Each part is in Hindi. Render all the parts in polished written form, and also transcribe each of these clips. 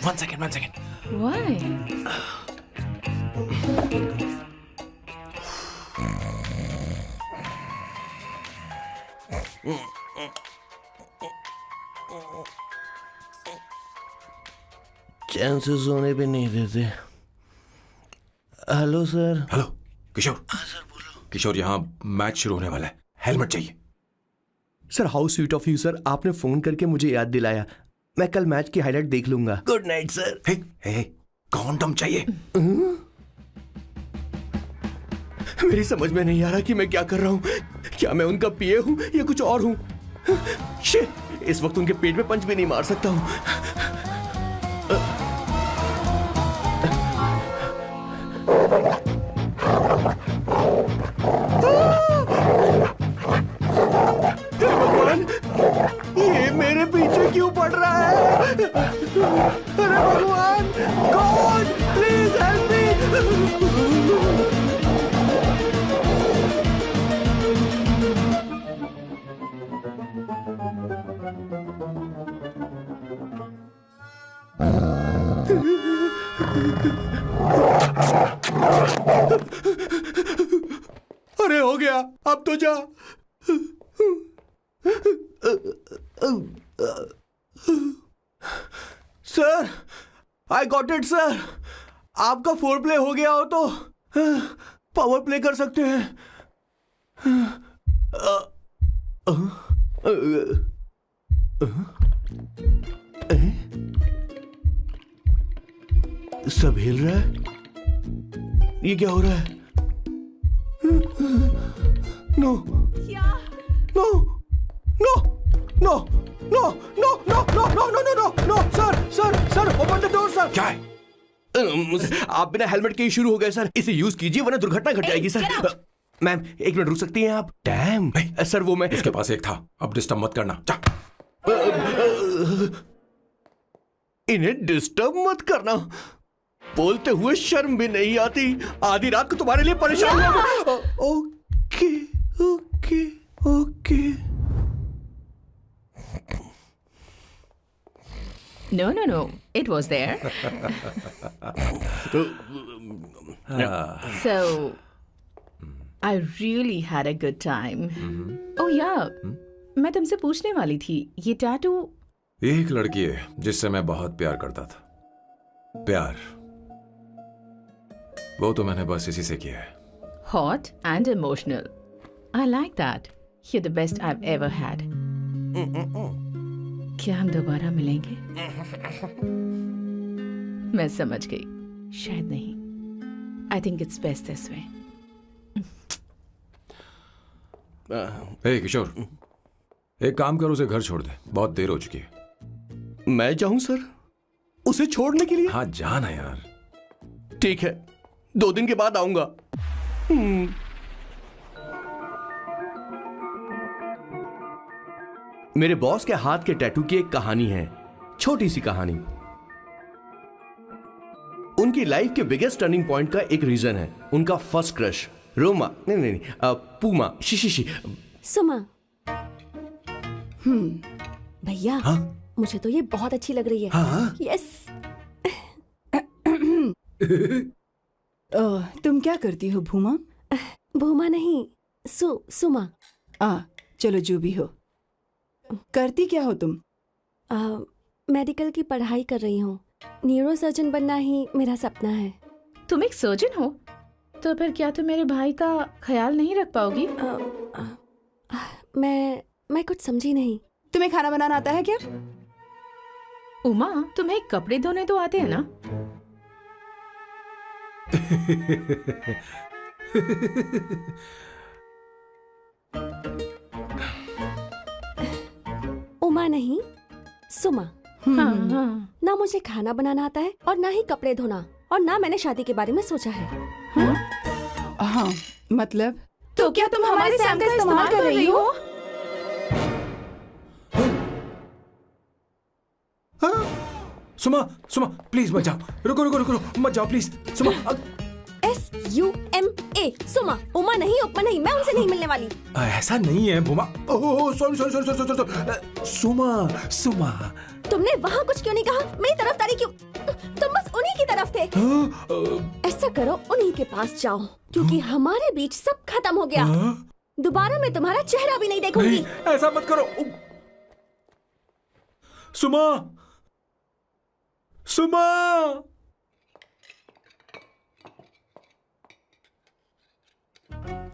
One second. Why? चैन से सोने भी नहीं देते। Hello sir. हेलो किशोर। हाँ सर बोलो। किशोर, यहाँ मैच शुरू होने वाला है, हेलमेट चाहिए। Sir how sweet of you sir, आपने फोन करके मुझे याद दिलाया। मैं कल मैच की हाईलाइट देख लूंगा। Good night sir. Hey, condom चाहिए। मेरी समझ में नहीं आ रहा कि मैं क्या कर रहा हूँ। क्या मैं उनका पीए हूँ या कुछ और हूँ? शिट, इस वक्त उनके पेट में पंच भी नहीं मार सकता हूँ। भगवान, ये मेरे पीछे क्यों पड़ रहा है? अरे भगवान, गॉड प्लीज हेल्प मी। अरे हो गया, अब तो जा। Sir, I got it sir. आपका फोर प्ले हो गया हो तो पावर प्ले कर सकते हैं। सब हिल रहा है। ये क्या हो रहा है? No no no no no no no no no no no no no sir open the door sir. क्या है? आप बिना हेलमेट के ही शुरू हो गए सर। इसे यूज कीजिए वरना दुर्घटना घट जाएगी सर। मैम एक मिनट रुक सकती हैं आप? डैम सर, वो मैं इसके पास एक था, अब डिस्टर्ब मत करना। जा। इन्हें डिस्टर्ब मत करना। बोलते हुए शर्म भी नहीं आती। आधी रात को तुम्हारे लिए परेशान हो। Okay okay okay. No. It was there. So, I really had a good time. Oh yeah, मैं तुमसे पूछने वाली थी, ये टैटू। एक लड़की है जिससे मैं बहुत प्यार करता था। प्यार वो तो मैंने बस इसी से किया है। Hot and emotional. I like that. You're the best I've ever had. क्या हम दोबारा मिलेंगे? मैं समझ गई, शायद नहीं। I think it's best this way. हे किशोर, एक काम कर, उसे घर छोड़ दे, बहुत देर हो चुकी है। मैं जाऊं सर उसे छोड़ने के लिए? हाँ जाना यार। ठीक है, 2 दिन के बाद आऊंगा। मेरे बॉस के हाथ के टैटू की एक कहानी है, छोटी सी कहानी। उनकी लाइफ के बिगेस्ट टर्निंग पॉइंट का एक रीजन है उनका फर्स्ट क्रश रोमा, नहीं, पूमा, शिशिशी, सुमा। भैया, मुझे तो ये बहुत अच्छी लग रही है। हाँ? यस। तुम क्या करती हो भूमा? भूमा नहीं, सुमा। चलो जो भी हो। करती क्या हो तुम? मेडिकल की पढ़ाई कर रही हूँ। न्यूरो सर्जन बनना ही मेरा सपना है। तुम एक सर्जन हो तो फिर क्या तुम मेरे भाई का ख्याल नहीं रख पाओगी? मैं कुछ समझी नहीं। तुम्हें खाना बनाना आता है क्या? उमा, तुम्हें कपड़े धोने तो आते हैं ना? उमा नहीं, सुमा। हाँ। ना मुझे खाना बनाना आता है और ना ही कपड़े धोना, और ना मैंने शादी के बारे में सोचा है। हाँ, मतलब तो क्या तुम हमारे सैम का इस्तेमाल कर रही हो? सुमा प्लीज मत जाओ। रुको मत जाओ प्लीज। सुमा। एस SUMA, सुमा। उमा नहीं, उपमा नहीं, मैं उनसे नहीं मिलने वाली। ऐसा नहीं है Bhuma. Oh sorry sorry sorry sorry sorry, Suma Suma. तुमने वहाँ कुछ क्यों नहीं कहा? मेरी तरफदारी क्यों? तुम बस उन्हीं की तरफ थे। ऐसा करो, उन्हीं के पास जाओ, क्योंकि हमारे बीच सब खत्म हो गया। दोबारा मैं तुम्हारा चेहरा भी नहीं देखूंगी। नहीं, ऐसा मत करो सुमा। सुमा,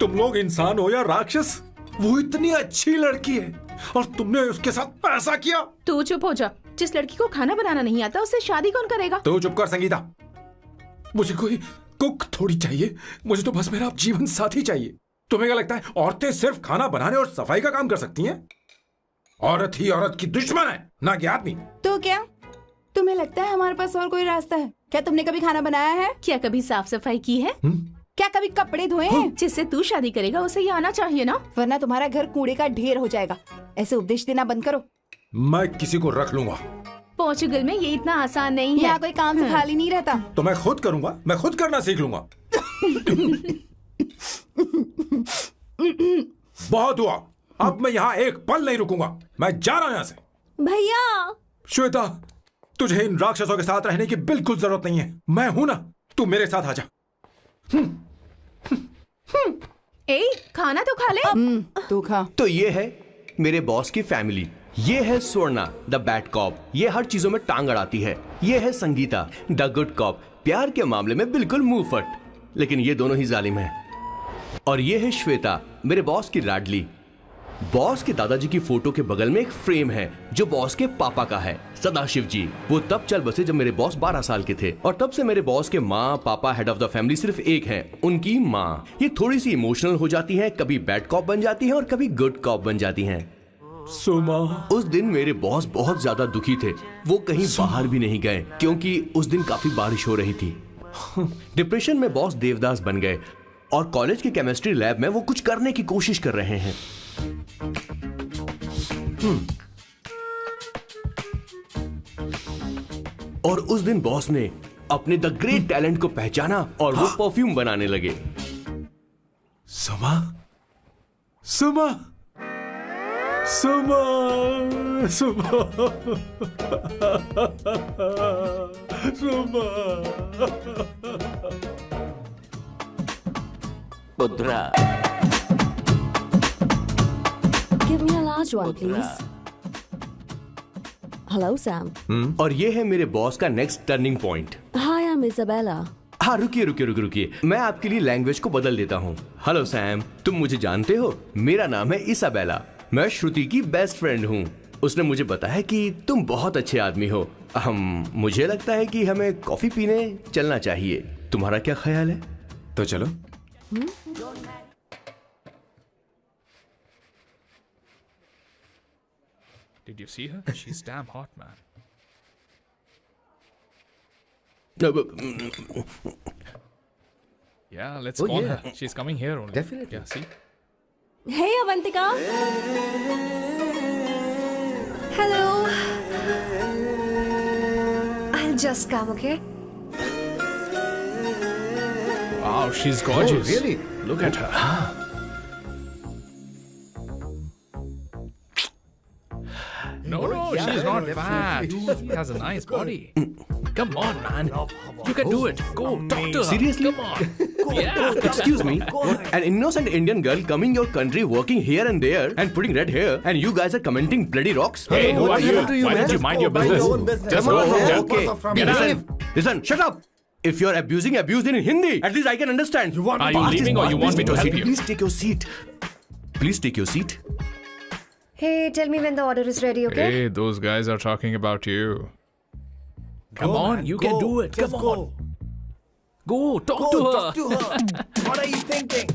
तुम लोग इंसान हो या राक्षस? वो इतनी अच्छी लड़की है और तुमने उसके साथ ऐसा किया। तू चुप हो जा। जिस लड़की को खाना बनाना नहीं आता उससे शादी कौन करेगा? तो चुप कर संगीता। मुझे कोई कुक थोड़ी चाहिए, मुझे तो बस मेरा जीवन साथी चाहिए। तुम्हें क्या लगता है औरतें सिर्फ खाना बनाने और सफाई का काम कर सकती हैं? औरत ही औरत की दुश्मन है, ना कि आदमी। तो क्या तुम्हें लगता है हमारे पास और कोई रास्ता है? क्या तुमने कभी खाना बनाया है? क्या कभी साफ सफाई की है? क्या कभी कपड़े धोए हैं? जिससे तू शादी करेगा उसे ये आना चाहिए ना, वरना तुम्हारा घर कूड़े का ढेर हो जाएगा। ऐसे उपदेश देना बंद करो। मैं किसी को रख लूंगा। पोर्चुगल में ये इतना आसान नहीं है। यहाँ कोई काम से खाली नहीं रहता। तो मैं खुद करूंगा, मैं खुद करना सीख लूंगा। बहुत हुआ, अब मैं यहाँ एक पल नहीं रुकूंगा। मैं जा रहा हूं यहाँ से। भैया श्वेता, तुझे इन राक्षसों के साथ रहने की बिल्कुल जरूरत नहीं है। मैं हूं ना, तू मेरे साथ आ जा। ए, खाना तो खा ले। तू खा। तो ये है मेरे बॉस की फैमिली। ये है स्वर्णा द बैड कॉप, ये हर चीजों में टांग अड़ाती है। ये है संगीता द गुड कॉप, प्यार के मामले में बिल्कुल मुंह फट, लेकिन ये दोनों ही जालिम हैं। और ये है श्वेता, मेरे बॉस की लाडली। बॉस के दादाजी की फोटो के बगल में एक फ्रेम है जो बॉस के पापा का है, सदाशिव जी। वो तब चल बसे जब मेरे बॉस 12 साल के थे, और तब से मेरे बॉस के माँ पापा हेड ऑफ द फैमिली सिर्फ एक हैं, उनकी माँ। ये थोड़ी सी इमोशनल हो जाती हैं, कभी बैड कॉप बन जाती हैं और कभी गुड कॉप बन जाती हैं। सुमा, उस दिन मेरे बॉस बहुत ज्यादा दुखी थे। वो कहीं बाहर भी नहीं गए क्योंकि उस दिन काफी बारिश हो रही थी। डिप्रेशन में बॉस देवदास बन गए और कॉलेज के केमिस्ट्री लैब में वो कुछ करने की कोशिश कर रहे हैं। और उस दिन बॉस ने अपने द ग्रेट टैलेंट को पहचाना और वो परफ्यूम बनाने लगे। सुमा, सुमा, सुमा, सुमा, सुमा। पुत्रा, Give me a large one, please. Hello, Sam. और ये है मेरे बॉस का next turning point. Hi, I'm Isabella. हाँ, रुकिए, मैं आपके लिए लैंग्वेज को बदल देता हूँ। हेलो सैम, तुम मुझे जानते हो? मेरा नाम है इसाबेला। मैं श्रुति की बेस्ट फ्रेंड हूँ। उसने मुझे बताया कि तुम बहुत अच्छे आदमी हो। मुझे लगता है कि हमें कॉफी पीने चलना चाहिए। तुम्हारा क्या ख्याल है? तो चलो। Did you see her? She's damn hot, man. Yeah, let's call her. She's coming here only. Definitely. Yeah, see? Hey, Avantika. Hello. I'll just come, okay? Wow, she's gorgeous. Oh, really? Look at her. No, she's not fat. She has a nice body. Come on, man. You can do it. Go, talk to her. Seriously? Come on. Yeah. Excuse me, an innocent Indian girl coming your country, working here and there, and putting red hair, and you guys are commenting bloody rocks? Hey, who are you? happened to you, Why man? don't you mind your Mind your business? own business. Just Come go on, from man. there. Okay. Listen, shut up. If you're abuse it in Hindi. At least I can understand. Are you leaving or you want me to help you? Please take your seat. Please take your seat. Hey, tell me when the order is ready, okay? Hey, those guys are talking about you. Come on, you can do it. Come on. Go, talk to her. Talk to her. What are you thinking?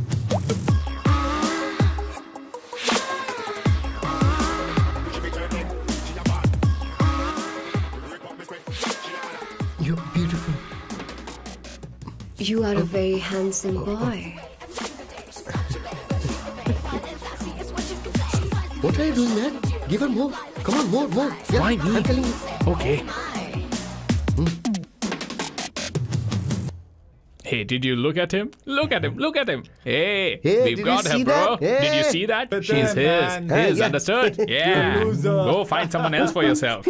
You're beautiful. You are a very handsome boy. What are you doing, man? Give her more. Come on, more. Yeah, Why me? I'm telling you. Okay. Hey, did you look at him? Look at him. Look at him. Hey, Hey, we've did you got her, see bro. that? Did you Hey. see that? But She's then, his. man. His, Yeah. understood? Yeah. loser. Go find someone else for yourself.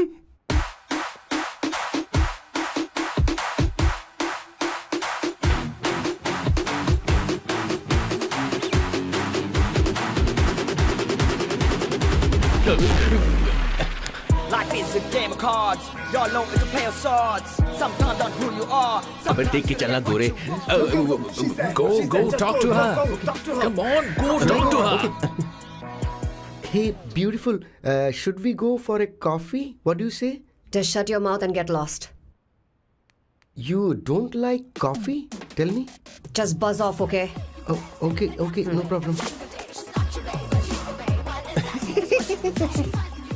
Life is a game of cards. Y'all know it's a play of swords. Sometimes on who you are. अबे देख के चलना गोरे. Go talk to her. Come on, go talk to her. Hey, beautiful. Should we go for a coffee? What do you say? Just shut your mouth and get lost. You don't like coffee? Tell me. Just buzz off, okay? Oh, okay, no problem.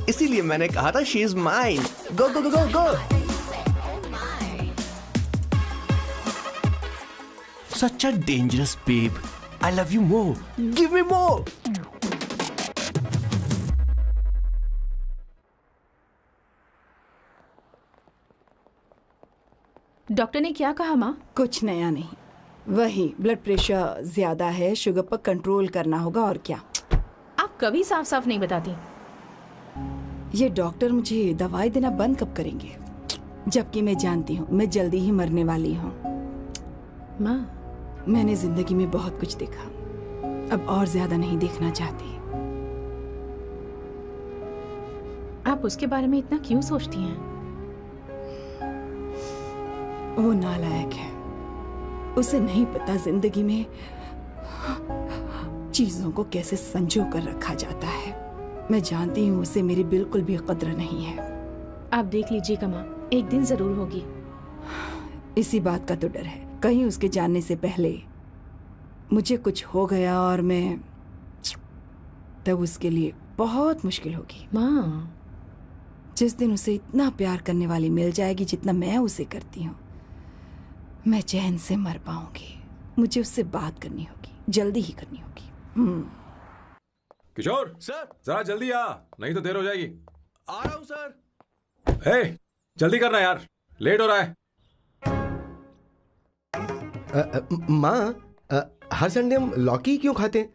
इसीलिए मैंने कहा था she is mine. Go go go go go. Such a dangerous babe. I love you more. Give me more. Doctor ने क्या कहा माँ? कुछ नया नहीं, वही ब्लड प्रेशर ज्यादा है, शुगर पर कंट्रोल करना होगा और क्या. आप कभी साफ साफ नहीं बताती. ये डॉक्टर मुझे दवाई देना बंद कब करेंगे, जबकि मैं जानती हूँ मैं जल्दी ही मरने वाली हूँ. माँ, मैंने जिंदगी में बहुत कुछ देखा, अब और ज्यादा नहीं देखना चाहती. आप उसके बारे में इतना क्यों सोचती हैं? वो नालायक है, उसे नहीं पता जिंदगी में चीजों को कैसे संजो कर रखा जाता है. मैं जानती हूँ उसे मेरी बिल्कुल भी कद्र नहीं है. आप देख लीजिएगा माँ, एक दिन जरूर होगी. इसी बात का तो डर है, कहीं उसके जानने से पहले मुझे कुछ हो गया और मैं, तब उसके लिए बहुत मुश्किल होगी. माँ, जिस दिन उसे इतना प्यार करने वाली मिल जाएगी जितना मैं उसे करती हूँ, मैं चैन से मर पाऊंगी. मुझे उससे बात करनी होगी, जल्दी ही करनी होगी. किशोर सर. जरा जल्दी आ, नहीं तो देर हो जाएगी. आ रहा हूँ सर. हे, जल्दी करना यार, लेट हो रहा है. माँ, हर संडे हम लौकी क्यों खाते हैं?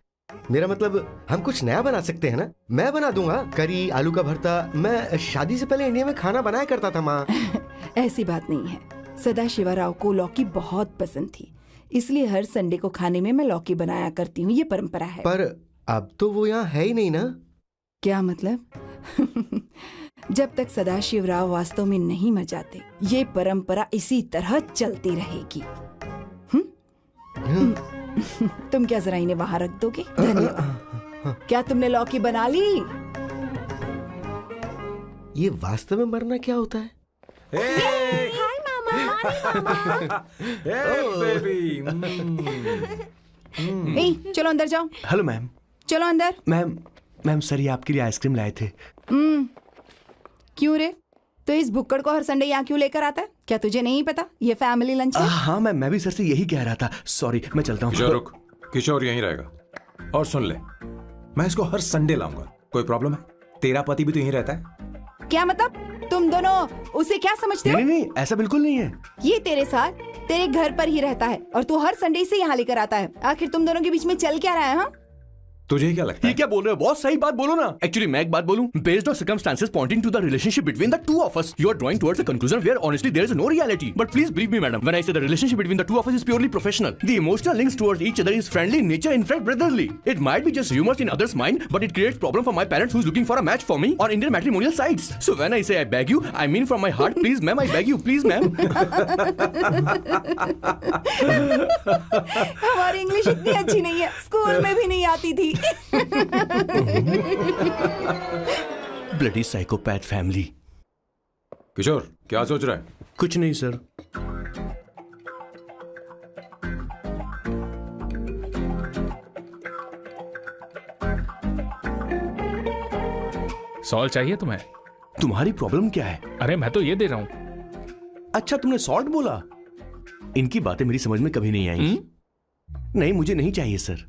मेरा मतलब हम कुछ नया बना सकते हैं ना. मैं बना दूंगा करी, आलू का भरता. मैं शादी से पहले इंडिया में खाना बनाया करता था माँ. ऐसी बात नहीं है, सदाशिवराव को लौकी बहुत पसंद थी, इसलिए हर संडे को खाने में मैं लौकी बनाया करती हूँ. ये परंपरा है. पर अब तो वो यहाँ है ही नहीं ना. क्या मतलब? जब तक सदाशिवराव वास्तव में नहीं मर जाते, ये परंपरा इसी तरह चलती रहेगी. तुम क्या जरा इन्हें वहां रख दोगे? धन्यवाद. क्या तुमने लौकी बना ली? ये वास्तव में मरना क्या होता है? हाय मामा. बेबी. ए, चलो अंदर जाओ. Hello ma'am. चलो अंदर. मैम सर ये आपके लिए आइसक्रीम लाए थे. क्यों रे? तो इस भुक्कड़ को हर संडे यहाँ क्यों लेकर आता है? क्या तुझे नहीं पता ये फैमिली लंच है? हाँ मैम, मैं भी सर से यही कह रहा था. सॉरी, मैं चलता हूँ. किशोर रुक, किशोर यहीं रहेगा. और सुन ले, मैं इसको हर संडे लाऊंगा. कोई प्रॉब्लम है? तेरा पति भी तो यहीं रहता है. क्या मतलब? तुम दोनों उसे क्या समझते हो? नहीं, ऐसा बिल्कुल नहीं है. ये तेरे साथ तेरे घर पर ही रहता है और तू हर संडे से यहाँ लेकर आता है. आखिर तुम दोनों के बीच में चल क्या रहा है? हाँ, तुझे क्या लगता ये है? क्या बोल रहे हो बॉस? सही बात बोलो ना. एक्चुअली मैं एक बात बोलूं, based on circumstances pointing to the relationship between the two of us, you are drawing towards a conclusion where honestly there is no reality. But please believe me madam, when I say the relationship between the two of us is purely professional. The emotional links towards each other is friendly in nature, in fact brotherly. It might be just rumors in others mind, but it creates problem for my parents who's looking for a match for me on Indian matrimonial sites. So when I say I beg you, I mean from my heart. Please ma'am, I beg you, please ma'am. हमारी इंग्लिश इतनी अच्छी नहीं है, स्कूल में भी नहीं आती थी. Bloody psychopath family. किशोर क्या सोच रहा है? कुछ नहीं सर. सॉल्ट चाहिए तुम्हें? तुम्हारी प्रॉब्लम क्या है? अरे मैं तो ये दे रहा हूँ. अच्छा तुमने सॉल्ट बोला. इनकी बातें मेरी समझ में कभी नहीं आई. नहीं मुझे नहीं चाहिए सर.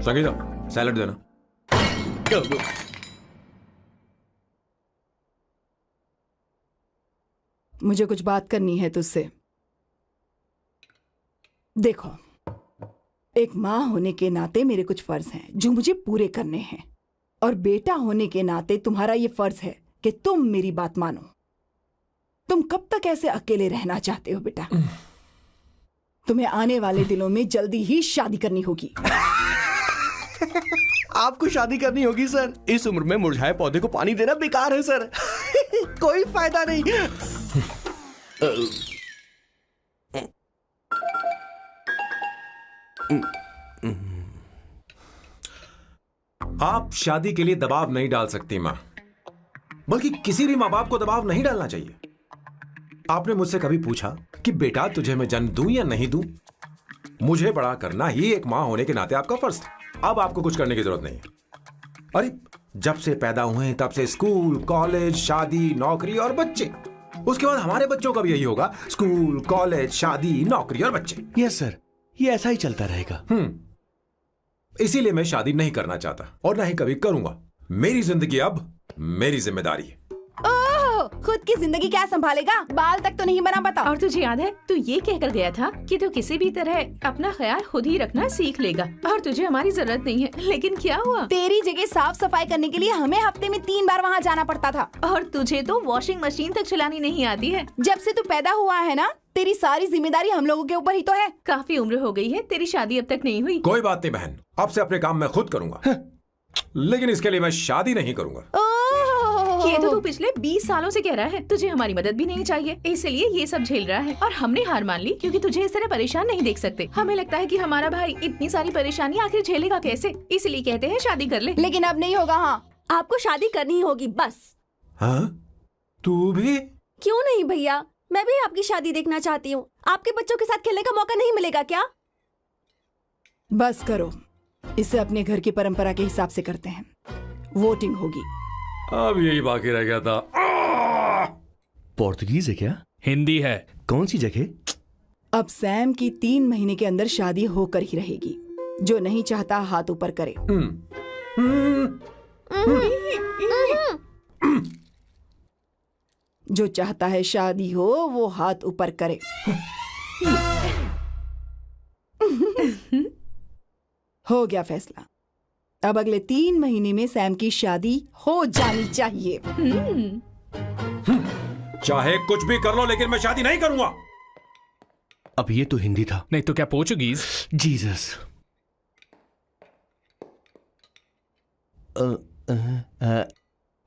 संगीता सैलड देना. मुझे कुछ बात करनी है तुझसे। देखो, एक माँ होने के नाते मेरे कुछ फर्ज हैं जो मुझे पूरे करने हैं, और बेटा होने के नाते तुम्हारा ये फर्ज है कि तुम मेरी बात मानो। तुम कब तक ऐसे अकेले रहना चाहते हो बेटा? तुम्हें आने वाले दिनों में जल्दी ही शादी करनी होगी। आपको शादी करनी होगी सर। इस उम्र में मुरझाए पौधे को पानी देना बेकार है सर। कोई फायदा नहीं। आप शादी के लिए दबाव नहीं डाल सकती मां, बल्कि किसी भी मां बाप को दबाव नहीं डालना चाहिए। आपने मुझसे कभी पूछा कि बेटा तुझे मैं जन्म दूं या नहीं दूं? मुझे बड़ा करना ही एक मां होने के नाते आपका फर्ज था। अब आपको कुछ करने की जरूरत नहीं है। अरे जब से पैदा हुए हैं तब से स्कूल, कॉलेज, शादी, नौकरी और बच्चे। उसके बाद हमारे बच्चों का भी यही होगा, स्कूल, कॉलेज, शादी, नौकरी और बच्चे। यस सर, ये ऐसा ही चलता रहेगा। इसीलिए मैं शादी नहीं करना चाहता और ना ही कभी करूंगा। मेरी जिंदगी अब मेरी जिम्मेदारी है। ओह, खुद की जिंदगी क्या संभालेगा? बाल तक तो नहीं बना पता। और तुझे याद है तू ये कहकर गया था कि तू किसी भी तरह अपना ख्याल खुद ही रखना सीख लेगा और तुझे हमारी जरूरत नहीं है। लेकिन क्या हुआ? तेरी जगह साफ सफाई करने के लिए हमें हफ्ते में 3 बार वहाँ जाना पड़ता था। और तुझे तो वॉशिंग मशीन तक चलानी नहीं आती है। जब से तू पैदा हुआ है ना, तेरी सारी जिम्मेदारी हम लोगों के ऊपर ही तो है। काफी उम्र हो गई है, तेरी शादी अब तक नहीं हुई। कोई बात नहीं बहन, अब से अपने काम मैं खुद करूंगा। लेकिन इसके लिए मैं शादी नहीं करूंगा। ये तो तू पिछले 20 सालों से कह रहा है। तुझे हमारी मदद भी नहीं चाहिए, इसलिए ये सब झेल रहा है। और हमने हार मान ली क्योंकि तुझे इस तरह परेशान नहीं देख सकते। हमें लगता है कि हमारा भाई इतनी सारी परेशानी आखिर झेलेगा कैसे, इसलिए कहते हैं शादी कर ले। लेकिन अब नहीं होगा। हाँ, आपको शादी करनी ही होगी बस। हाँ? तू भी? क्यों नहीं भैया, मैं भी आपकी शादी देखना चाहती हूँ। आपके बच्चों के साथ खेलने का मौका नहीं मिलेगा क्या? बस करो, इसे अपने घर की परंपरा के हिसाब से करते हैं। वोटिंग होगी। अब यही बाकी रह गया था। पोर्तुगीज है क्या? हिंदी है। कौन सी जगह? अब सैम की 3 महीने के अंदर शादी होकर ही रहेगी। जो नहीं चाहता हाथ ऊपर करे। जो चाहता है शादी हो वो हाथ ऊपर करे। हो गया फैसला। अब अगले 3 महीने में सैम की शादी हो जानी चाहिए। चाहे कुछ भी कर लो, लेकिन मैं शादी नहीं करूंगा। अब ये तो हिंदी था। नहीं तो क्या पोर्चुगीज? जीसस।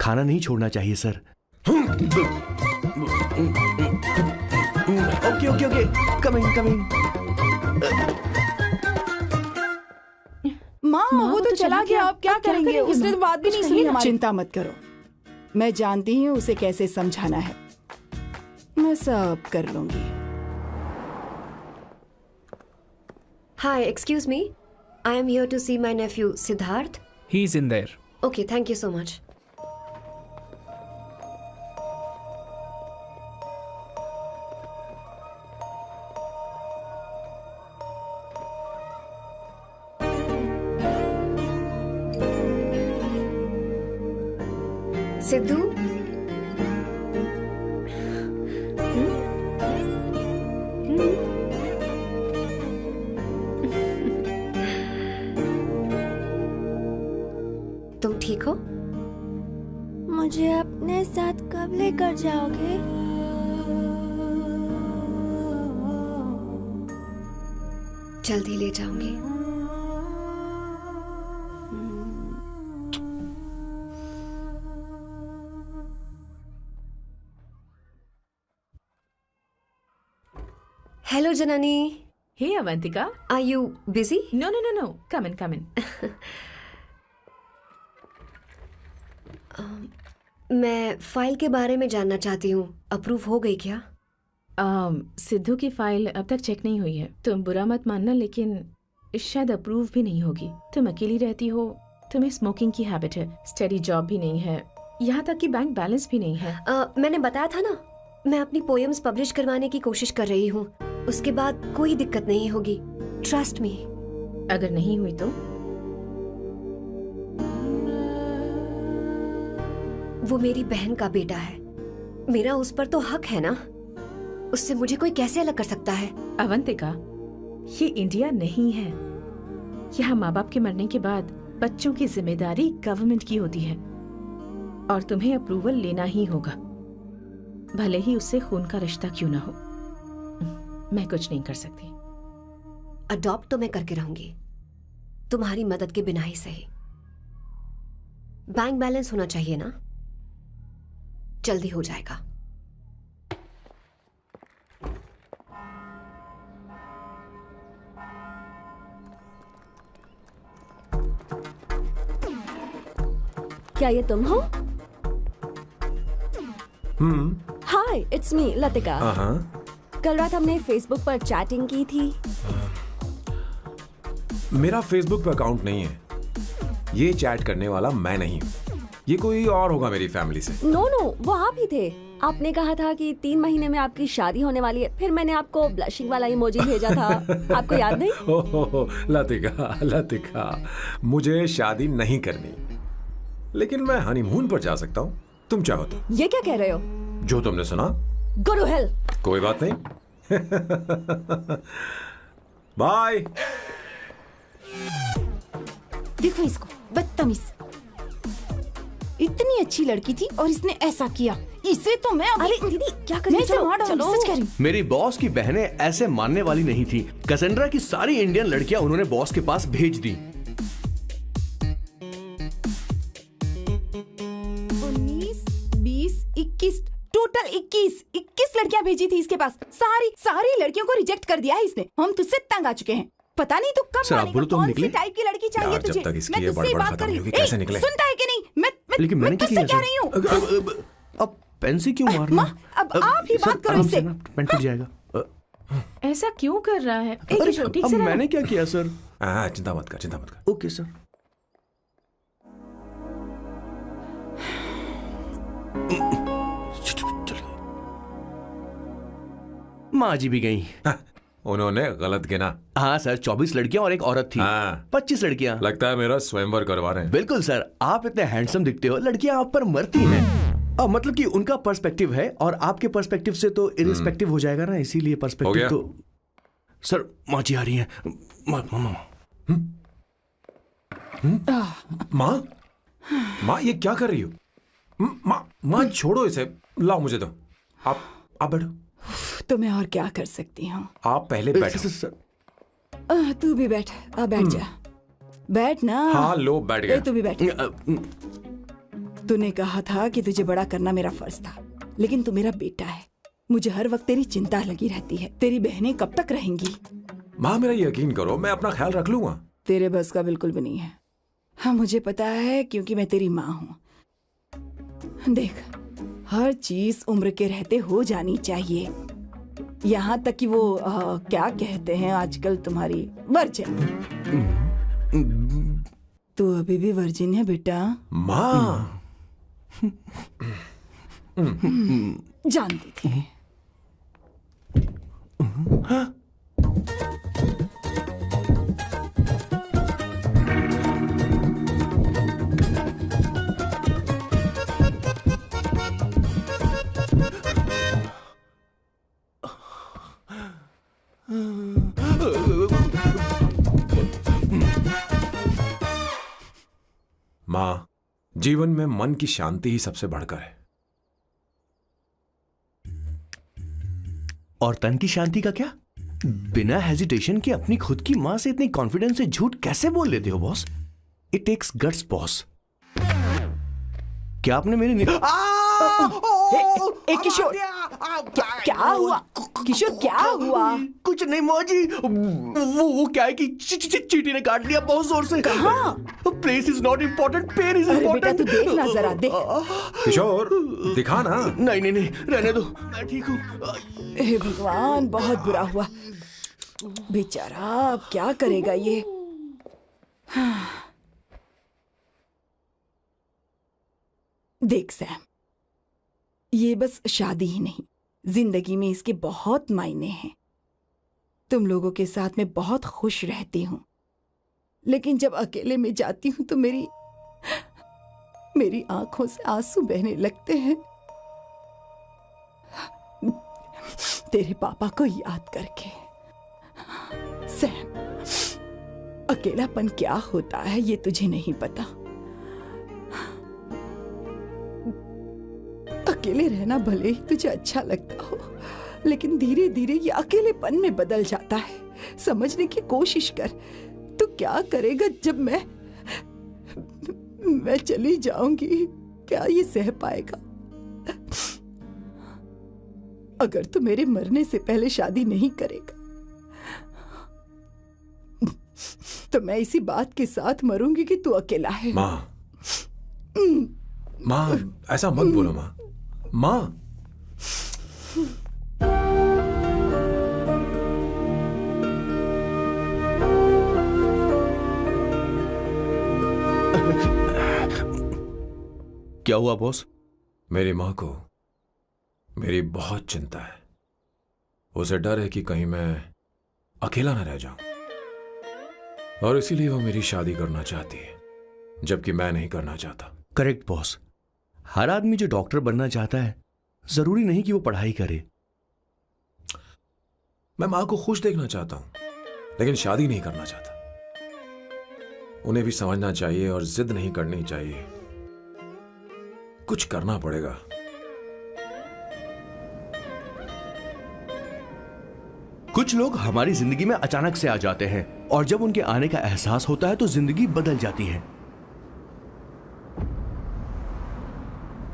खाना नहीं छोड़ना चाहिए sir. Okay okay okay, coming coming. माँ वो तो चला गया, अब क्या करेंगे? उसने तो बात भी नहीं सुनी हमारी। चिंता मत करो, मैं जानती हूँ उसे कैसे समझाना है। मैं सब कर लूंगी। Hi, excuse me. I am here to see my nephew Siddharth. He's in there. Okay, thank you so much. Sidhu, तुम ठीक हो? मुझे अपने साथ कब लेकर जाओगे? जल्दी ले जाऊंगी। Hello, Janani. Hey, Avantika. Are you busy? No. Come in, come in. मैं फाइल के बारे में जानना चाहती हूँ। अप्रूव हो गई क्या? सिद्धू की फाइल अब तक चेक नहीं हुई है। तुम बुरा मत मानना, लेकिन शायद अप्रूव भी नहीं होगी। तुम अकेली रहती हो, तुम्हें स्मोकिंग की हैबिट है, स्टडी जॉब भी नहीं है, यहाँ तक कि बैंक बैलेंस भी नहीं है। मैंने बताया था ना, मैं अपनी पोएम्स पब्लिश करवाने की कोशिश कर रही हूँ। उसके बाद कोई दिक्कत नहीं होगी, ट्रस्ट मी। अगर नहीं हुई तो? वो मेरी बहन का बेटा है, मेरा उस पर तो हक है ना। उससे मुझे कोई कैसे अलग कर सकता है? अवंतिका, ये इंडिया नहीं है। यहाँ माँ बाप के मरने के बाद बच्चों की जिम्मेदारी गवर्नमेंट की होती है और तुम्हें अप्रूवल लेना ही होगा, भले ही उससे खून का रिश्ता क्यों ना हो। मैं कुछ नहीं कर सकती। अडॉप्ट तो मैं करके रहूंगी, तुम्हारी मदद के बिना ही सही। बैंक बैलेंस होना चाहिए ना, जल्दी हो जाएगा। क्या ये तुम हो? हाय, इट्स मी लतिका। कल रात हमने फेसबुक पर चैटिंग की थी। मेरा फेसबुक पे अकाउंट नहीं है। ये चैट करने वाला मैं नहीं हूँ, ये कोई और होगा मेरी फैमिली से। नो, वो आप ही थे। आपने कहा था कि 3 महीने में आपकी शादी होने वाली है, फिर मैंने आपको ब्लशिंग वाला इमोजी भेजा था। आपको याद नहीं? ओहो, लतिका, मुझे शादी नहीं करनी, लेकिन मैं हनीमून पर जा सकता हूँ, तुम चाहो तो। ये क्या कह रहे हो? जो तुमने सुना। Go to hell। कोई बात नहीं। बाय। देखो इसको, बदतमीज। इतनी अच्छी लड़की थी और इसने ऐसा किया। इसे तो मैं अरे दीदी क्या कर रही चलो, सच कह रही हूं। मेरी बॉस की बहनें ऐसे मानने वाली नहीं थी। कैसेंड्रा की सारी इंडियन लड़कियां उन्होंने बॉस के पास भेज दी। 19, 20, 21, टोटल 21 लड़कियां भेजी थी इसके पास। सारी लड़कियों को रिजेक्ट कर दिया है इसने। हम तुझसे तंग आ चुके हैं। पता नहीं तो कब मानेगा, कौन सी टाइप की लड़की चाहिए तुझे? जब तक इसकी मैं ये तुझसे बड़बड़ बात खत्म कर रही नहीं होगी, हूँ। कैसे निकले? सुनता है कि नहीं? लेकिन मैंने मैं तुझसे कह रही हूँ। अब पेंसी क्यों मारना? अब आप ही बात करो इससे। पेन टूट जाएगा। ऐसा क्यों कर रहा है? एक अरे, छोटी अब सी मैंने क्या किया सर? चिंता मत कर। Okay sir. माँ जी भी गई। उन्होंने गलत गिना। हाँ सर, 24 लड़कियां और एक औरत थी। 25 लड़कियां। लगता है मेरा स्वयंवर करवा रहे हैं। बिल्कुल सर, आप इतने हैंडसम दिखते हो, लड़कियां आप पर मरती हैं। मतलब कि उनका पर्सपेक्टिव है और आपके पर्सपेक्टिव से तो इरिस्पेक्टिव हो जाएगा ना, इसीलिए पर्सपेक्टिव तो। सर माँ जी आ रही हैं। माँ ये क्या कर रही हो? माँ छोड़ो इसे, लाओ मुझे दो। आप बैठो। तो मैं और क्या कर सकती हूँ? आप पहले बैठो। तू भी बैठ। बैठ जा, बैठ ना। हाँ लो, बैठ गया। तू भी बैठ। तूने कहा था कि तुझे बड़ा करना मेरा फर्ज था, लेकिन तू मेरा बेटा है। मुझे हर वक्त तेरी चिंता लगी रहती है। तेरी बहनें कब तक रहेंगी? माँ मेरा यकीन करो, मैं अपना ख्याल रख लूंगा। तेरे बस का बिल्कुल भी नहीं है। हाँ मुझे पता है, क्योंकि मैं तेरी माँ हूँ। देख, हर चीज उम्र के रहते हो जानी चाहिए, यहाँ तक कि वो क्या कहते हैं आजकल तुम्हारी वर्जिन। तू अभी भी वर्जिन है बेटा? माँ जानती थी। माँ, जीवन में मन की शांति ही सबसे बढ़कर है। और तन की शांति का क्या? बिना हेजिटेशन के अपनी खुद की मां से इतनी कॉन्फिडेंस से झूठ कैसे बोल लेते हो boss? It takes guts boss. क्या आपने मेरी किशोर, क्या हुआ? किशोर क्या हुआ? कुछ नहीं मौजी, वो क्या है कि चींटी ने काट लिया बहुत जोर से। कहाँ? Place is not important, pen is important. तू देख ना जरा, देख। किशोर दिखा ना। नहीं रहने दो, मैं ठीक हूँ। हे भगवान, बहुत बुरा हुआ बेचारा। अब क्या करेगा ये? देख सैम, ये बस शादी ही नहीं, जिंदगी में इसके बहुत मायने हैं। तुम लोगों के साथ मैं बहुत खुश रहती हूँ, लेकिन जब अकेले में जाती हूँ तो मेरी मेरी आंखों से आंसू बहने लगते हैं तेरे पापा को याद करके। सैम, अकेलापन क्या होता है ये तुझे नहीं पता। अकेले रहना भले ही तुझे अच्छा लगता हो, लेकिन धीरे धीरे ये अकेलेपन में बदल जाता है। समझने की कोशिश कर। तू क्या करेगा जब मैं चली जाऊंगी? क्या ये सह पाएगा? अगर तू मेरे मरने से पहले शादी नहीं करेगा तो मैं इसी बात के साथ मरूंगी कि तू अकेला है। माँ, ऐसा मत बोलो माँ। माँ, क्या हुआ बॉस? मेरी माँ को मेरी बहुत चिंता है। उसे डर है कि कहीं मैं अकेला न रह जाऊं, और इसीलिए वो मेरी शादी करना चाहती है, जबकि मैं नहीं करना चाहता। Correct boss. हर आदमी जो डॉक्टर बनना चाहता है, जरूरी नहीं कि वो पढ़ाई करे। मैं माँ को खुश देखना चाहता हूं, लेकिन शादी नहीं करना चाहता। उन्हें भी समझना चाहिए और जिद नहीं करनी चाहिए। कुछ करना पड़ेगा। कुछ लोग हमारी जिंदगी में अचानक से आ जाते हैं, और जब उनके आने का एहसास होता है तो जिंदगी बदल जाती है।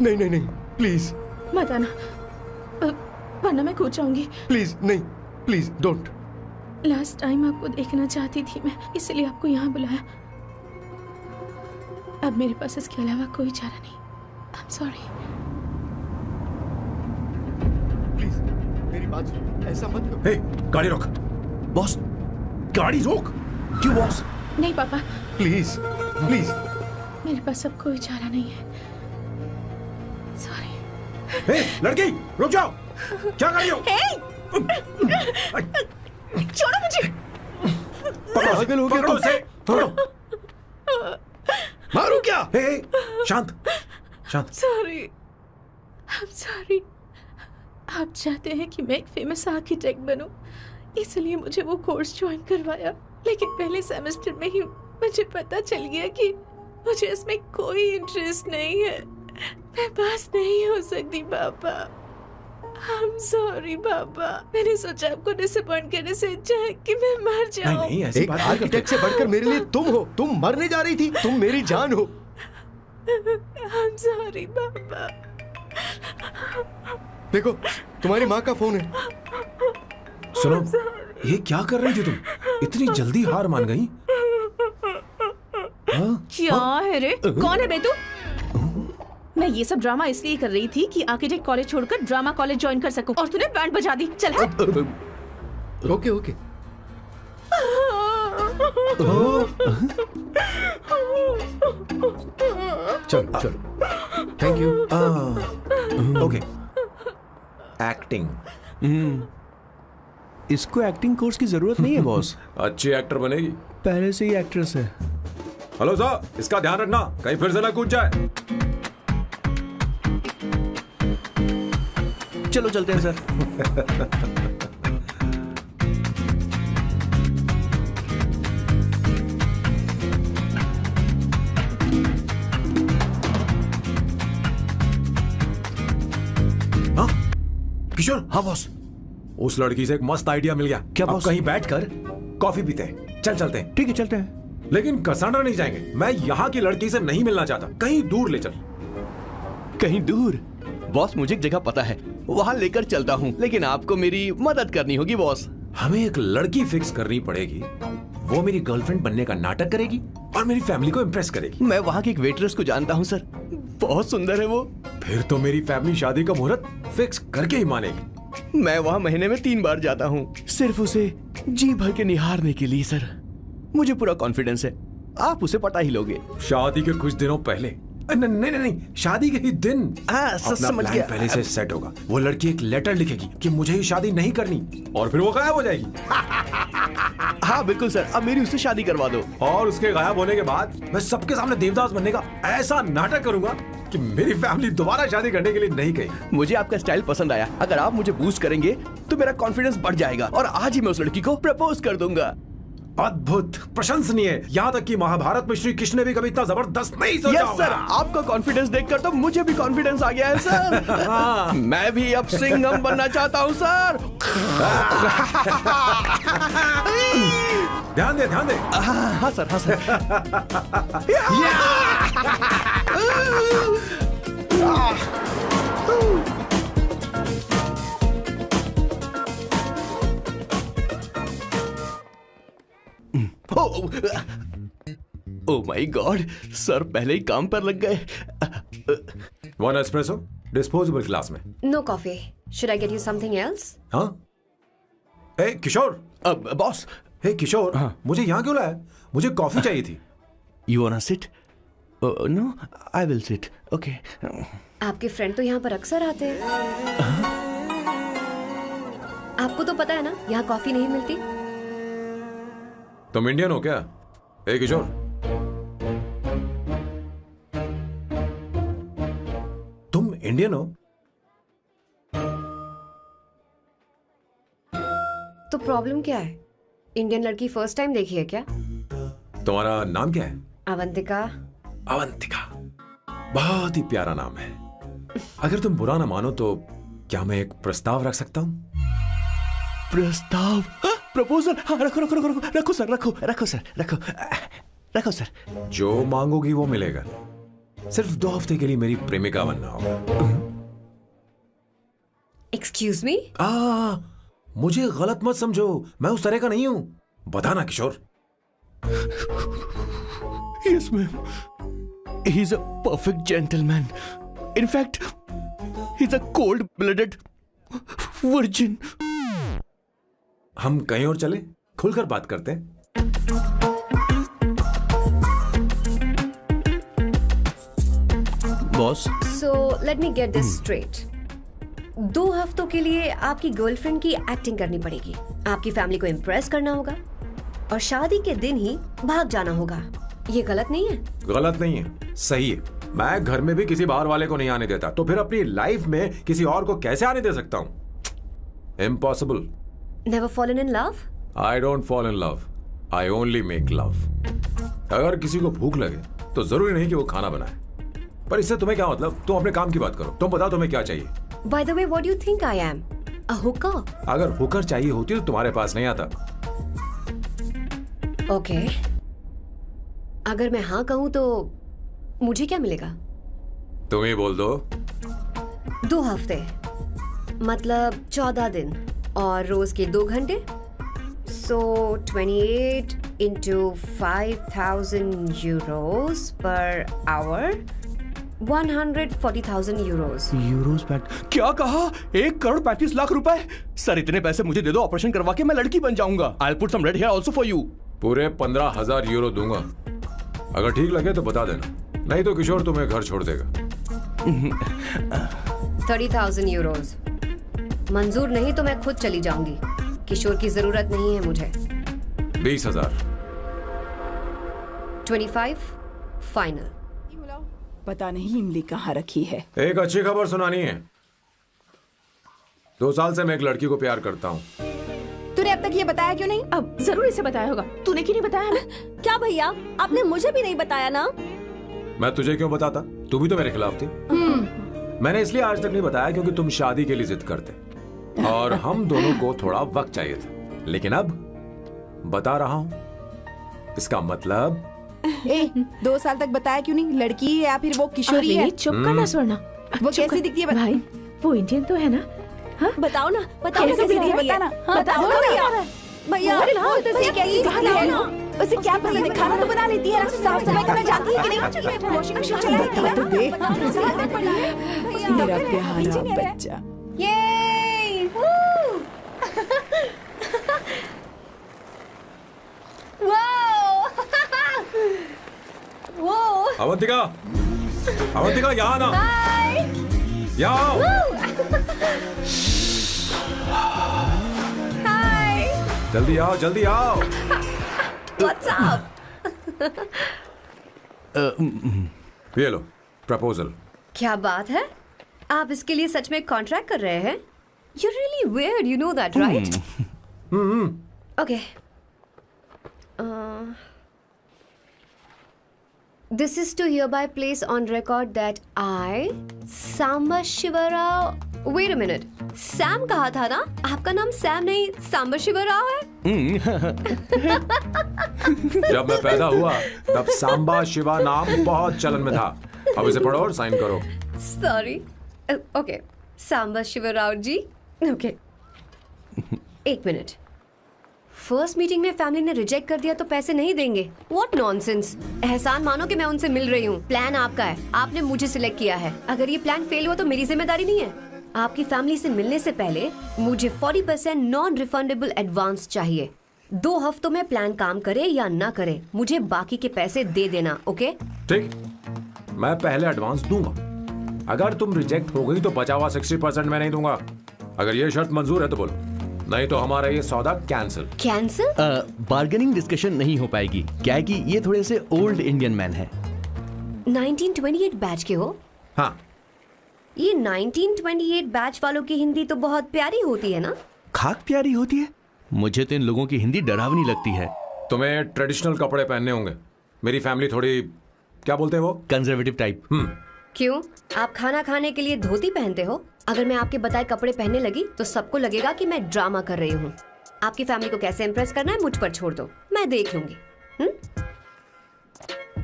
नहीं नहीं नहीं, प्लीज मत आना, वरना मैं कूद जाऊंगी। प्लीज नहीं, प्लीज डोंट। लास्ट टाइम आपको देखना चाहती थी मैं, इसलिए आपको यहाँ बुलाया। अब मेरे पास इसके अलावा कोई चारा नहीं। आई एम सॉरी। प्लीज मेरी बात सुन, ऐसा मत करो। हे, गाड़ी रोक। बॉस, गाड़ी रोक। क्यों बॉस? नहीं पापा, प्लीज प्लीज। मेरे पास अब कोई चारा नहीं है। सॉरी। हे, लड़की, रुक जाओ। क्या कर रही हो? छोड़ो मुझे। पागल हो गया? पकड़ो उसे, पकड़ो। मारू क्या? हे, शांत शांत। Sorry, I am sorry. आप चाहते हैं कि मैं एक फेमस आर्किटेक्ट बनूं, इसलिए मुझे वो कोर्स ज्वाइन करवाया, लेकिन पहले सेमेस्टर में ही मुझे पता चल गया कि मुझे इसमें कोई इंटरेस्ट नहीं है। मैं पास नहीं हो सकती पापा। आई एम सॉरी पापा। मैंने सोचा आपको डिसअपॉइंट करने से अच्छा है कि मैं मर जाऊं। नहीं, ऐसी एक बात आर्किटेक्ट से बढ़कर मेरे लिए तुम हो। तुम मरने जा रही थी, तुम मेरी जान हो। आई एम सॉरी पापा। देखो, तुम्हारी माँ का फोन है। सुनो, ये क्या कर रही थी तुम? इतनी जल्दी हार मान गई? क्या है रे? कौन है बे तू? मैं ये सब ड्रामा इसलिए कर रही थी कि आर्किटेक्ट कॉलेज छोड़कर ड्रामा कॉलेज ज्वाइन कर सकूं, और तूने बैंड बजा दी। चल हट। Okay okay. चलो चलो, थैंक यू। ओके। एक्टिंग। इसको एक्टिंग कोर्स की जरूरत नहीं है बॉस। अच्छी एक्टर बनेगी। पहले से ही एक्ट्रेस है। हेलो सर, इसका ध्यान रखना, कहीं फिर से ना कूद जाए। चलो चलते हैं सर। किशोर। हाँ बॉस। उस लड़की से एक मस्त आइडिया मिल गया। क्या अब बॉस? कहीं बैठकर कॉफी पीते हैं। चल चलते हैं। ठीक है, चलते हैं। लेकिन कसांड्रा नहीं जाएंगे। मैं यहाँ की लड़की से नहीं मिलना चाहता। कहीं दूर ले चल। कहीं दूर? बॉस, मुझे एक जगह पता है, वहां लेकर चलता हूँ, लेकिन आपको मेरी मदद करनी होगी बॉस। हमें एक लड़की फिक्स करनी पड़ेगी। वो मेरी गर्लफ्रेंड बनने का नाटक करेगी और मेरी फैमिली को इम्प्रेस करेगी। मैं वहाँ की एक वेट्रेस को जानता हूँ सर, बहुत सुंदर है वो। फिर तो मेरी फैमिली शादी का मुहूर्त फिक्स करके ही मानेगी। मैं वहाँ महीने में 3 बार जाता हूँ, सिर्फ उसे जी भर के निहारने के लिए सर। मुझे पूरा कॉन्फिडेंस है आप उसे पटा ही लोगे। शादी के कुछ दिनों पहले नहीं नहीं नहीं, शादी के ही दिन हाँ, अपना समझ प्लान गया। पहले से सेट होगा। वो लड़की एक लेटर लिखेगी कि मुझे ही शादी नहीं करनी, और फिर वो गायब हो जाएगी। हाँ बिल्कुल सर, अब मेरी उससे शादी करवा दो। और उसके गायब होने के बाद मैं सबके सामने देवदास बनने का ऐसा नाटक करूंगा कि मेरी फैमिली दोबारा शादी करने के लिए नहीं कहेगी। मुझे आपका स्टाइल पसंद आया। अगर आप मुझे बूस्ट करेंगे तो मेरा कॉन्फिडेंस बढ़ जाएगा और आज ही मैं उस लड़की को प्रपोज कर दूंगा। अद्भुत, प्रशंसनीय। यहाँ तक कि महाभारत में श्री कृष्ण ने भी कभी इतना जबरदस्त नहीं सोचा यस सर, आपका कॉन्फिडेंस देखकर तो मुझे भी कॉन्फिडेंस आ गया है सर। मैं भी अब सिंघम बनना चाहता हूँ सर। ध्यान दे, ध्यान दे। हाँ सर, हाँ sir. Oh my God, sir पहले ही काम पर लग गए। वन एस्प्रेसो डिस्पोजेबल ग्लास में। No coffee. Should I get you something else? हाँ? ए किशोर। अब बॉस। हे किशोर, मुझे यहाँ क्यों लाया? मुझे कॉफी चाहिए थी। You wanna sit? No, I will sit. Okay. आपके फ्रेंड तो यहाँ पर अक्सर आते हैं। आपको तो पता है ना, यहाँ कॉफी नहीं मिलती। तुम इंडियन हो क्या? ए किशोर, तुम इंडियन हो? तो प्रॉब्लम क्या है? इंडियन लड़की फर्स्ट टाइम देखी है क्या? तुम्हारा नाम क्या है? अवंतिका। अवंतिका, बहुत ही प्यारा नाम है। अगर तुम बुरा ना मानो तो क्या मैं एक प्रस्ताव रख सकता हूँ? प्रस्ताव? प्रपोजल? हाँ, रखो रखो रखो रखो रखो सर, रखो रखो सर, रखो रखो सर। जो मांगोगी वो मिलेगा। सिर्फ 2 हफ्ते के लिए मेरी प्रेमिका बनना होगा। Excuse me? मुझे गलत मत समझो, मैं उस तरह का नहीं हूं। बताना किशोर। Yes, ma'am. He's a perfect gentleman. In fact, he's a cold-blooded virgin. हम कहीं और चले, खुलकर बात करते हैं। Boss, So let me get this straight. 2 हफ्तों के लिए आपकी गर्लफ्रेंड की एक्टिंग करनी पड़ेगी, आपकी फैमिली को इम्प्रेस करना होगा और शादी के दिन ही भाग जाना होगा। ये गलत नहीं है? गलत नहीं है, सही है। मैं घर में भी किसी बाहर वाले को नहीं आने देता, तो फिर अपनी लाइफ में किसी और को कैसे आने दे सकता हूं? Impossible. Never fallen in love? I don't fall in love. I only make love. अगर किसी को भूख लगे तो जरूरी नहीं कि वो खाना बनाए। पर इससे तुम्हें क्या मतलब? तुम अपने काम की बात करो। तुम बताओ तुम्हें क्या चाहिए? By the way, what do you think I am? A hooker? अगर हुकर चाहिए होती तो तुम्हारे पास नहीं आता। Okay. अगर मैं हाँ कहूँ तो मुझे क्या मिलेगा? तुम ही बोल दो। 2 हफ्ते मतलब 14 दिन और रोज के 2 घंटे। So 28 into 5,000 euros per hour, 140,000 euros. Euros PAT? क्या कहा? 1,35,00,000 रुपए? सर इतने पैसे मुझे दे दो, ऑपरेशन करवा के मैं लड़की बन जाऊंगा। I'll put some red hair also for you. पूरे 15,000 यूरो दूंगा। अगर ठीक लगे तो बता देना, नहीं तो किशोर तुम्हें घर छोड़ देगा। 30,000 euros. मंजूर नहीं तो मैं खुद चली जाऊंगी। किशोर की जरूरत नहीं है मुझे। 20,000। 25 फाइनल। पता नहीं इमली कहाँ रखी है। एक अच्छी खबर सुनानी है। 2 साल से मैं एक लड़की को प्यार करता हूँ। तूने अब तक ये बताया क्यों नहीं? अब जरूर इसे बताया होगा। तूने क्यों नहीं बताया हमें? क्या भैया, आपने मुझे भी नहीं बताया ना? मैं तुझे क्यों बताता? तू भी तो मेरे खिलाफ थी। मैंने इसलिए आज तक नहीं बताया क्योंकि तुम शादी के लिए जिद करते और हम दोनों को थोड़ा वक्त चाहिए था। लेकिन अब बता रहा हूँ। इसका मतलब 2 साल तक बताया क्यों नहीं? लड़की है या फिर वो किशोरी है? चुप करना स्वर्णा। वो कैसी दिखती है? भाई वो इंडियन तो है ना? हाँ? बताओ ना, बताओ ना कैसी कैसी दिखती है? दिखती है? बताना। बताओ ना भैया। भैया, उसे कैसी दिखती है ना? उसे क्या पसंद है? खाना तो बना लेती है, साफ सफाई करना जानती है कि नहीं? वॉशिंग मशीन चलाती है तो देख। मेरा प्यारा बच्चा। ये वाओ। अवंतिका, अवंतिका यहाँ ना, यहाँ आओ। जल्दी आओ, जल्दी आओ। What's up? ये लो प्रपोजल। क्या बात है? आप इसके लिए सच में कॉन्ट्रैक्ट कर रहे हैं? You're really weird, you know that, right? Okay. This is to hereby place on record that I, Samba Shivarao. Wait a minute. Sam कहा था ना? आपका नाम सैम नहीं सांबा शिवराव है? जब मैं पैदा हुआ तब सांबा शिवा नाम बहुत चलन में था। अब इसे पढ़ो और साइन करो। Sorry. Okay. सांबा शिवराव जी. Okay. एक मिनट। फर्स्ट मीटिंग में फैमिली ने रिजेक्ट कर दिया तो पैसे नहीं देंगे? What nonsense! एहसान मानो कि मैं उनसे मिल रही हूँ। प्लान आपका है, आपने मुझे सिलेक्ट किया है। अगर ये प्लान फेल हुआ तो मेरी जिम्मेदारी नहीं है। आपकी फैमिली से मिलने से पहले मुझे 40% नॉन रिफंडेबल एडवांस चाहिए। 2 हफ्तों में प्लान काम करे या ना करे, मुझे बाकी के पैसे दे देना, ओके? ठीक, मैं पहले एडवांस दूंगा। अगर तुम रिजेक्ट हो गई तो बचा हुआ 60% मैं नहीं दूंगा। अगर ये शर्त मंजूर है तो बोलो, नहीं तो हमारा ये सौदा कैंसिल। कैंसिल? बार्गेनिंग डिस्कशन नहीं हो पाएगी। क्या है कि ये थोड़े से ओल्ड इंडियन मैन है। 1928 बैच के हो? हाँ। ये 1928 बैच वालों की हिंदी तो बहुत प्यारी होती है ना? खाक प्यारी होती है? मुझे तो इन लोगों की हिंदी डरावनी लगती है। तुम्हें ट्रेडिशनल कपड़े पहनने होंगे। मेरी फैमिली थोड़ी, क्या बोलते हैं वो, कंजर्वेटिव टाइप। क्यों? आप खाना खाने के लिए धोती पहनते हो? अगर मैं आपके बताए कपड़े पहनने लगी तो सबको लगेगा कि मैं ड्रामा कर रही हूँ। आपकी फैमिली को कैसे इम्प्रेस करना है मुझ पर छोड़ दो, मैं देख लूंगी।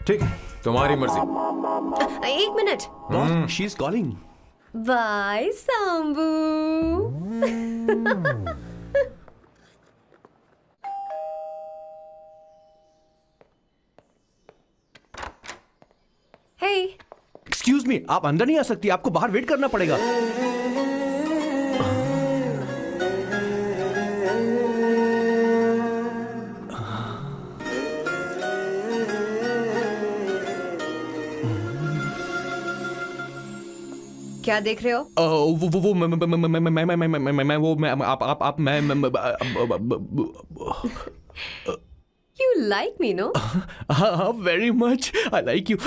ठीक है, तुम्हारी मर्जी। 1 minute. She is calling. Bye Sambu. Hey, excuse me, आप अंदर नहीं आ सकती, आपको बाहर वेट करना पड़ेगा। क्या देख रहे हो? वो मैं आप मैं You like me, no? very much. I like you.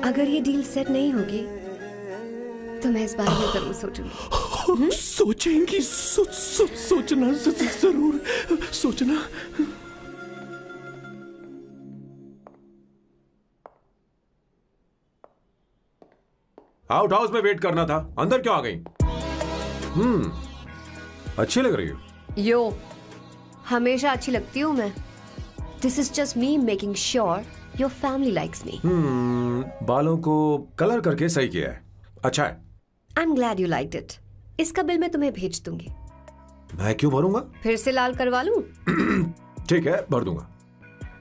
अगर ये डील सेट नहीं होगी तो मैं इस बारे में जरूर सोचूंगी। सोचेंगी, सोचना जरूर सोचना। आउट हाउस में वेट करना था, अंदर क्यों आ गई? अच्छी लग रही हो। यो, हमेशा अच्छी लगती हूँ मैं। This is just me making sure your family likes me. बालों को कलर करके सही किया है, अच्छा है। I'm glad you liked it. इसका बिल मैं तुम्हें भेज दूंगी। मैं क्यों भरूंगा? फिर से लाल करवा लूं? ठीक है, भर दूंगा।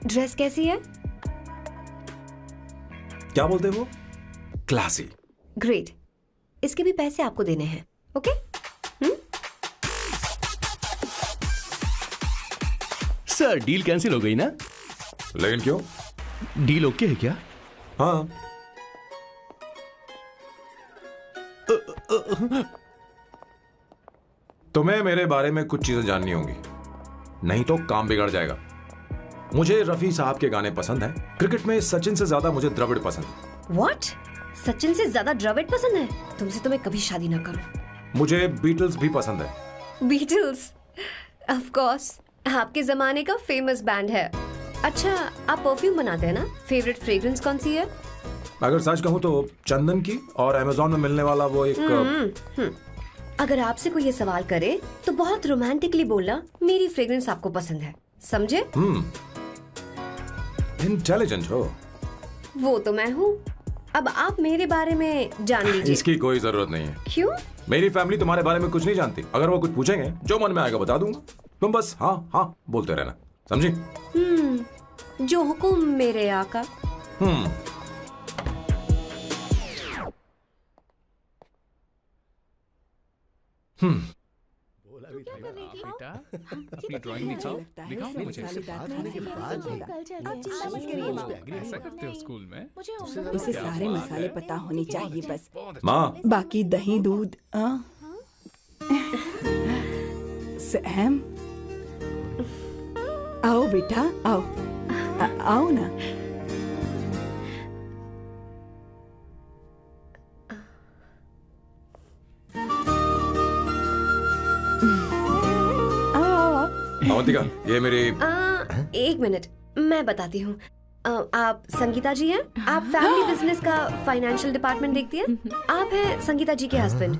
ड्रेस कैसी है? क्या बोलते हो? क्लासी। ग्रेट, इसके भी पैसे आपको देने हैं, ओके? सर, डील कैंसिल हो गई ना? लेकिन क्यों? डील ओके है क्या? हाँ। तुम्हें मेरे बारे में कुछ चीजें जाननी होंगी, नहीं तो काम बिगड़ जाएगा। मुझे रफी साहब के गाने पसंद हैं। क्रिकेट में सचिन से ज्यादा मुझे द्रविड़ पसंद है। What? सचिन से ज्यादा द्रविड़ पसंद है? तुमसे तो मैं कभी शादी ना करूं। मुझे बीटल्स भी पसंद है। बीटल्स? ऑफ कोर्स, आपके जमाने का फेमस बैंड है। अच्छा, आप परफ्यूम बनाते हैं ना? फेवरेट फ्रेग्रेंस कौन सी है? अगर सच कहूं तो चंदन की, और अमेज़न में मिलने वाला वो एक अगर आपसे कोई ये सवाल करे तो बहुत रोमांटिकली बोलना मेरी फ्रेग्रेंस आपको पसंद है, समझे? इंटेलिजेंट हो। वो तो मैं हूँ। अब आप मेरे बारे में जान लीजिए। इसकी कोई जरूरत नहीं है। क्यों? मेरी फैमिली तुम्हारे बारे में कुछ नहीं जानती। अगर वो कुछ पूछेंगे, जो मन में आएगा बता दूंगा। तुम बस हाँ हाँ बोलते रहना, समझी? जो हुकुम मेरे आका। क्या कर रही थी? बेटा अपनी ड्राइंग दिखाओ लगता है दिखाओ ना मुझे। सालेदार होने के बाद भी आप चिंता मत करिए माँ। ऐसा करते हो स्कूल में? मुझे उसे सारे मसाले पता होने चाहिए बस। माँ बाकी दही दूध सैम आओ बेटा आओ आओ ना। आओ आओ आओ। अवंतिका, ये मेरी एक मिनट, मैं बताती हूँ। आप संगीता जी हैं? आप फैमिली बिजनेस का फाइनेंशियल डिपार्टमेंट देखती हैं? आप हैं संगीता जी के हस्बैंड।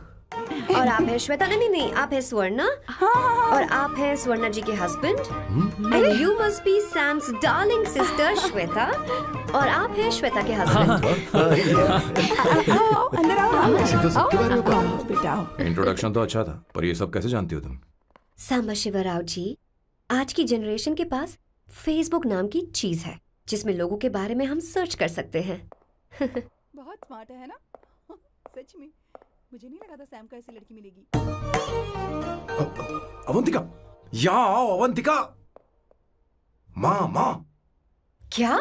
और आप हैं श्वेता। नहीं, आप हैं स्वर्णा। और आप हैं स्वर्णा जी के husband. And you must be Sam's darling sister Shweta. और आप हैं श्वेता के हस्बैंड। आओ अंदर आओ। इसे तो सबके बारे में पता है। आओ बेटा आओ। इंट्रोडक्शन तो अच्छा था, पर ये सब कैसे जानती हो तुम? सांबा शिवराव जी, आज की जनरेशन के पास फेसबुक नाम की चीज है जिसमें लोगों के बारे में हम सर्च कर सकते हैं। बहुत स्मार्ट है ना? सच में मुझे नहीं लगा था सैम को ऐसी लड़की मिलेगी। अवंतिका, यहाँ आओ अवंतिका। माँ क्या?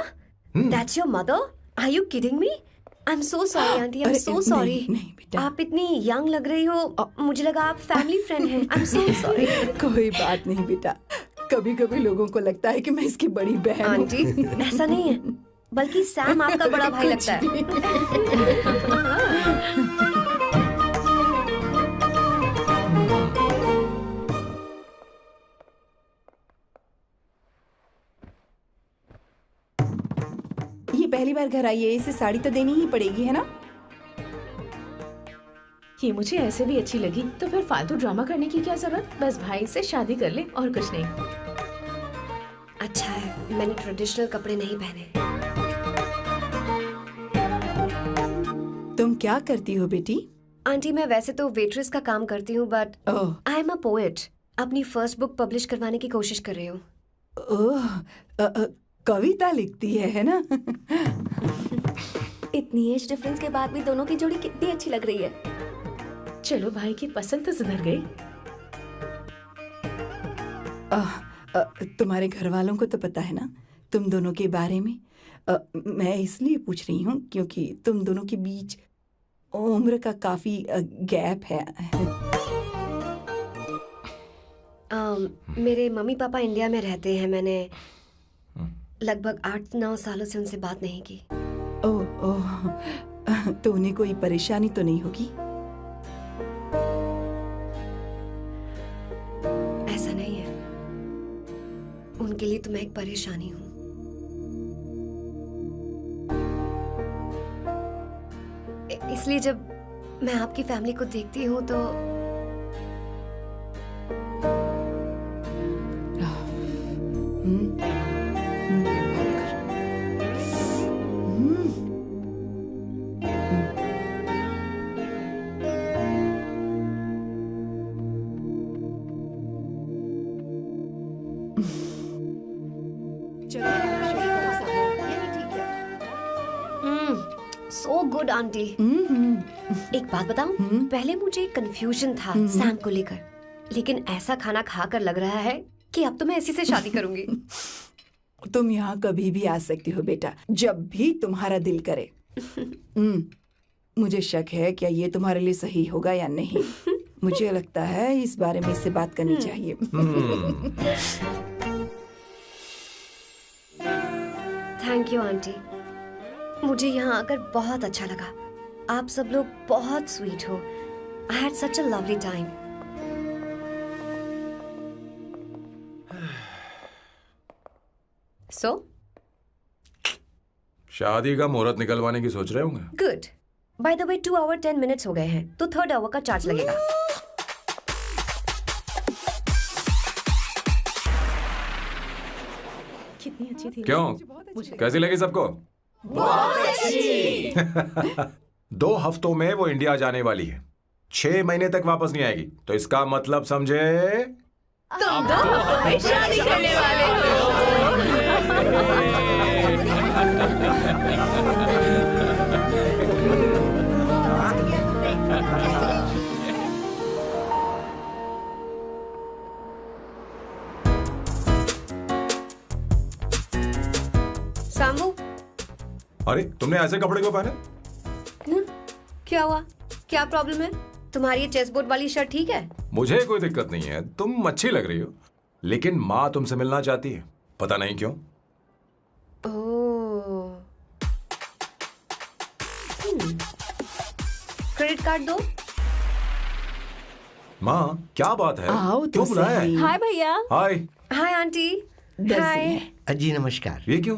That's your mother? Are you kidding me? I'm so sorry, auntie. I'm so sorry. नहीं बेटा। आप इतनी यंग लग रही हो, मुझे लगा आप फैमिली फ्रेंड हैं। I'm so sorry. कोई बात नहीं बेटा। कभी कभी लोगों को लगता है कि मैं इसकी बड़ी बहन हूँ। आंटी, ऐसा नहीं है, बल्कि सैम आपका बड़ा भाई लगता है। ये पहली बार घर आई है, इसे साड़ी तो देनी ही पड़ेगी, है ना? ये मुझे ऐसे भी अच्छी लगी, तो फिर फालतू ड्रामा करने की क्या जरूरत? बस भाई से शादी कर ले और कुछ नहीं। अच्छा है, मैंने ट्रेडिशनल कपड़े नहीं पहने। तुम क्या करती हो बेटी? आंटी, मैं वैसे तो वेट्रेस का काम करती हूँ, but oh I am a poet. अपनी फर्स्ट बुक पब्लिश करवाने की कोशिश कर रही हूँ। ओह, कविता लिखती है ना? इतनी एज डिफरेंस के बाद भी दोनों की जोड़ी कितनी अच्छी लग रही है। चलो, भाई की पसंद तो सुधर गई। तुम्हारे घर वालों को तो पता है ना तुम दोनों के बारे में? मैं इसलिए पूछ रही हूँ क्योंकि तुम दोनों के बीच उम्र का काफी गैप है। मेरे मम्मी पापा इंडिया में रहते हैं। मैंने लगभग 8-9 सालों से उनसे बात नहीं की। ओह, तो उन्हें कोई परेशानी तो नहीं होगी? ऐसा नहीं है, उनके लिए तो मैं एक परेशानी हूँ। इसलिए जब मैं आपकी फैमिली को देखती हूँ तो सो गुड आंटी। एक बात बताऊं, पहले मुझे कंफ्यूजन था सैम को लेकर, लेकिन ऐसा खाना खाकर लग रहा है कि अब तो मैं इसी से शादी करूंगी। तुम यहाँ कभी भी आ सकती हो बेटा, जब भी तुम्हारा दिल करे। मुझे शक है क्या ये तुम्हारे लिए सही होगा या नहीं। मुझे लगता है इस बारे में इससे बात करनी चाहिए। थैंक यू आंटी, मुझे यहाँ आकर बहुत अच्छा लगा। आप सब लोग बहुत स्वीट हो। I had such a lovely time. So शादी का मुहूर्त निकलवाने की सोच रहे होंगे। Good. By the way 2 hour 10 minutes हो गए हैं, तो 3rd आवर का चार्ज लगेगा। कितनी अच्छी थी। क्यों, कैसी लगी सबको? बहुत अच्छी। 2 हफ्तों में वो इंडिया जाने वाली है, 6 महीने तक वापस नहीं आएगी, तो इसका मतलब समझे तुम 2 हफ्तों में शादी करने वाले हो। अरे तुमने ऐसे कपड़े क्यों पहने? क्या हुआ? क्या प्रॉब्लम है? तुम्हारी ये चेस बोर्ड वाली शर्ट ठीक है? मुझे कोई दिक्कत नहीं है, तुम अच्छी लग रही हो, लेकिन माँ तुमसे मिलना चाहती है, पता नहीं क्यों। ओह। क्रेडिट कार्ड दो। माँ क्या बात है? आओ तो क्यों बुलाया है? सही। हाय भैया। हाय। Hi aunty. दर्जी हाय। है। जी नमस्कार। ये क्यों?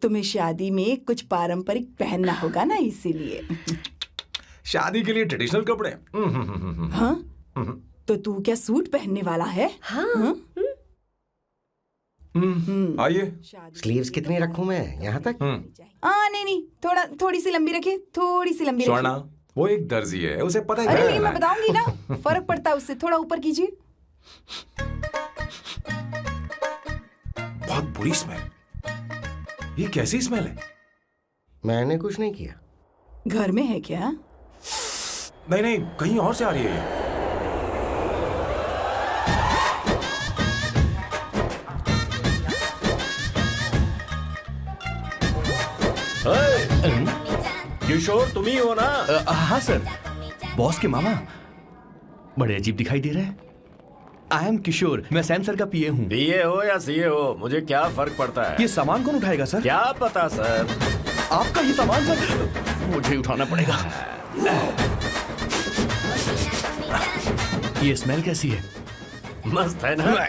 तुम्हें शादी में कुछ पारंपरिक पहनना होगा ना, इसीलिए। शादी के लिए ट्रेडिशनल कपड़े? हाँ? तो तू क्या सूट पहनने वाला है? हाँ। आइए। स्लीव्स कितनी रखूं मैं? यहाँ तक? नहीं, थोड़ी सी लंबी रखे, थोड़ी सी लंबी स्वर्णा, रखे। वो एक दर्जी है, उसे पता है अरे क्या नहीं, करना मैं है। बताऊंगी ना, फर्क पड़ता है उससे। थोड़ा ऊपर कीजिए। बहुत बुरी स्मेल। ये कैसी स्मेल है? मैंने कुछ नहीं किया। घर में है क्या? नहीं नहीं, कहीं और से आ रही है ये। किशोर तुम ही हो ना? हाँ सर, बॉस के मामा। बड़े अजीब दिखाई दे रहे हैं। आई एम किशोर, मैं सैम सर का पीए हूँ। बीए हो या सीए हो, मुझे क्या फर्क पड़ता है? ये सामान कौन उठाएगा सर? क्या पता सर। आपका ये सामान सर मुझे उठाना पड़ेगा। ये स्मेल कैसी है? मस्त है ना?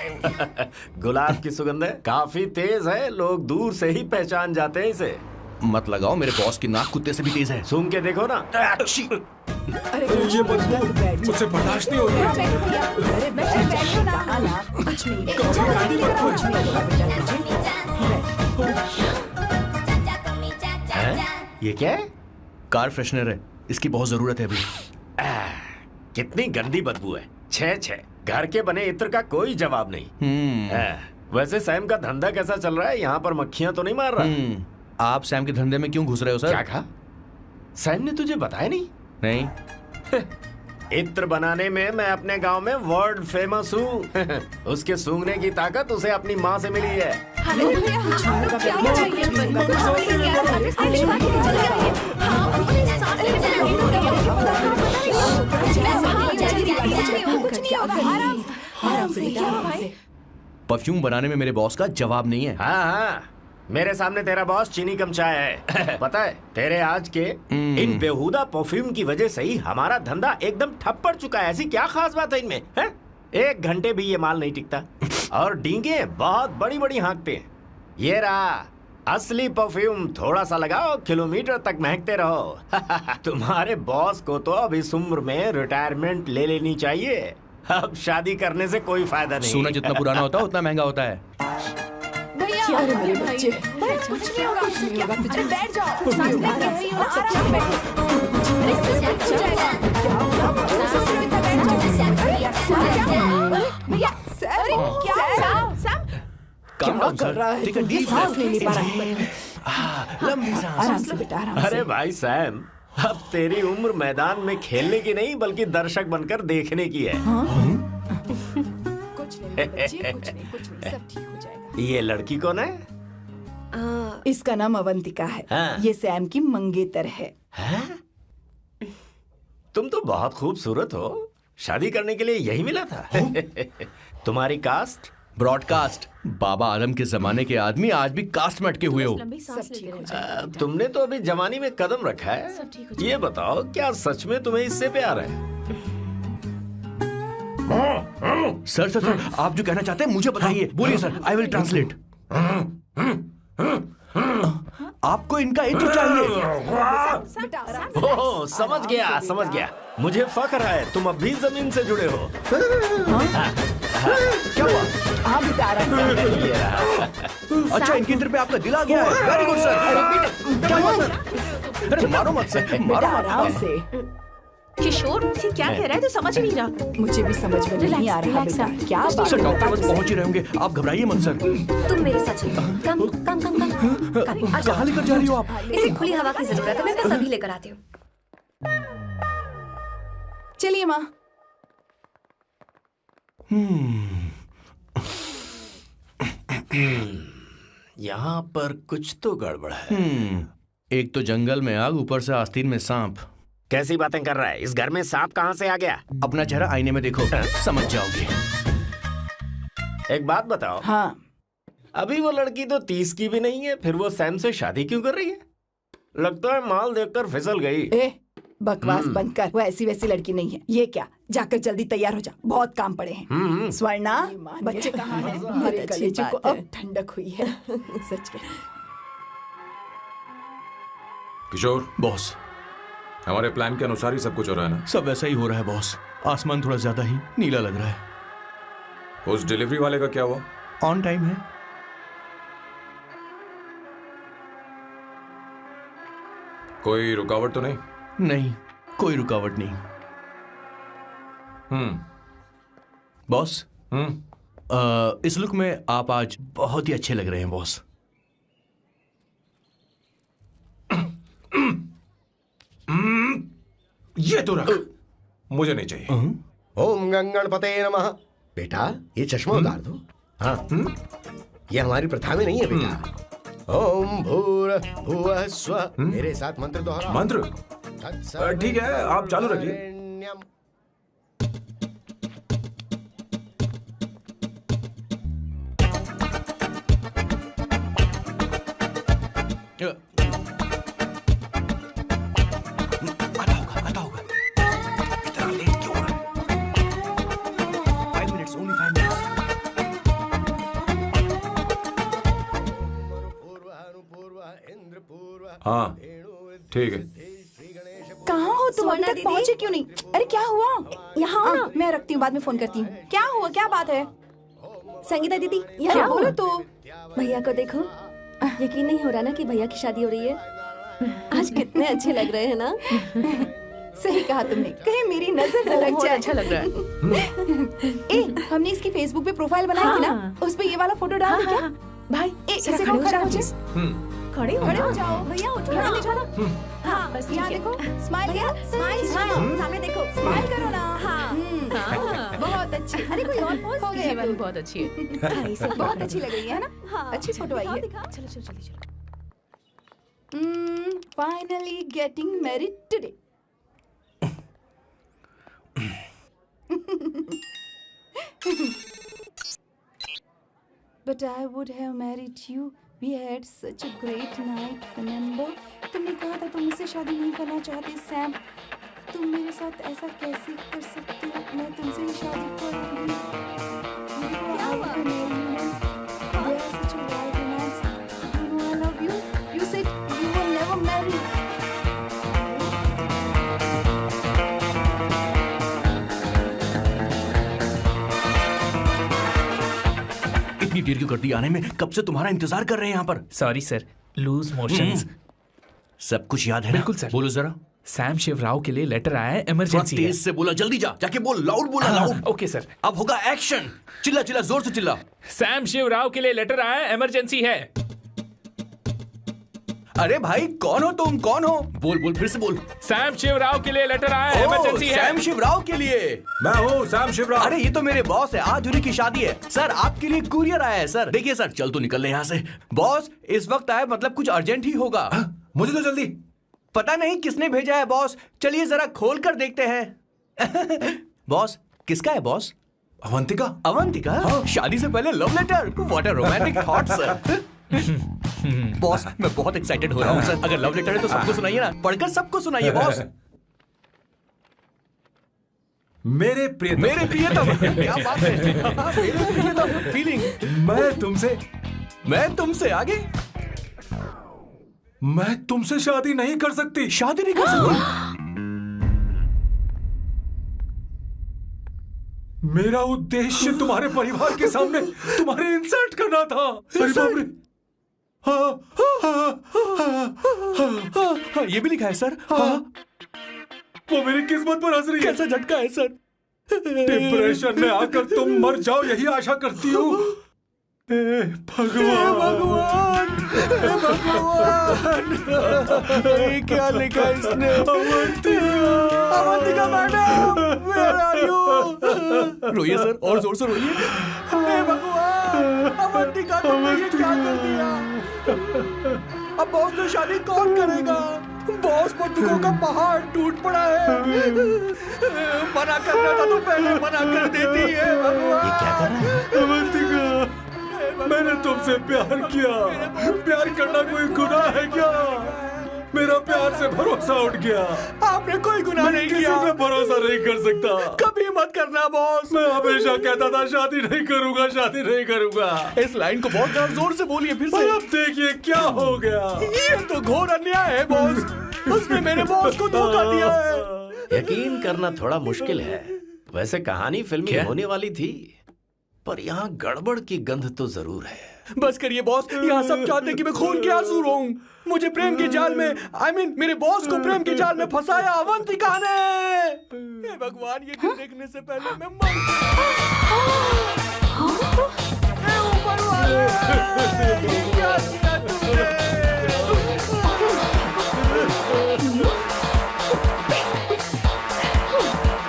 गुलाब की सुगंध है, काफी तेज है, लोग दूर से ही पहचान जाते हैं इसे। मत लगाओ, मेरे बॉस की नाक कुत्ते से भी तेज है। सूंघ के देखो ना। अरे ये बदबू मुझसे बर्दाश्त नहीं हो रही है। अरे बैठो ना। कुछ नहीं, कुछ है? ये क्या है? कार फ्रेशनर है, इसकी बहुत जरूरत है अभी। कितनी गंदी बदबू है। छे छे, घर के बने इत्र का कोई जवाब नहीं। वैसे सैम का धंधा कैसा चल रहा है? यहाँ पर मक्खियां तो नहीं मार रहा? आप सैम के धंधे में क्यों घुस रहे हो सर? क्या कहा? सैम ने तुझे बताया नहीं? नहीं। इत्र बनाने में मैं अपने गांव में वर्ल्ड फेमस हूँ। उसके सूंघने की ताकत उसे अपनी माँ से मिली है। परफ्यूम बनाने में मेरे बॉस का जवाब नहीं है। हाँ हाँ, मेरे सामने तेरा बॉस चीनी कम चाय है। पता है, तेरे आज के इन बेहुदा परफ्यूम की वजह से ही हमारा धंधा एकदम ठप पड़ चुका है। ऐसी क्या खास बात है इनमें? है? 1 घंटे भी ये माल नहीं टिकता और डींगे बहुत बड़ी बड़ी हाँकते हैं। ये रहा असली परफ्यूम, थोड़ा सा लगाओ, किलोमीटर तक महकते रहो। तुम्हारे बॉस को तो अब इस उम्र में रिटायरमेंट ले लेनी चाहिए। अब शादी करने से कोई फायदा नहीं। सोना जितना पुराना होता है उतना महंगा होता है। क्या रे मेरे बच्चे? कुछ नहीं होगा, कुछ नहीं होगा। तुझे बैठ जाओ। सांस ले रही हो, आराम से बैठो। अरे सब हो जाएगा। भैया, अरे क्या काम क्या कर रहा है? Take a तू? ये deep सांस breath. नहीं ले पा रहा है। लंबी सांस। आराम से बेटा, आराम से। अरे भाई सैम, अब तेरी उम्र मैदान में खेलने की नहीं बल्कि दर्शक बनकर देखने की है। कुछ नहीं बच्चे, कुछ नहीं, सब ठीक हो जाएगा। ये लड़की कौन है? इसका नाम अवंतिका है। हाँ। ये सैम की मंगेतर है। हैं? तुम तो बहुत खूबसूरत हो, शादी करने के लिए यही मिला था। तुम्हारी कास्ट? ब्रॉडकास्ट। बाबा आदम के जमाने के आदमी आज भी कास्ट में अटके हुए हो। लंबी सांस लेते रहो। तुमने तो अभी जवानी में कदम रखा है। ये बताओ, क्या सच में तुम्हें इससे प्यार है? सर सर सर, आप जो कहना चाहते हैं मुझे बताइए। बोलिए सर, आई विल ट्रांसलेट। आपको इनका इत्र चाहिए। ओह, समझ गया समझ गया। मुझे फख्र है तुम अब भी जमीन से जुड़े हो। क्या हुआ? हाँ बेटा, आराम से। ये रहा। अच्छा, इनके इत्र पे आपका दिल आ गया है। Very good sir. क्या हुआ सर? अरे मारो मत सर, बेटा, मारो मत। आराम से। किशोर, ये क्या कह रहा है? तो समझ नहीं रहा। मुझे भी समझ में नहीं आ रहा Relax, बेटा। क्या बात सर है डॉक्टर बेटा बस पहुंच ही रहे होंगे, आप घबराइए मत सर। तुम मेरे साथ चलो। कम कम कम कम। कहाँ लेकर जा रही हो आप? इसे खुली हवा की जरूरत है, मैं बस अभी लेकर आती हूँ। चलिए माँ। यहाँ पर कुछ तो गड़बड़ है। एक तो जंगल में आग, ऊपर से आस्तीन में सांप। कैसी बातें कर रहा है? इस घर में सांप कहाँ से आ गया? अपना चेहरा आईने में देखो, समझ जाओगे। एक बात बताओ। हाँ, अभी वो लड़की तो 30 की भी नहीं है, फिर वो सैम से शादी क्यों कर रही है? लगता है माल देखकर फिसल गई। ए, बकवास बंद कर। वो ऐसी वैसी लड़की नहीं है। ये क्या, जाकर जल्दी तैयार हो जा, बहुत काम पड़े हैं। स्वर्णा, बच्चे कहाँ हैं? मेरे कलेजे को अब ठंडक हुई है। सच में। किशोर बॉस, हमारे प्लान के अनुसार ही सब कुछ हो रहा है ना? सब वैसा ही हो रहा है बॉस। आसमान थोड़ा ज्यादा ही नीला लग रहा है। उस डिलीवरी वाले का क्या हुआ? ऑन टाइम है। कोई रुकावट तो नहीं? नहीं, कोई रुकावट नहीं। बॉस, इस लुक में आप आज बहुत ही अच्छे लग रहे हैं बॉस। ये तो रख, मुझे नहीं चाहिए। ओम गंगणपते नमः। बेटा, ये चश्मा उतार दो। हाँ, ये हमारी प्रथा में नहीं है बेटा। ओम भूर्भुवः स्वः। मेरे साथ मंत्र दोहराओ। मंत्र? ठीक है, आप चालू रखिए। आता होगा। इतना लेट क्यों हो रहा है? 5 minutes, only 5 minutes। हाँ, ठीक है। कहाँ हो तुम? अभी तक पहुँचे क्यों नहीं? अरे क्या हुआ? यहाँ आओ ना। मैं रखती हूँ, बाद में फोन करती हूँ। क्या हुआ, क्या बात है? संगीता दीदी, क्या यहाँ बोलो तो। भैया को देखो। यकीन नहीं हो रहा ना कि भैया की शादी हो रही है। आज कितने अच्छे लग रहे हैं ना। सही कहा तुमने, कहीं मेरी नजर न लग जाए। अच्छा लग रहा है। ए, हमने इसकी फेसबुक पे प्रोफाइल बनाई थी ना, उस पे ये वाला फोटो डाल क्या? भाई, इसे खड़ा हो जाओ। खड़े हो जाओ। भैया उठो, यहाँ देखो ना। हाँ, बस यहाँ देखो। स्माइल करो, स्माइल, सामने देखो, स्माइल करो ना। हाँ, बहुत अच्छी। अरे कोई और पोज? हो गया, ये वाली बहुत अच्छी है। बहुत अच्छी लग रही है ना। अच्छी फोटो आई है। चलो चलो जल्दी चलो। Finally getting married today. But I would have married you. We had such a great night, remember? तुमने कहा था तुम मुझसे शादी नहीं करना चाहते, सैम। तुम मेरे साथ ऐसा कैसे कर सकते हो? मैं तुमसे ही शादी करूंगी। क्या हुआ? We are such a wild romance. You know I love you. You said you will never marry. इतनी देर क्यों कर दी आने में? कब से तुम्हारा इंतजार कर रहे हैं यहाँ पर। Sorry sir, loose motions. सब कुछ याद है ना? बिल्कुल सर। बोलो जरा। सैम शिवराव के लिए लेटर आया है, इमरजेंसी है। तेज से बोला, जल्दी जा, जाके बोल, लाउड बोला, लाउड। Okay sir. अब होगा एक्शन। चिल्ला चिल्ला, जोर से चिल्ला। सैम शिवराव के लिए लेटर आया है, इमरजेंसी है। अरे भाई, कौन हो तुम? कौन हो? बोल बोल, फिर से बोल। सैम शिवराव के लिए लेटर आया है, इमरजेंसी है। सैम शिवराव के लिए? मैं हूँ सैम शिवराव। अरे ये तो मेरे बॉस है, आज उन्हीं की शादी है। सर, आपके लिए कुरियर आया है सर। देखिए सर, चल तो निकल ले यहाँ से। बॉस इस वक्त आए, मतलब कुछ अर्जेंट ही होगा। मुझे तो जल्दी। पता नहीं किसने भेजा है बॉस, चलिए जरा खोल कर देखते हैं। बॉस, किसका है बॉस? अवंतिका। अवंतिका? शादी से पहले love letter? What a romantic thought sir. Boss, मैं बहुत एक्साइटेड हो रहा हूँ सर। अगर लव लेटर है तो सबको सुनाइए ना, पढ़कर सबको सुनाइए बॉस। मेरे प्रियतम। मेरे प्रियतम, क्या बात है। मेरे प्रियतम, फीलिंग। मैं तुमसे आगे। मैं तुमसे शादी नहीं कर सकती। शादी नहीं कर सकती? मेरा उद्देश्य तुम्हारे परिवार के सामने तुम्हारे इंसल्ट करना था। अरे बाप रे। ये भी लिखा है सर। वो मेरी किस्मत पर हंस रही है। कैसा झटका है सर। डिप्रेशन में आकर तुम मर जाओ, यही आशा करती हूँ। भगवान, ये क्या लिखा इसने? Avantika madam, where are you? रोइए सर, और जोर से रोइए। हे भगवान, अवंतिका तुमने ये क्या कर दिया? अब बॉस से शादी कौन करेगा? बॉस बंदूकों का पहाड़ टूट पड़ा है। मना करना था तो पहले मना कर देती है। भगवान, ये क्या कर रहा है? अवंतिका, मैंने तुमसे प्यार किया। प्यार करना कोई गुनाह है क्या? मेरा प्यार से भरोसा उठ गया। आपने कोई गुनाह नहीं किया। किसी पे भरोसा नहीं कर सकता। कभी मत करना बॉस। मैं हमेशा कहता था शादी नहीं करूंगा, शादी नहीं करूंगा। इस लाइन को बहुत जोर से बोलिए फिर से। अब देखिए क्या हो गया। ये तो घोर अन्याय है बॉस। उसने मेरे बॉस को धोखा दिया है। यकीन करना थोड़ा मुश्किल है। वैसे कहानी फिल्मी होने वाली थी, पर यहाँ गड़बड़ की गंध तो जरूर है। बस करिए बॉस, यहाँ सब चाहते हैं कि मैं खून के आंसू रोऊं। मुझे प्रेम के जाल में, मेरे बॉस को प्रेम के जाल में फंसाया अवंतिका ने। हे भगवान, ये दिन देखने से पहले मैं मर। हे ऊपर वाले, ये क्या किया तुमने?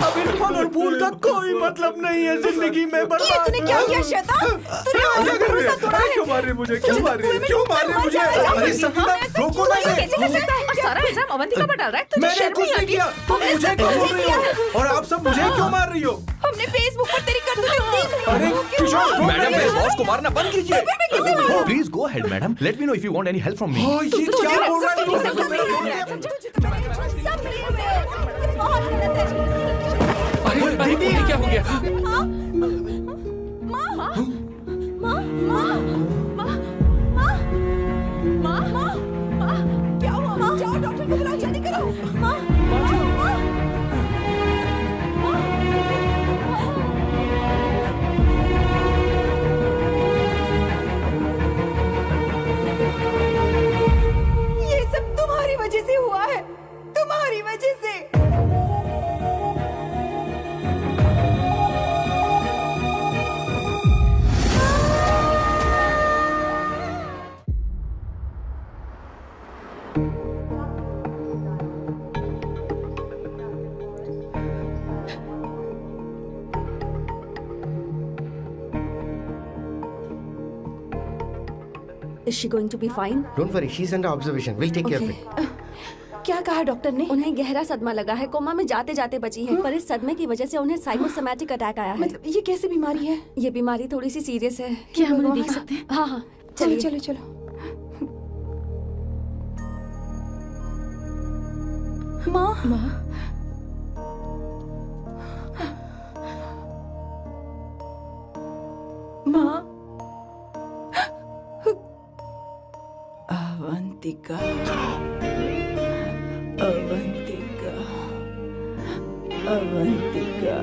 अब इस फल और फूल का कोई मतलब नहीं है जिंदगी में। बर्बाद। तूने क्या किया शैतान? तूने हमारा भरोसा तोड़ा है। क्यों मार रही मुझे? क्यों मार रही? क्यों मार रही मुझे? अरे संगीता, रोको ना इसे। कैसे कर सकता है? और सारा इल्जाम अवंतिका पर डाल रहा है। तुझे मैंने शर्म कुछ नहीं नहीं आती? किया। तुम मुझे क्यों बोल रही हो? और आप सब मुझे क्यों मार रही हो? हमने फेसबुक पर तेरी करतूतें देख ली। अरे किशोर, मैडम, मेरे बॉस को मारना बंद कीजिए। Please go ahead, madam. Let me know if you want any help from me. ये क्या बोल रहा है? सब मिले हुए हैं। ये बहुत गलत है। अरे दीदी, क्या हो गया? क्या हुआ? जाओ डॉक्टर को बुलाओ, जल्दी करो। ये सब तुम्हारी वजह से हुआ है, तुम्हारी वजह से। Is she going to be fine? Don't worry, she's under observation. We'll take care of it. क्या कहा डॉक्टर ने? उन्हें गहरा सदमा लगा है, कोमा में जाते जाते बची है। पर इस सदमे की वजह से उन्हें साइकोसोमैटिक अटैक आया है। मतलब ये कैसी बीमारी है? ये बीमारी थोड़ी सी सीरियस है। क्या हम उन्हें देख सकते हैं? हाँ हाँ, चलिए चलो चलो। माँ, माँ, अवंतिका, अवंतिका, अवंतिका,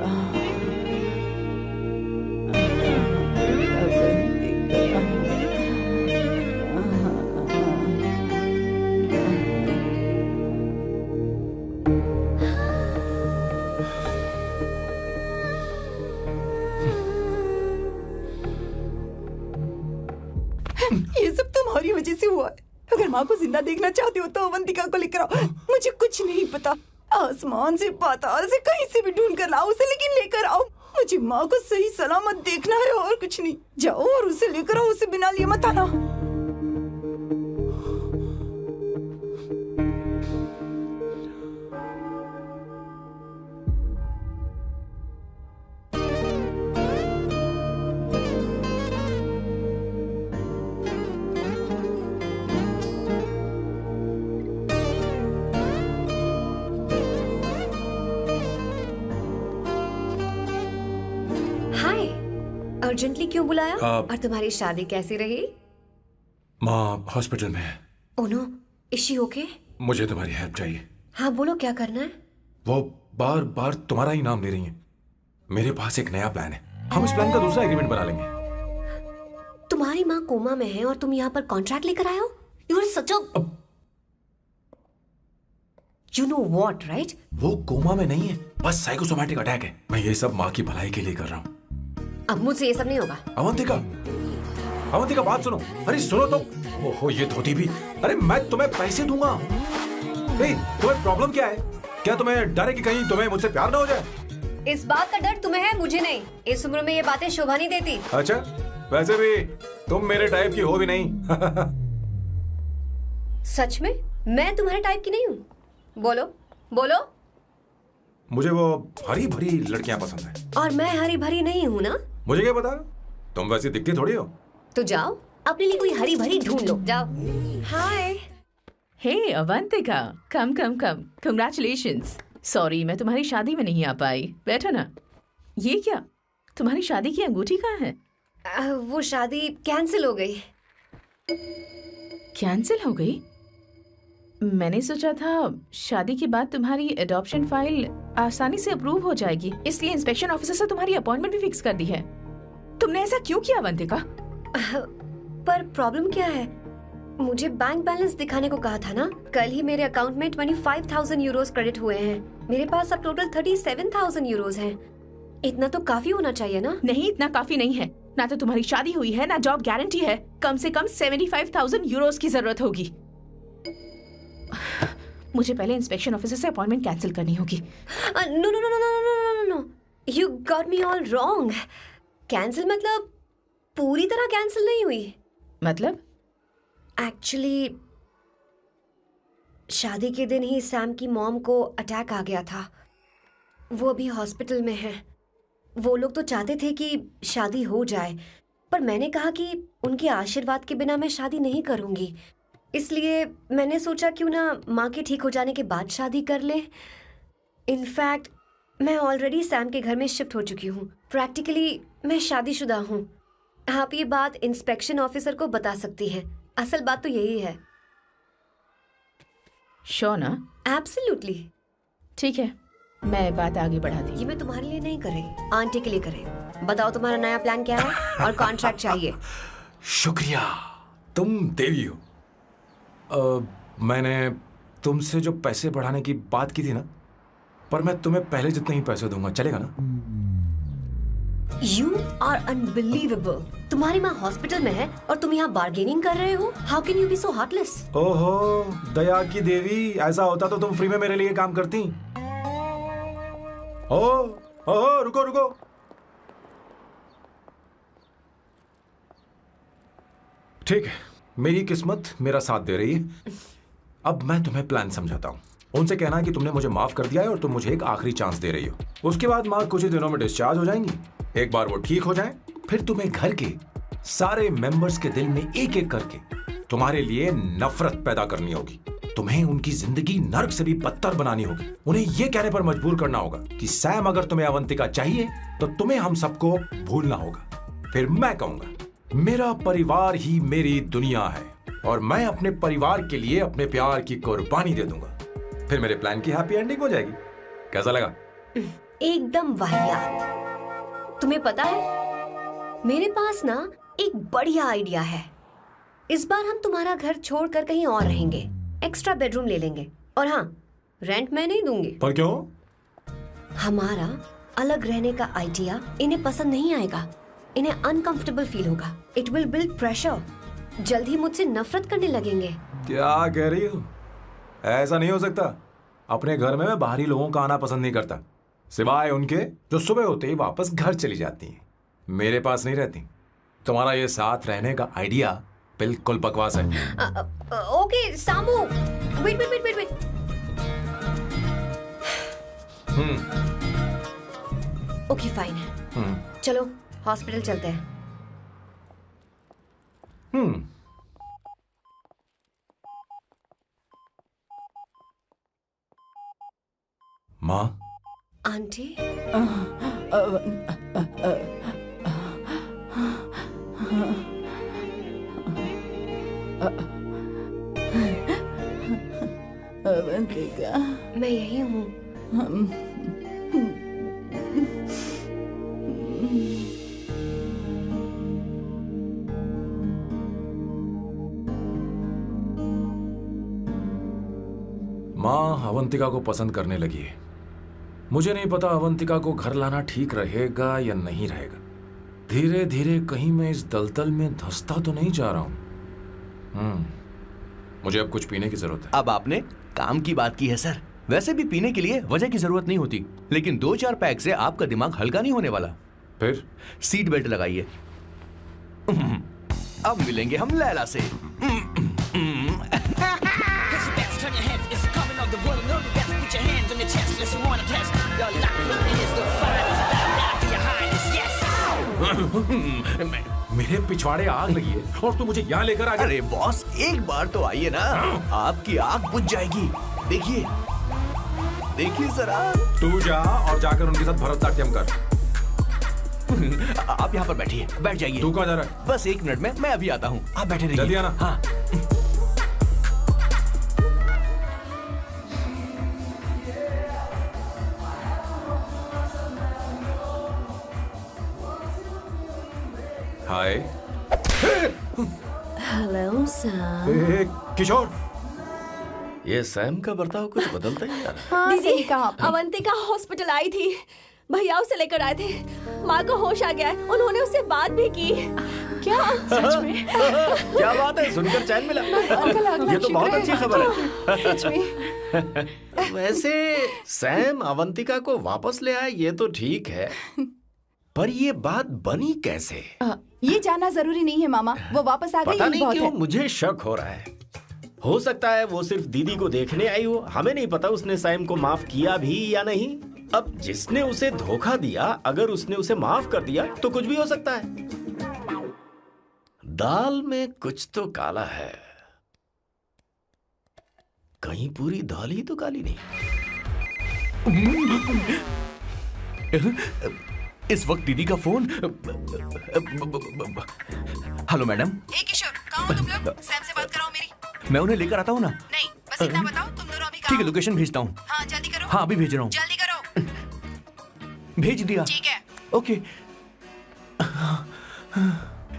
ये सब तुम्हारी वजह से हुआ है। अगर माँ को जिंदा देखना चाहते हो तो अवंतिका को लेकर आओ। मुझे कुछ नहीं पता, आसमान से पाताल से कहीं से भी ढूंढ कर लाओ उसे, लेकिन लेकर आओ। मुझे माँ को सही सलामत देखना है और कुछ नहीं। जाओ और उसे लेकर आओ, उसे बिना लिए मत आना। अर्जेंटली क्यों बुलाया? और तुम्हारी शादी कैसी रही? माँ हॉस्पिटल में है। Oh no, is she okay? मुझे तुम्हारी हेल्प चाहिए। हाँ बोलो, क्या करना है? वो बार बार तुम्हारा ही नाम ले रही हैं। मेरे पास एक नया प्लान है, हम इस प्लान का दूसरा एग्रीमेंट बना लेंगे। तुम्हारी माँ कोमा में है और तुम यहाँ पर कॉन्ट्रैक्ट लेकर आए हो? You are such a you know what, right? वो कोमा में नहीं है, बस साइकोसोमैटिक अटैक है। मैं ये सब माँ की भलाई के लिए कर रहा हूँ। अब मुझसे ये सब नहीं होगा। अवंतिका, अवंतिका बात सुनो, अरे सुनो तो। ओहो ये धोती भी। अरे मैं तुम्हें पैसे दूंगा। तुम्हें प्रॉब्लम क्या है? क्या तुम्हें डर है कि कहीं तुम्हें मुझसे प्यार ना हो जाए? इस बात का डर तुम्हें है, मुझे नहीं। इस उम्र में ये बातें शोभा नहीं देती। अच्छा, वैसे भी तुम मेरे टाइप की हो भी नहीं। सच में मैं तुम्हारे टाइप की नहीं हूँ? बोलो बोलो। मुझे वो हरी भरी लड़कियां पसंद है। और मैं हरी भरी नहीं हूँ ना? मुझे क्या पता, तुम वैसी दिखती थोड़ी हो। तो जाओ अपने लिए कोई हरी भरी ढूंढ लो, जाओ। हाय। हे अवंतिका, कम कम कम, कंग्रेचुलेशंस। सॉरी मैं तुम्हारी शादी में नहीं आ पाई। बैठो ना। ये क्या, तुम्हारी शादी की अंगूठी कहाँ है? वो शादी कैंसिल हो गई। कैंसिल हो गई? मैंने सोचा था शादी के बाद तुम्हारी एडॉप्शन फाइल आसानी से अप्रूव हो जाएगी, इसलिए इंस्पेक्शन ऑफिसर से तुम्हारी अपॉइंटमेंट भी फिक्स कर दी है। तुमने ऐसा क्यों किया अवंतिका? पर प्रॉब्लम क्या है? मुझे बैंक बैलेंस दिखाने को कहा था ना। कल ही मेरे अकाउंट में 25,000 यूरोस क्रेडिट हुए हैं। मेरे पास अब टोटल 37,000 यूरोस हैं। इतना तो काफी होना चाहिए ना? नहीं, इतना काफी नहीं है। ना तो तुम्हारी शादी हुई है, ना जॉब गारंटी है। कम से कम 75,000 यूरोस की जरूरत होगी। मुझे पहले इंस्पेक्शन ऑफिसर से अपॉइंटमेंट कैंसिल करनी होगी। No no no no no no no, you got me all wrong. Cancel मतलब पूरी तरह कैंसिल नहीं हुई। मतलब? एक्चुअली शादी के दिन ही सैम की मॉम को अटैक आ गया था। वो अभी हॉस्पिटल में है। वो लोग तो चाहते थे कि शादी हो जाए, पर मैंने कहा कि उनके आशीर्वाद के बिना मैं शादी नहीं करूंगी। इसलिए मैंने सोचा क्यों ना माँ के ठीक हो जाने के बाद शादी कर ले। इनफैक्ट मैं ऑलरेडी सैम के घर में शिफ्ट हो चुकी हूँ। प्रैक्टिकली मैं शादीशुदा हूँ। आप ये बात इंस्पेक्शन ऑफिसर को बता सकती हैं। असल बात तो यही है। श्योर ना? एब्सोल्युटली। ठीक है, मैं बात आगे बढ़ा दी। ये मैं तुम्हारे लिए नहीं कर रही, आंटी के लिए कर रही। बताओ तुम्हारा नया प्लान क्या है और कॉन्ट्रैक्ट चाहिए। शुक्रिया, तुम देवी हो। मैंने तुमसे जो पैसे बढ़ाने की बात की थी ना, पर मैं तुम्हें पहले जितने ही पैसे दूंगा, चलेगा ना? You are unbelievable. तुम्हारी माँ हॉस्पिटल में है और तुम यहाँ बार्गेनिंग कर रहे हो? How can you be so heartless? ओहो दया की देवी, ऐसा होता तो तुम फ्री में मेरे लिए काम करती। ओहो रुको रुको। ठीक है, मेरी किस्मत मेरा साथ दे रही है। अब मैं तुम्हें प्लान समझाता हूँ। उनसे कहना कि तुमने मुझे माफ कर दिया है और तुम मुझे एक आखिरी चांस दे रही हो। उसके बाद माँ कुछ ही दिनों में डिस्चार्ज हो जाएंगी। एक बार वो ठीक हो जाए, फिर तुम्हें घर के सारे मेंबर्स के दिल में एक एक करके तुम्हारे लिए नफरत पैदा करनी होगी। तुम्हें उनकी जिंदगी नर्क से भी बदतर बनानी होगी। उन्हें यह कहने पर मजबूर करना होगा कि सैम अगर तुम्हें अवंतिका चाहिए तो तुम्हें हम सबको भूलना होगा। फिर मैं कहूंगा मेरा परिवार ही मेरी दुनिया है और मैं अपने परिवार के लिए अपने प्यार की कुर्बानी दे दूंगा। फिर मेरे प्लान की हैप्पी एंडिंग हो जाएगी। कैसा लगा? एकदम वाहियात। तुम्हें पता है मेरे पास ना एक बढ़िया आइडिया है। इस बार हम तुम्हारा घर छोड़कर कहीं और रहेंगे, एक्स्ट्रा बेडरूम ले लेंगे। और हाँ, रेंट मैं नहीं दूंगी। पर क्यों? हमारा अलग रहने का आइडिया इन्हें पसंद नहीं आएगा। इन्हें अनकंफर्टेबल फील होगा। It will build pressure. जल्द ही मुझसे नफरत करने लगेंगे। क्या कह रही हो? ऐसा नहीं हो सकता। अपने घर में मैं बाहरी लोगों का आना पसंद नहीं करता, सिवाय उनके जो सुबह होते ही वापस घर चली जाती हैं, मेरे पास नहीं रहती। तुम्हारा ये साथ रहने का आइडिया बिल्कुल बकवास है। Okay Samu, wait wait wait wait wait. Okay fine, चलो हॉस्पिटल चलते हैं। माँ, आंटी, अवंतिका, मैं यही हूँ। माँ अवंतिका को पसंद करने लगी है। मुझे नहीं पता अवंतिका को घर लाना ठीक रहेगा या नहीं रहेगा। धीरे धीरे कहीं मैं इस दलदल में धंसता तो नहीं जा रहा हूं। मुझे अब कुछ पीने की जरूरत है। अब आपने काम की बात की है सर। वैसे भी पीने के लिए वजह की जरूरत नहीं होती, लेकिन 2-4 पैक से आपका दिमाग हल्का नहीं होने वाला। फिर सीट बेल्ट लगाइए। अब मिलेंगे हम लैला से। मेरे पिछवाड़े आग लगी है और तू मुझे यहाँ लेकर आ गया। अरे बॉस, एक बार तो आइए ना, आपकी आग बुझ जाएगी। देखिए देखिए जरा। तू जा और जाकर उनके साथ भरतनाट्यम कर। आप यहाँ पर बैठिए, बैठ जाइए। तू कहाँ जा रहा है? बस 1 मिनट में मैं अभी आता हूँ, आप बैठे रहिए। जल्दी आना। हाँ। हाय। Hello Sam. किशोर, ये सैम का बर्ताव कुछ बदलता ही यार। हाँ, दीदी अवंतिका हॉस्पिटल आई थी, भैया उसे लेकर आए थे। माँ को होश आ गया है, उन्होंने उससे बात भी की। क्या सच में? क्या बात है, सुनकर चैन मिला। ये तो बहुत अच्छी खबर है। सच में। वैसे सैम अवंतिका को वापस ले आए ये तो ठीक है, पर ये बात बनी कैसे? ये जानना जरूरी नहीं है मामा, वो वापस आ गई। पता नहीं बहुत क्यों है। मुझे शक हो रहा है। हो सकता है वो सिर्फ दीदी को देखने आई हो, हमें नहीं पता उसने सैम को माफ किया भी या नहीं। अब जिसने उसे धोखा दिया, अगर उसने उसे माफ कर दिया तो कुछ भी हो सकता है। दाल में कुछ तो काला है, कहीं पूरी दाल ही तो काली नहीं। इस वक्त दीदी का फोन। Hello madam. ए किशोर, कहाँ हो तुम लोग? सैम से बात कराओ मेरी। मैं उन्हें लेकर आता हूँ ना। नहीं, बस इतना बताओ तुम दोनों अभी ठीक है, लोकेशन भेजता हूँ। हाँ जल्दी करो। हाँ अभी भेज रहा हूँ। जल्दी करो। भेज दिया। ठीक है। ओके।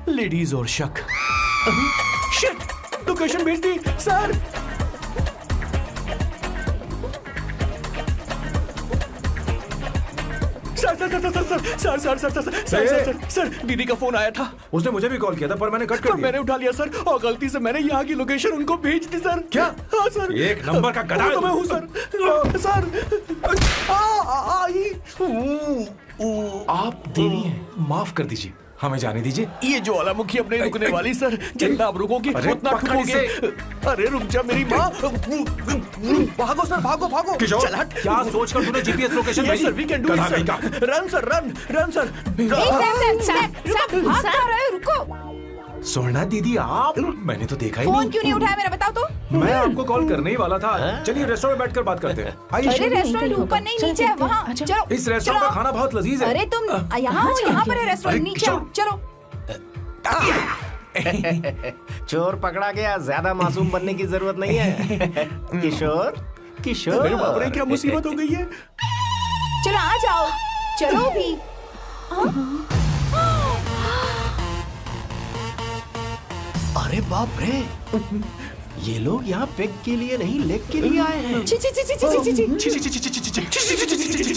लेडीज और शक। शिट, लोकेशन भेज दी सर। सर, दीदी का फोन आया था। उसने मुझे भी कॉल किया था पर मैंने कट कर दिया। मैंने उठा लिया सर, और गलती से मैंने यहाँ की लोकेशन उनको भेज दी सर। क्या? हाँ सर। एक नंबर का गधा। तो मैं हूँ सर। सर आप देवी हैं, माफ कर दीजिए, हमें जाने दीजिए। ये ज्वालामुखी अब नहीं रुकने वाली सर, जितना आप रुकोगे उतना ठुकोगे। अरे रुक जा मेरी माँ। भागो सर, भागो भागो। किशोर, चल हट। क्या सोचकर तूने जीपीएस लोकेशन भेजी? Sir, we can do it sir. Run sir, run run sir. रुको। सोना दीदी आप, मैंने तो देखा ही फोन नहीं। क्यों नहीं उठाया मेरा, बताओ तो। मैं आपको कॉल करने ही वाला था। चलिए रेस्टोरेंट में बैठकर बात करते हैं। अरे रेस्टोरेंट ऊपर नहीं, नीचे है, वहाँ चलो। इस रेस्टोरेंट का खाना बहुत लजीज है। अरे तुम यहाँ हो, यहाँ पर है रेस्टोरेंट, नीचे आओ, चलो। चोर पकड़ा गया, ज्यादा मासूम बनने की जरूरत नहीं है। किशोर, किशोर। अरे बाप रे, क्या मुसीबत हो गई है। चलो आ जाओ, चलो भी। अरे बाप रे, ये लोग यहाँ पेग के लिए नहीं लेग के लिए आए हैं।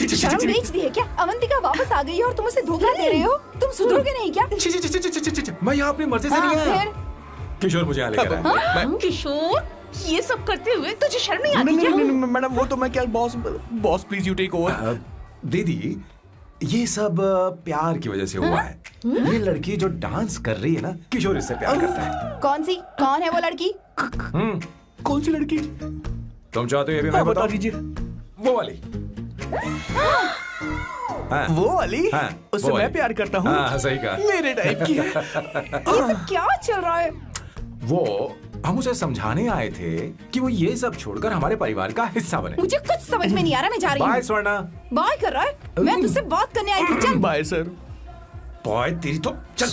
शर्म बेच दी है क्या? अवंतिका वापस आ गई है और तुम उसे धोखा दे रहे हो? तुम सुधरोगे नहीं क्या? मैं यहाँ अपनी मर्जी से नहीं आया। किशोर मुझे यहाँ लेकर आया। किशोर, ये सब करते हुए तुझे शर्म नहीं आती क्या? नहीं मैडम, वो तो मैं क्या, boss please you take over. दीदी, ये सब प्यार की वजह से हुआ है। ये लड़की जो डांस कर रही है ना, किशोर इससे प्यार करता है। कौन सी? कौन है वो लड़की? कौन सी लड़की? तुम चाहते हो ये भी मैं बता दीजिए। वो वाली। हाँ, वो वाली? हाँ, उससे मैं प्यार करता हूँ। हाँ, सही कहा। मेरे टाइप की है। ये सब क्या चल रहा है? वो हम उसे समझाने आए थे कि वो ये सब छोड़कर हमारे परिवार का हिस्सा बने। मुझे कुछ समझ में नहीं आ रहा, मैं जा रही हूँ। बाय स्वर्णा। बाय कर रहा है? मैं तुझसे बात करने आई थी, चल। Bye sir. बाय तेरी तो। चल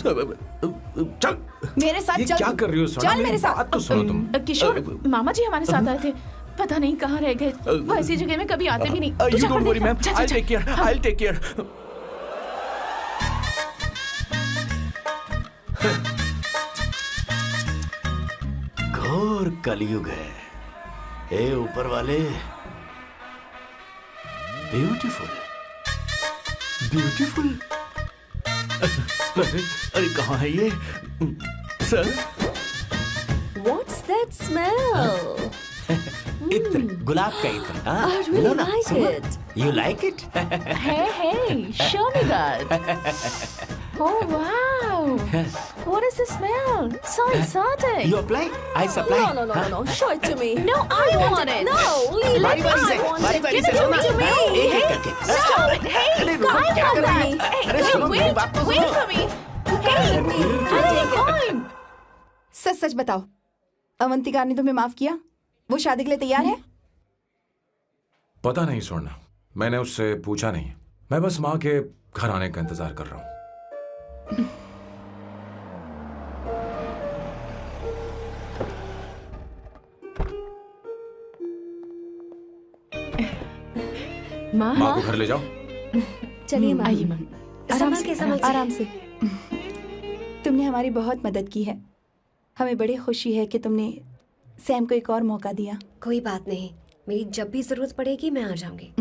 चल मेरे साथ ये चल। क्या कर रही हो स्वर्णा? चल मेरे साथ। बात तो सुनो तुम। किशोर, मामा जी हमारे साथ आए थे, पता नहीं कहाँ रह गए। वो ऐसी जगह में कभी आते भी नहीं। You don't worry ma'am, I'll take care, I'll take care। घोर कलयुग है। हे ऊपर वाले, ब्यूटीफुल, ब्यूटीफुल। अरे कहाँ है ये सर? What's that smell? इत्र, गुलाब का इत्र। I really like it. You like it? Hey, show me that. Oh wow! What is the smell? So exotic. You apply? I supply. No. Show it to me. No, I want it. No, leave it. बारी बारी से, I want बारी it. बारी Give से it सुनना। to me. एक-एक करके। अरे रुको, क्या कर रही है? अरे सुनो, मेरी बात तो Wait सुनो। for me. Hey, Fine. सच सच बताओ, अवंतिका ने तुम्हें माफ किया? वो शादी के लिए तैयार है? पता नहीं स्वर्णा, मैंने उससे पूछा नहीं। मैं बस माँ के घर आने का इंतजार कर रहा हूँ। माँ माँ को घर ले जाओ। चलिए माँ। आइए माँ। आराम से। तुमने हमारी बहुत मदद की है। हमें बड़ी खुशी है कि तुमने सैम को एक और मौका दिया। कोई बात नहीं, मेरी जब भी जरूरत पड़ेगी मैं आ जाऊंगी।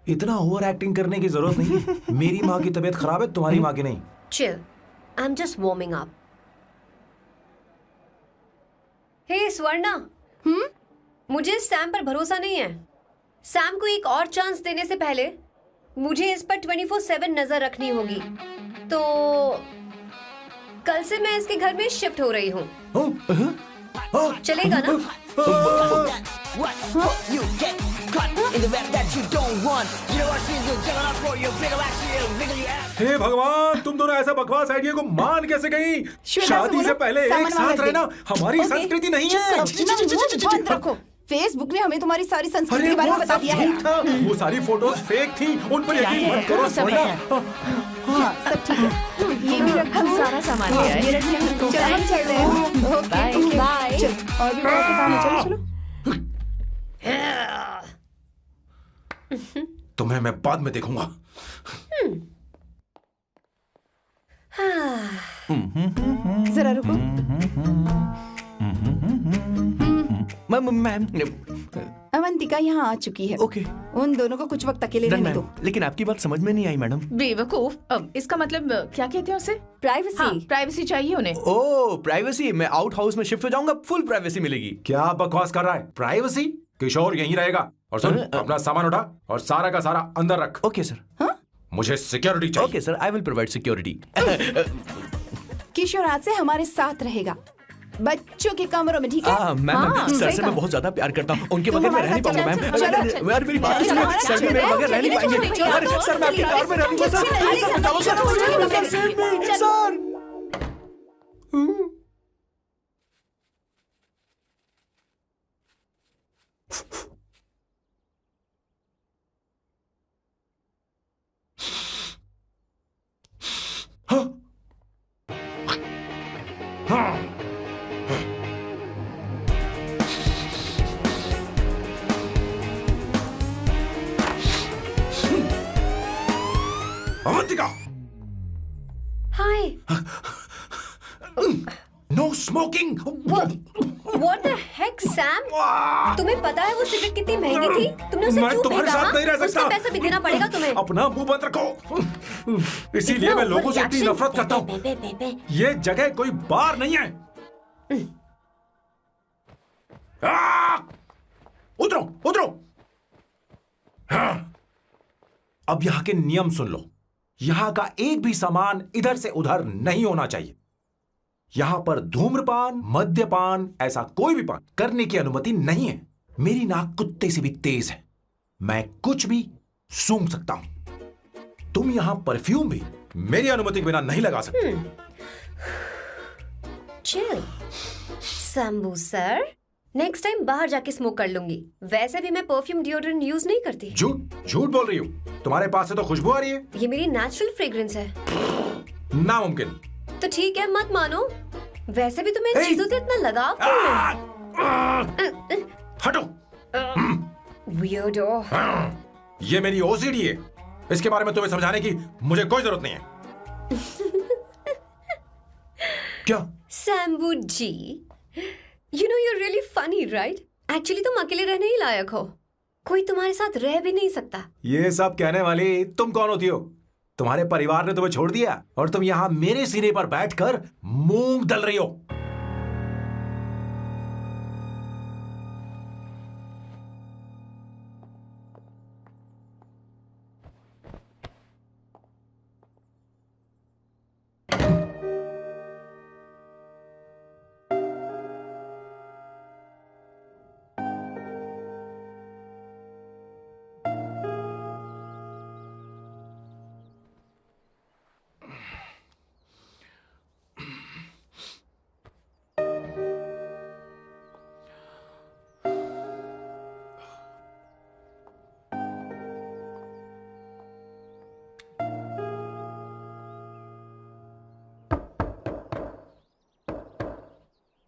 इतना ओवर एक्टिंग करने की जरूरत नहीं है। मेरी माँ की तबीयत खराब है, तुम्हारी माँ की नहीं। Chill, I am just warming up. Hey Swarna, मुझे सैम पर भरोसा नहीं है। सैम को एक और चांस देने से पहले मुझे इस पर 24/7 नजर रखनी होगी। तो कल से मैं इसके घर में शिफ्ट हो रही हूँ। चलेगा ना? You get caught in the web that you don't want. You know what she's doing? Jumping out for you, bigger actually, bigger you have. हे भगवान, तुम दोनों ऐसा बकवास आइडिया को मान कैसे गई? शादी से पहले एक साथ रहना हमारी संस्कृति नहीं है। बंद रखो। फेसबुक ने हमें तुम्हारी सारी संस्कृति के बारे में बता दिया है। वो सारी फोटोज फेक थी, उन पर यकीन मत करो स्वर्णा। हाँ, सब ठीक है। ये भी रख, हम सारा सामान ले आए। ये रखिए। चलो हम चल रहे हैं। Okay, bye. चलो, और भी बहुत से काम है। चलो। तुम्हें मैं बाद में देखूंगा। जरा रुको। मैम अवंतिका यहाँ आ चुकी है। ओके। उन दोनों को कुछ वक्त अकेले रहने दो। लेकिन आपकी बात समझ में नहीं आई मैडम। बेवकूफ, अब इसका मतलब क्या कहते हैं उसे? प्राइवेसी। हाँ, प्राइवेसी चाहिए उन्हें। ओह प्राइवेसी, मैं आउट हाउस में शिफ्ट हो जाऊंगा, फुल प्राइवेसी मिलेगी। क्या बकवास कर रहा है? प्राइवेसी? किशोर यहीं रहेगा। और सुन, अपना सामान उठा और सारा का सारा अंदर रख। Okay sir. मुझे सिक्योरिटी चाहिए। Okay sir, I will provide security. Kishore आज से हमारे साथ रहेगा, बच्चों के कमरों में, ठीक है? मैम, सर से मैं बहुत ज्यादा प्यार करता हूँ, उनके बगैर मैं रह नहीं पाऊंगा मैम। यार मेरी बात सुनिए, सर मेरे बगैर रह नहीं पाएंगे। अरे सर मैं आपकी कार में रहूंगा sir. Sir Avantika! Hi. No smoking! What the heck, Sam? तुम्हें पता है वो सिगरेट कितनी महंगी थी? तुमने उसे मैं क्यों तुम्हारे खरीदा? साथ नहीं रह सकता। उसका पैसा भी देना पड़ेगा तुम्हें। अपना मुंह बंद रखो। इसीलिए मैं लोगों से इतनी नफरत करता हूँ। ये जगह कोई बार नहीं है। उतरो, उतरो। अब यहाँ के नियम सुन लो। यहाँ का एक भी सामान इधर से उधर नहीं होना चाहिए। यहां पर धूम्रपान, मद्यपान, ऐसा कोई भी पान करने की अनुमति नहीं है। मेरी नाक कुत्ते से भी तेज है, मैं कुछ भी सूंघ सकता हूं। तुम यहां परफ्यूम भी मेरी अनुमति के बिना नहीं लगा सकते। Chill Shambhu sir, next time बाहर जाके स्मोक कर लूंगी। वैसे भी मैं परफ्यूम डिओड्रेंट यूज नहीं करती। झूठ बोल रही हो। तुम्हारे पास से तो खुशबू आ रही है। ये मेरी नेचुरल फ्रेग्रेंस है। नामुमकिन। तो ठीक है, मत मानो। वैसे भी तुम्हें इन चीजों से इतना लगाव क्यों है? हटो। Weirdo। ये मेरी ओसीडी है। इसके बारे में तुम्हें समझाने की मुझे कोई जरूरत नहीं है। क्या? शंभू जी, you know you're really funny, right? Actually तुम अकेले रहने ही लायक हो। कोई तुम्हारे साथ रह भी नहीं सकता। ये सब कहने वाली तुम कौन होती हो? तुम्हारे परिवार ने तुम्हें छोड़ दिया और तुम यहाँ मेरे सीने पर बैठकर मूंग दल रही हो।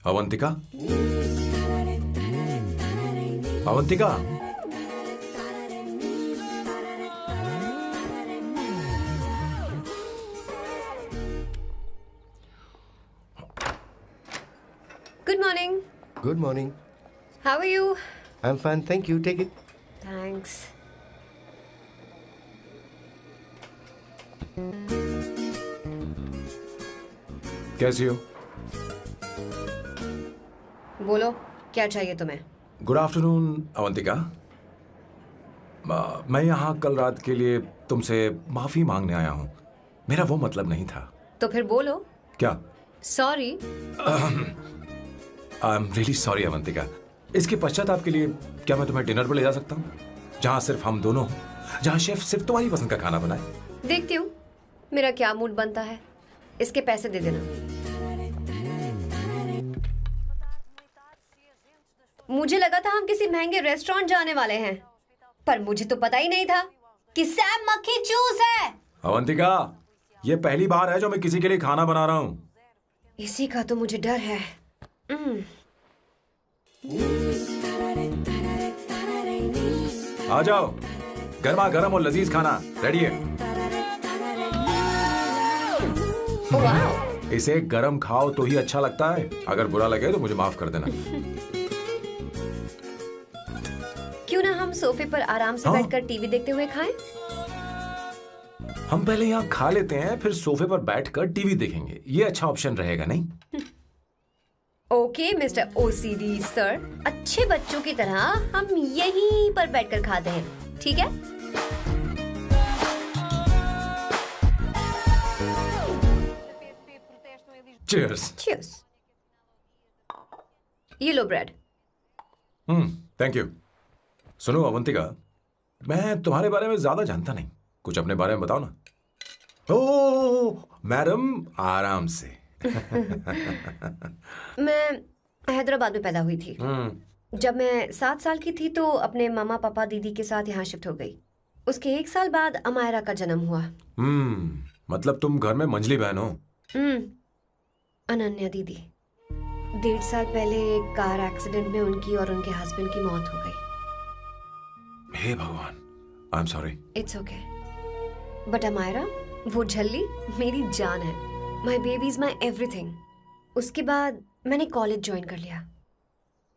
Avantika, Avantika, good morning. Good morning. How are you? I am fine, thank you, take it. Thanks. कैसी हो? बोलो, क्या चाहिए तुम्हें? Good afternoon Avantika. मैं यहाँ कल रात के लिए तुमसे माफी मांगने आया हूँ। मेरा वो मतलब नहीं था। तो फिर बोलो। क्या? Sorry. I am really sorry Avantika. इसके पश्चाताप के लिए क्या मैं तुम्हें डिनर पर ले जा सकता हूँ, जहाँ सिर्फ हम दोनों हों, जहाँ शेफ सिर्फ तुम्हारी पसंद का खाना बनाए? देखती हूँ मेरा क्या मूड बनता है। इसके पैसे दे देना। मुझे लगा था हम किसी महंगे रेस्टोरेंट जाने वाले हैं, पर मुझे तो पता ही नहीं था कि सैम मक्खी चूस है। अवंतिका, ये पहली बार है जो मैं किसी के लिए खाना बना रहा हूँ। इसी का तो मुझे डर है। आ जाओ, गर्मा गर्म और लजीज खाना रेडी है। वाह। इसे गरम खाओ तो ही अच्छा लगता है। अगर बुरा लगे तो मुझे माफ कर देना। क्यों ना हम सोफे पर आराम से बैठकर टीवी देखते हुए खाएं? हम पहले यहाँ खा लेते हैं, फिर सोफे पर बैठकर टीवी देखेंगे। ये अच्छा ऑप्शन रहेगा, नहीं? ओके मिस्टर ओसीडी सर, अच्छे बच्चों की तरह हम यहीं पर बैठकर खाते हैं, ठीक है? चीयर्स। चीयर्स। ये लो ब्रेड। Thank you. सुनो अवंतिका, मैं तुम्हारे बारे में ज्यादा जानता नहीं, कुछ अपने बारे में बताओ ना। ओह मैडम, आराम से। मैं हैदराबाद में पैदा हुई थी। जब मैं 7 साल की थी तो अपने मामा पापा दीदी के साथ यहाँ शिफ्ट हो गई। उसके 1 साल बाद अमायरा का जन्म हुआ। मतलब तुम घर में मंझली बहन हो? अनन्या दीदी। 1.5 साल पहले एक कार एक्सीडेंट में उनकी और उनके हस्बैंड की मौत हो गई। हे भगवान, I am sorry. It's okay. But Amayra, वो झल्ली मेरी जान है। My baby is my everything. उसके बाद मैंने कॉलेज ज्वाइन कर लिया।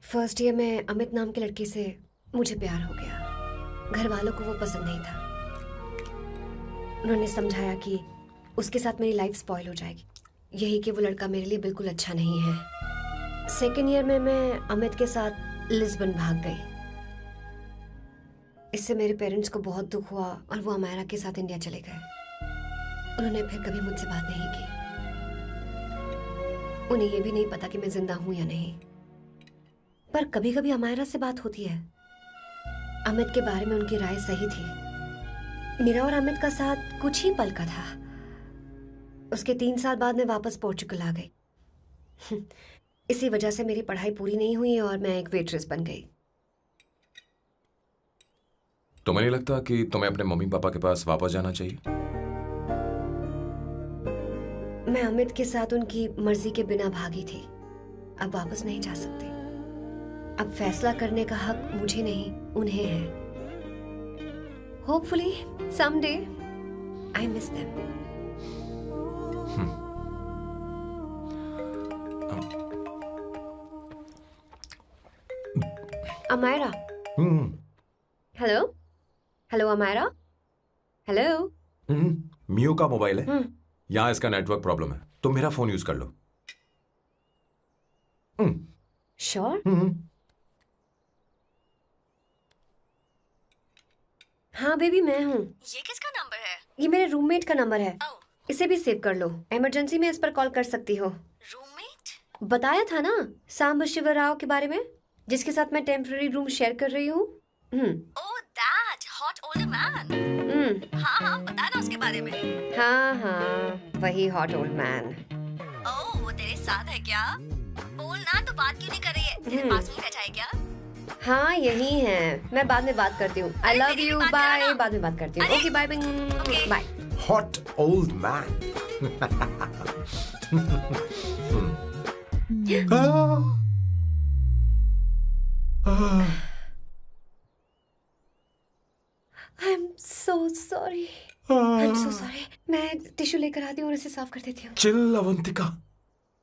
फर्स्ट ईयर में अमित नाम के लड़के से मुझे प्यार हो गया। घर वालों को वो पसंद नहीं था। उन्होंने समझाया कि उसके साथ मेरी लाइफ स्पॉइल हो जाएगी, यही कि वो लड़का मेरे लिए बिल्कुल अच्छा नहीं है। सेकेंड ईयर में मैं अमित के साथ लिस्बन भाग गई। इससे मेरे पेरेंट्स को बहुत दुख हुआ और वो अमायरा के साथ इंडिया चले गए। उन्होंने फिर कभी मुझसे बात नहीं की। उन्हें ये भी नहीं पता कि मैं जिंदा हूं या नहीं। पर कभी कभी अमायरा से बात होती है। अमित के बारे में उनकी राय सही थी। मेरा और अमित का साथ कुछ ही पल का था। उसके 3 साल बाद मैं वापस पोर्चुगल आ गई। इसी वजह से मेरी पढ़ाई पूरी नहीं हुई और मैं एक वेट्रेस बन गई। तुम्हें नहीं लगता कि तुम्हें अपने मम्मी पापा के पास वापस जाना चाहिए? मैं अमित के साथ उनकी मर्जी के बिना भागी थी। अब वापस नहीं जा सकती। अब फैसला करने का हक मुझे नहीं, उन्हें है। Hopefully someday I miss them. Amaira, hello hello Amaira, hello. मियो का मोबाइल है, यहाँ इसका नेटवर्क प्रॉब्लम है, तुम मेरा फोन यूज कर लो। श्योर? हाँ बेबी, मैं हूँ। ये किसका नंबर है? ये मेरे रूममेट का नंबर है। इसे भी सेव कर लो, इमरजेंसी में इस पर कॉल कर सकती हो। रूममेट? बताया था ना सांब शिवराव के बारे में, जिसके साथ मैं टेम्पररी रूम शेयर कर रही हूँ। Oh that hot old man. हाँ बता ना उसके बारे में। हाँ वही हॉट ओल्ड मैन। ओह वो तेरे साथ है क्या? बोल ना, तो बात क्यों नहीं कर रही है? तेरे पास में बैठा है क्या? हाँ यही है, मैं बाद में बात करती हूँ। I love you, bye. बाद में बात करती हूँ। Okay bye bye. Hot old man. I am so sorry, I am so sorry. मैं टिश्यू लेकर आती हूँ और इसे साफ कर देती हूँ। Chill Avantika,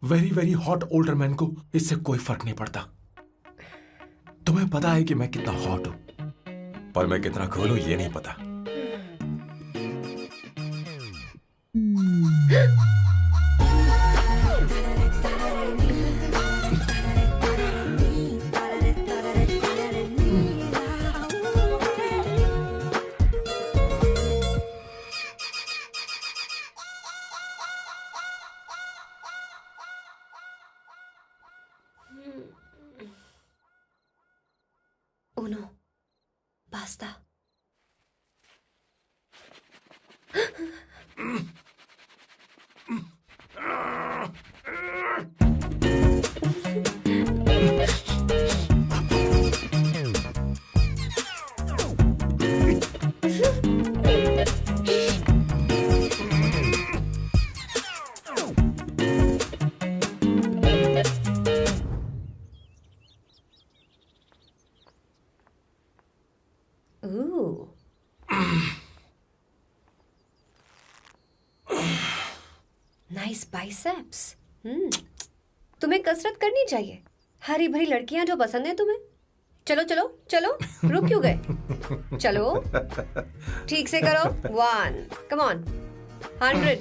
very very hot older man को इससे कोई फर्क नहीं पड़ता। तुम्हें पता है कि मैं कितना हॉट हूं, पर मैं कितना कूल हूं ये नहीं पता। Uno, basta. Ooh. Nice biceps. तुम्हें कसरत करनी चाहिए। हरी भरी लड़कियां जो पसंद है तुम्हें। चलो चलो चलो, रुक क्यों गए? चलो ठीक से करो। 1, come on, 100.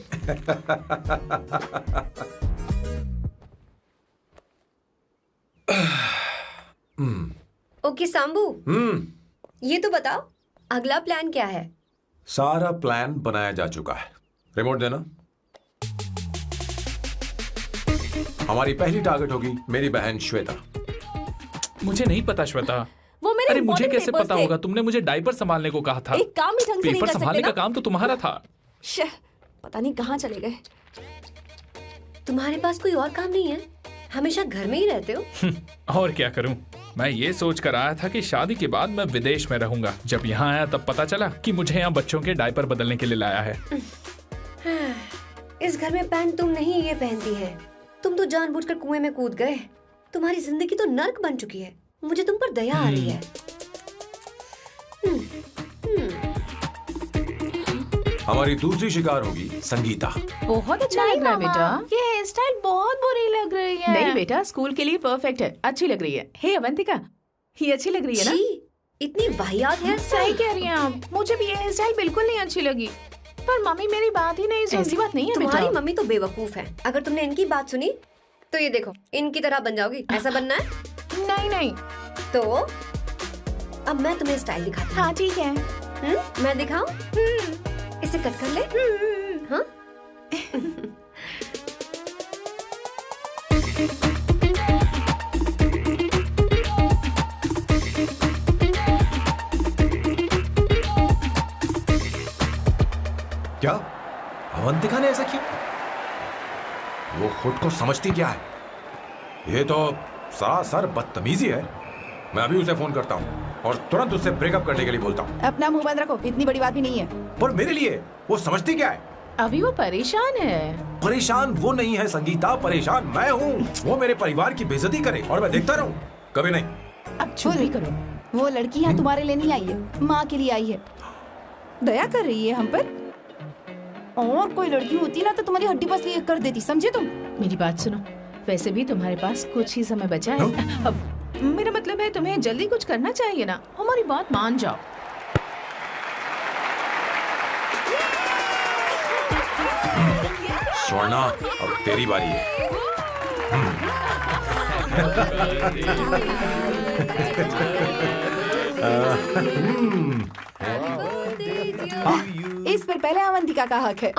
ओके सांबू, ये तो बताओ अगला प्लान क्या है? सारा प्लान बनाया जा चुका है। रिमोट देना। हमारी पहली टारगेट होगी मेरी बहन श्वेता। मुझे नहीं पता श्वेता। वो मेरे अरे मुझे important कैसे papers पता थे। होगा? तुमने मुझे डायपर संभालने को कहा था। एक काम ही ढंग से नहीं पेपर कर सकते संभालने ना? का काम तो तुम्हारा था। पता नहीं कहाँ चले गए। तुम्हारे पास कोई और काम नहीं है? हमेशा घर में ही रहते हो? और क्या करूं? मैं ये सोच कर आया था कि शादी के बाद मैं विदेश में रहूंगा। जब यहाँ आया तब पता चला कि मुझे यहाँ बच्चों के डायपर बदलने के लिए लाया है। इस घर में पैंट तुम नहीं ये पहनती है। तुम तो जानबूझकर कुएं में कूद गए। तुम्हारी जिंदगी तो नर्क बन चुकी है। मुझे तुम पर दया आ रही है। हमारी दूसरी शिकार होगी संगीता। बहुत अच्छा लग रहा है बेटा। ये हेयर स्टाइल बहुत बुरी लग रही है। नहीं बेटा, स्कूल के लिए परफेक्ट है, अच्छी लग रही है। हे अवंतिका, ये अच्छी लग रही है ना? इतनी वाहियात हेयर सही स्टाइल। कह रही हैं आप। मुझे भी ये हेयर स्टाइल बिल्कुल नहीं अच्छी लगी। पर मम्मी मेरी बात ही नहीं सुनती। ऐसी बात नहीं है बेटा। तुम्हारी मम्मी तो बेवकूफ है। अगर तुमने इनकी बात सुनी तो ये देखो, इनकी तरह बन जाओगी। ऐसा बनना है? नहीं नहीं। तो अब मैं तुम्हें स्टाइल दिखाती हूँ। हाँ ठीक है। मैं दिखाऊं? इसे कट कर ले। हाँ? क्या अवंतिका ने ऐसा किया? वो खुद को समझती क्या है? ये तो सरासर बदतमीजी है। मैं अभी उसे फोन करता हूँ और तुरंत उससे ब्रेकअप करने के लिए बोलता हूँ। अपना मुंह बंद रखो, इतनी बड़ी बात भी नहीं है। पर मेरे लिए वो समझती क्या है? अभी वो परेशान है। परेशान वो नहीं है संगीता, परेशान मैं हूँ। वो मेरे परिवार की बेइज्जती करे और मैं देखता रहूँ? कभी नहीं। अब चुप भी करो। वो लड़की यहाँ तुम्हारे लिए नहीं आई है, माँ के लिए आई है। दया कर रही है हम पर। और कोई लड़की होती ना तो तुम्हारी हड्डी पसली कर देती, समझे तुम? मेरी बात सुनो, वैसे भी तुम्हारे पास कुछ ही समय बचा है। अब मेरा मतलब है तुम्हें जल्दी कुछ करना चाहिए ना। हमारी बात मान जाओ। स्वर्णा, अब तेरी बारी है। इस पर पहले अवंतिका का हक है।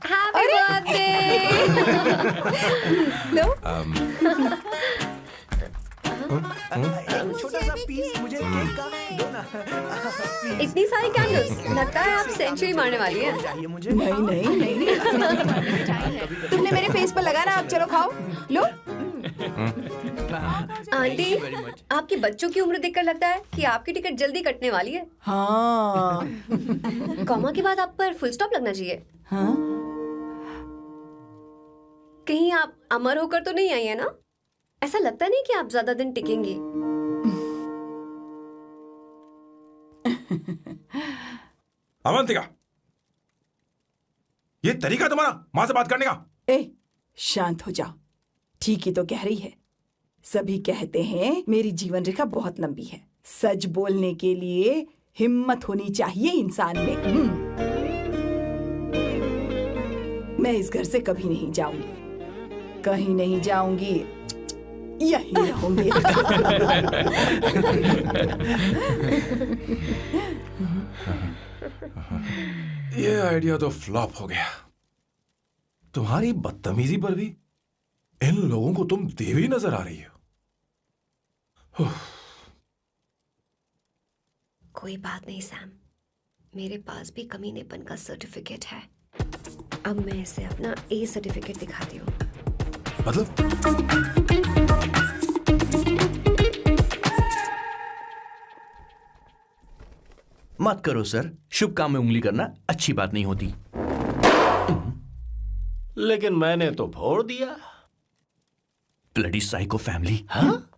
Happy birthday. लो छोटा सा पीस मुझे केक का दो ना। इतनी सारी कैंडल्स, लगता है आप सेंचुरी मारने वाली हैं। चाहिए मुझे। नहीं तुमने मेरे फेस पर लगाना, अब चलो खाओ। लो आंटी, आपके बच्चों की उम्र देखकर लगता है कि आपकी टिकट जल्दी कटने वाली है। हाँ कॉमा के बाद आप पर फुल स्टॉप लगना चाहिए। हाँ कहीं आप अमर होकर तो नहीं आई है ना? ऐसा लगता नहीं कि आप ज्यादा दिन टिकेंगी। अवंतिका, ये तरीका तुम्हारा मां से बात करने का? ए शांत हो जाओ। ठीक ही तो कह रही है। सभी कहते हैं मेरी जीवन रेखा बहुत लंबी है। सच बोलने के लिए हिम्मत होनी चाहिए इंसान में। मैं इस घर से कभी नहीं जाऊंगी, कहीं नहीं जाऊंगी, यही रहूंगी। ये आइडिया तो फ्लॉप हो गया। तुम्हारी बदतमीजी पर भी इन लोगों को तुम देवी नजर आ रही हो। कोई बात नहीं सैम, मेरे पास भी कमीनेपन का सर्टिफिकेट है। अब मैं इसे अपना ए सर्टिफिकेट दिखाती हूँ। मतलब मत करो सर, शुभ काम में उंगली करना अच्छी बात नहीं होती। लेकिन मैंने तो फोड़ दिया। Bloody psycho family. हाँ?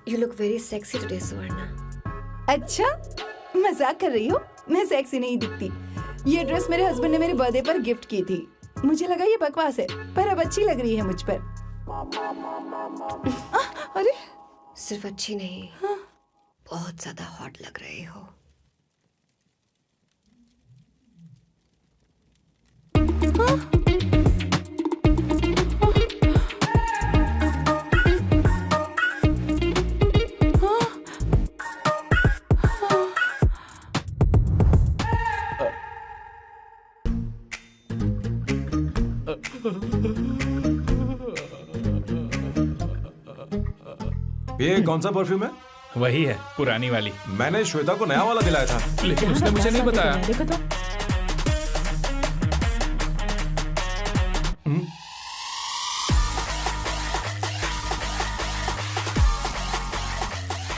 You look very sexy today, सुवर्णा। अच्छा, मजाक कर रही हो? मैं सेक्सी नहीं दिखती। ये ड्रेस मेरे हस्बैंड ने मेरे बर्थडे पर गिफ्ट की थी। मुझे लगा ये बकवास है, पर अब अच्छी लग रही है मुझ पर। अरे सिर्फ अच्छी नहीं, बहुत ज्यादा हॉट लग रहे हो। ये कौन सा परफ्यूम है? वही है, पुरानी वाली। मैंने श्वेता को नया वाला दिलाया था, लेकिन उसने मुझे नहीं बताया। देखो तो।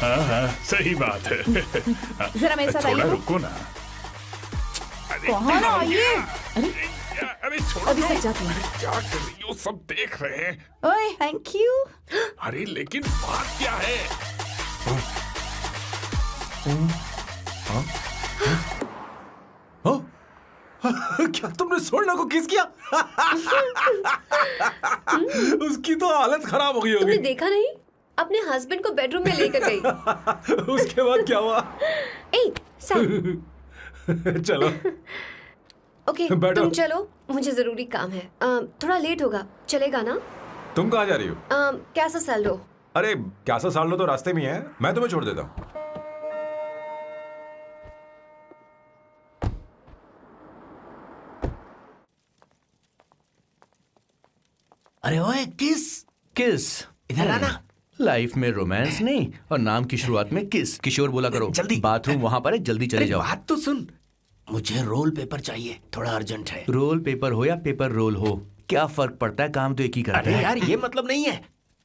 हाँ, सही बात है। जरा मेरे साथ थोड़ा आइए। रुको ना। कहाँ आइए? अरे छोड़ो। अभी सच जाती हूँ। क्या कर रही हो? सब देख रहे हैं। ओए थैंक यू। अरे लेकिन बात क्या है? क्या तुमने स्वर्णा को किस किया? उसकी तो हालत खराब हो गई तुमने होगी। देखा नहीं? अपने हस्बैंड को बेडरूम में लेकर गई। उसके बाद क्या हुआ? ए, सैम। चलो ओके, बैठो। तुम चलो, मुझे जरूरी काम है। थोड़ा लेट होगा, चलेगा ना? तुम कहाँ जा रही हो? कैसा सैल्डो? अरे कैसा साल लो तो रास्ते में ही है, मैं तुम्हें छोड़ देता हूँ। अरे ओए किस किस इधर आना। लाइफ में रोमांस नहीं और नाम की शुरुआत में किस। किशोर बोला करो। जल्दी। बाथरूम वहां पर है, जल्दी चले अरे जाओ। बात तो सुन, मुझे रोल पेपर चाहिए, थोड़ा अर्जेंट है। रोल पेपर हो या पेपर रोल हो, क्या फर्क पड़ता है, काम तो एक ही करता अरे है। यार ये मतलब नहीं है,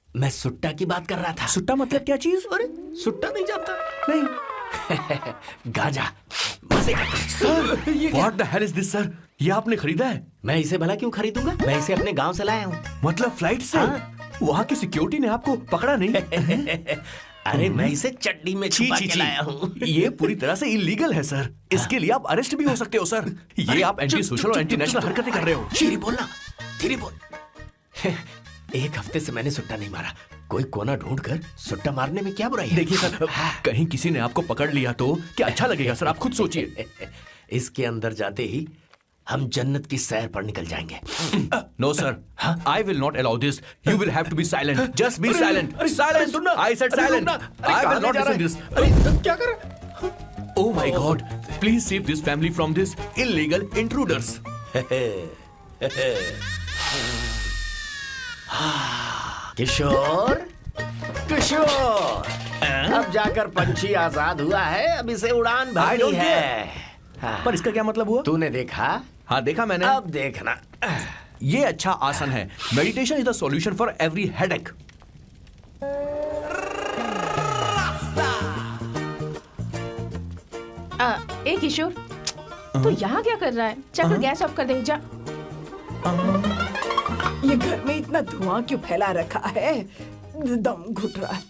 मैं सुट्टा की बात कर रहा था। सुट्टा मतलब क्या चीज? अरे सुट्टा नहीं जानता? नहीं। गांजा मजे का। Sir, what the hell is this sir? ये आपने खरीदा है? मैं इसे भला क्यों खरीदूंगा? मैं इसे अपने गांव से लाया हूँ। मतलब फ्लाइट से? हाँ। वहाँ की सिक्योरिटी ने आपको पकड़ा नहीं? अरे मैं इसे चड्डी में छुपा के लाया हूँ। ये पूरी तरह से इलीगल है सर। इसके लिए आप अरेस्ट भी हो सकते हो सर। ये आप एंटी सोशल और एंटी नेशनल हरकतें कर रहे हो। धीरे बोलना, धीरे बोल। एक हफ्ते से मैंने सुट्टा नहीं मारा। कोई कोना ढूंढ कर सुट्टा मारने में क्या बुराई है? देखिए सर, कहीं किसी ने आपको पकड़ लिया तो क्या अच्छा लगेगा सर? आप खुद सोचिए। इसके अंदर जाते ही हम जन्नत की सैर पर निकल जाएंगे। No sir, I will not allow this. You will have to be silent. Just be silent. Silent. I said silent. I will not listen this. क्या कर रहा है? Oh my God! Please save this family from this illegal intruders. किशोर, किशोर, अब जाकर पंछी आजाद हुआ है। अब इसे उड़ान भरनी है। पर इसका क्या मतलब हुआ? तूने देखा? हाँ देखा मैंने। अब देखना। ये अच्छा आसन है। Meditation is the solution for every headache. ए किशोर, तू यहाँ क्या कर रहा है? जाकर गैस ऑफ कर दे जा। ये घर में इतना धुआं क्यों फैला रखा है? दम घुट रहा है।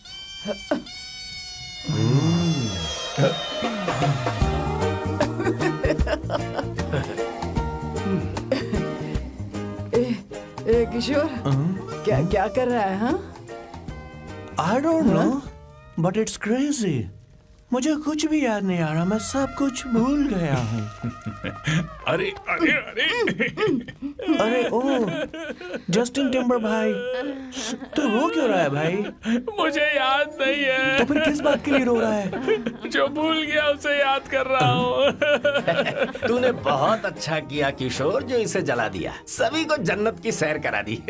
ए किशोर, क्या क्या कर रहा है? हाँ? I don't know, but it's crazy. मुझे कुछ भी याद नहीं आ रहा। मैं सब कुछ भूल गया हूँ। अरे अरे अरे अरे ओ जस्टिन टिम्बर भाई, तू रो क्यों रहा है भाई? मुझे याद नहीं है। तो फिर किस बात के लिए रो रहा है? जो भूल गया उसे याद कर रहा हूँ। तूने बहुत अच्छा किया किशोर, जो इसे जला दिया। सभी को जन्नत की सैर करा दी।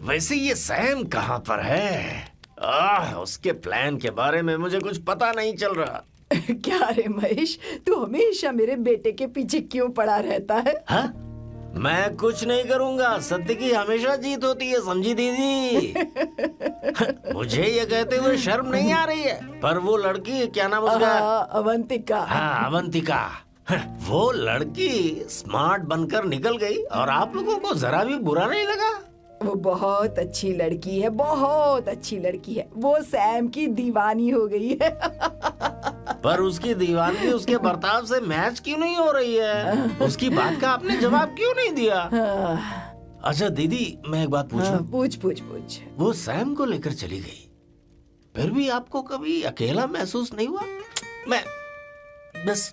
वैसे ये सैम कहाँ पर है? उसके प्लान के बारे में मुझे कुछ पता नहीं चल रहा। क्या रे महेश, तू हमेशा मेरे बेटे के पीछे क्यों पड़ा रहता है? हाँ? मैं कुछ नहीं करूंगा। सत्य की हमेशा जीत होती है, समझी दीदी? मुझे ये कहते हुए शर्म नहीं आ रही है, पर वो लड़की, क्या नाम उसका? अवंतिका। हाँ, अवंतिका। वो लड़की स्मार्ट बनकर निकल गई और आप लोगों को जरा भी बुरा नहीं लगा? वो बहुत अच्छी लड़की है, बहुत अच्छी लड़की है। वो सैम की दीवानी हो गई है। पर उसकी दीवानी उसके बर्ताव से मैच क्यों नहीं हो रही है? उसकी बात का आपने जवाब क्यों नहीं दिया? अच्छा दीदी, मैं एक बात पूछूं? पूछ पूछ पूछ। वो सैम को लेकर चली गई, फिर भी आपको कभी अकेला महसूस नहीं हुआ? मैं बस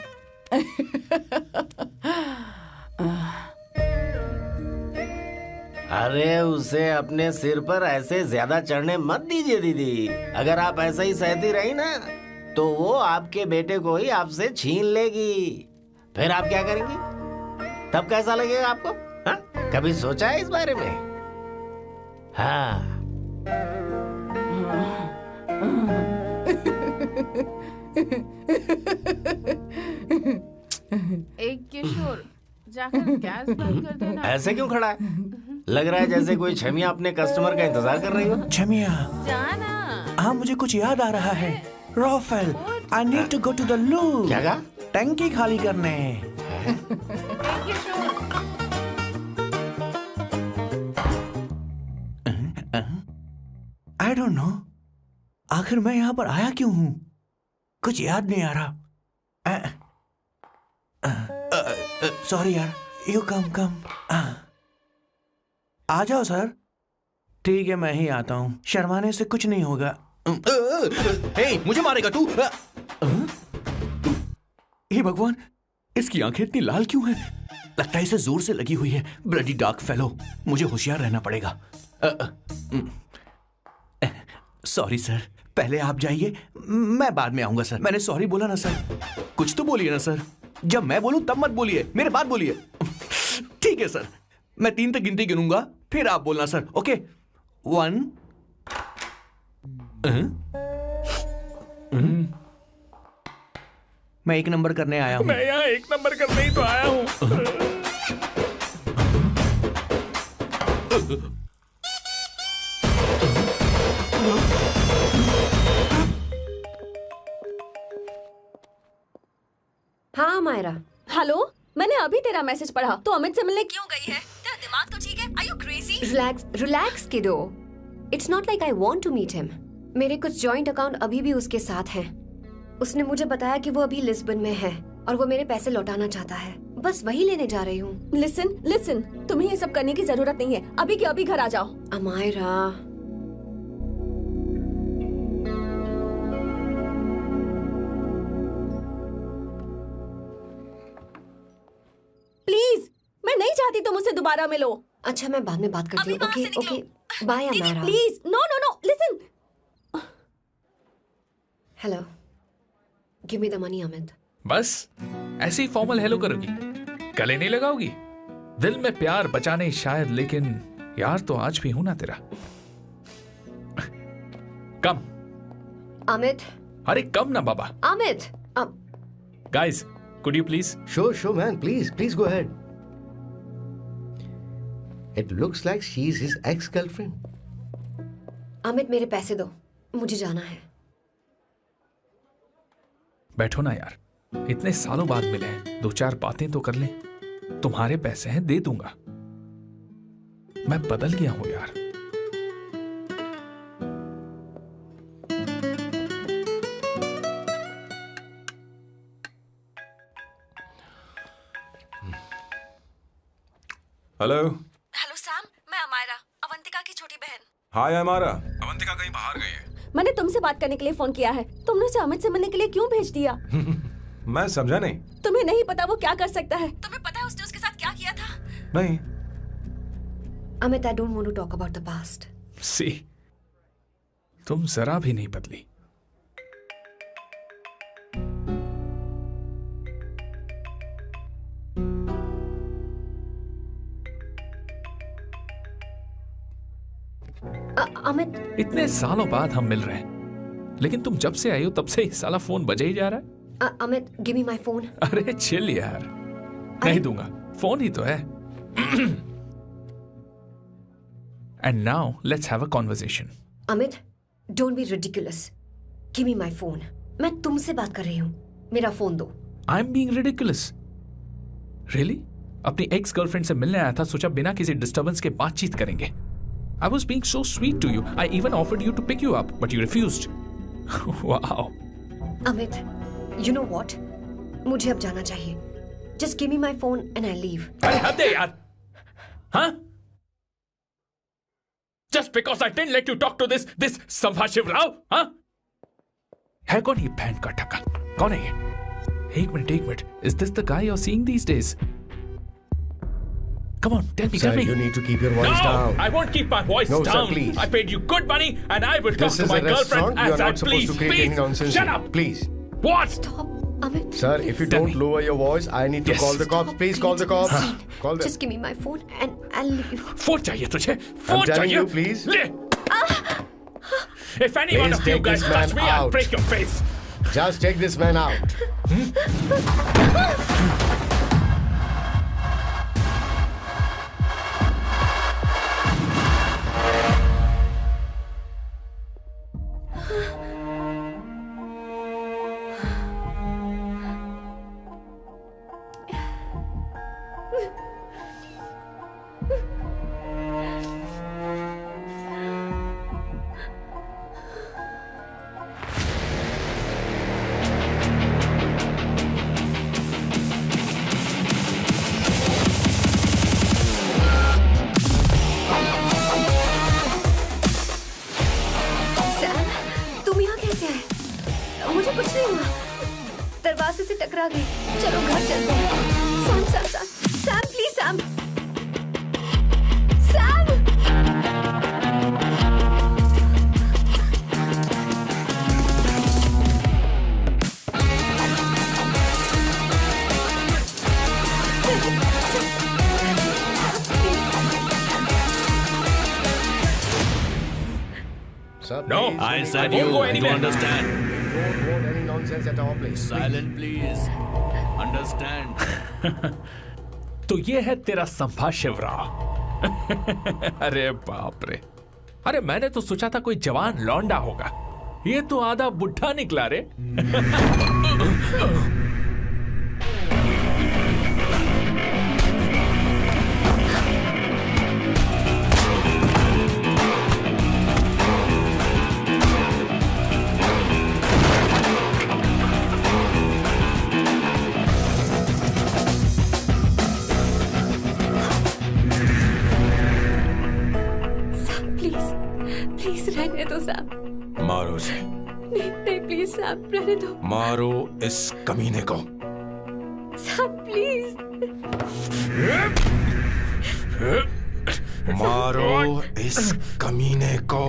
अरे उसे अपने सिर पर ऐसे ज्यादा चढ़ने मत दीजिए दीदी। अगर आप ऐसा ही सहती रही ना, तो वो आपके बेटे को ही आपसे छीन लेगी। फिर आप क्या करेंगी? तब कैसा लगेगा आपको? हाँ? कभी सोचा है इस बारे में? हाँ। एक किशोर, जाकर गैस बंद कर देना। ऐसे क्यों खड़ा है? लग रहा है जैसे कोई छमिया अपने कस्टमर का इंतजार कर रही हो। छमिया, जाना। हाँ मुझे कुछ याद आ रहा है। Rafael, I need to go to the loo. क्या कहा? टंकी खाली करने। आई डोंट नो, आखिर मैं यहाँ पर आया क्यों हूँ? कुछ याद नहीं आ रहा। सॉरी यार, यू कम। आ जाओ सर। ठीक है, मैं ही आता हूँ। शर्माने से कुछ नहीं होगा। हे, मुझे मारेगा तू? हे भगवान, इसकी आंखें इतनी लाल क्यों हैं? लगता है इसे जोर से लगी हुई है। ब्लडी डार्क फेलो, मुझे होशियार रहना पड़ेगा। सॉरी सर, पहले आप जाइए, मैं बाद में आऊंगा सर। मैंने सॉरी बोला ना सर? कुछ तो बोलिए ना सर। जब मैं बोलूं तब मत बोलिए, मेरे बाद बोलिए। ठीक है सर, मैं 3 तक गिनती गिनूंगा, फिर आप बोलना सर। ओके, 1 मैं 1 नंबर करने आया हूँ। मैं यहाँ 1 नंबर करने ही तो आया हूँ। हाँ मायरा। हेलो, मैंने अभी तेरा मैसेज पढ़ा। तो अमित से मिलने क्यों गई है? तेरा दिमाग तो ठीक है? Are you crazy? Relax, relax, kiddo. It's not like I want to meet him. मेरे कुछ जॉइंट अकाउंट अभी भी उसके साथ हैं। उसने मुझे बताया कि वो अभी लिस्बन में है और वो मेरे पैसे लौटाना चाहता है। बस वही लेने जा रही हूँ। लिसन लिसन, तुम्हें ये सब करने की जरूरत नहीं है। अभी के अभी घर आ जाओ। अमायरा, प्लीज, मैं नहीं चाहती तुम मुझसे दोबारा मिलो। अच्छा, मैं बाद में बात करती हूँ। Okay okay, bye Amayra. Please, no no no, listen. Hello, give me the money Amit. बस ऐसे ही फॉर्मल हेलो करोगी, गले नहीं लगाओगी? दिल में प्यार बचा नहीं शायद, लेकिन यार तो आज भी हूं ना तेरा। कम अमित। अरे कम ना बाबा। Amit, guys, could you please? Sure, man. Please go ahead. It looks like she's his ex-girlfriend. Amit, मेरे पैसे दो, मुझे जाना है। बैठो ना यार, इतने सालों बाद मिले हैं, 2-4 बातें तो कर लें। तुम्हारे पैसे हैं, दे दूंगा। मैं बदल गया हूं यार। हेलो हेलो सैम, मैं अमायरा, अवंतिका की छोटी बहन। हाय अमायरा। अवंतिका कहीं बाहर गई है। मैंने तुमसे बात करने के लिए फोन किया है। तुमने उसे अमित से मिलने के लिए क्यों भेज दिया? मैं समझा नहीं। तुम्हें नहीं पता वो क्या कर सकता है। तुम्हें पता है उसने उसके साथ क्या किया था? नहीं। Amit, I don't want to talk about the past. सी, तुम जरा भी नहीं बदली। अमित, इतने सालों बाद हम मिल रहे हैं, लेकिन तुम जब से आई हो तब से ही साला फोन बजे ही जा रहा है। Amit, give me my phone. अरे चिल यार, नहीं दूंगा, फोन ही तो है। And now let's have a conversation. Amit, don't be ridiculous. Give me my phone. मैं तुमसे बात कर रही हूँ, मेरा फोन दो। I am being ridiculous? Really? अपनी एक्स गर्लफ्रेंड से मिलने आया था, सोचा बिना किसी डिस्टर्बेंस के बातचीत करेंगे। I was being so sweet to you. I even offered you to pick you up, but you refused. Wow. Amit, you know what? मुझे अब जाना चाहिए. Just give me my phone and I leave. अरे हद है यार, हाँ? Just because I didn't let you talk to this संभाशिव Rao, हाँ? है कौन ये बैंड का टक्का? कौन है ये? एक minute. Is this the guy you're seeing these days? Come on, tell me. You need to keep your voice down. I won't keep my voice down. Sir, please. I paid you good money and I will talk to my girlfriend You are as I not supposed please. to create any nonsense. Shut up. Please. What? Stop, Amit. Sir, if you don't lower your voice, I need to call the cops. Please call the cops. Call them. Just give me my phone and I'll leave. Phone चाहिए तुझे? I'm Phone telling चाहिए? you, please. ले. If any one Please of you take guys this man touch me, I'll out. break your face. Just take this man out. मुझे कुछ नहीं हुआ, दरवाजे से टकरा गई। चलो घर चलते हैं। Sam please Sam. Sir, No, please, I said won't you. go You anywhere. understand? don't want any nonsense at our place. Silent, please. Understand? तो ये है तेरा संभाशिवराव। अरे बाप रे, अरे मैंने तो सोचा था कोई जवान लौंडा होगा, ये तो आधा बुढ़ा निकला रे। रहने दो साहब। मारो उसे। नहीं नहीं प्लीज साहब, रहने दो। मारो इस कमीने को। साहब प्लीज। मारो इस कमीने को।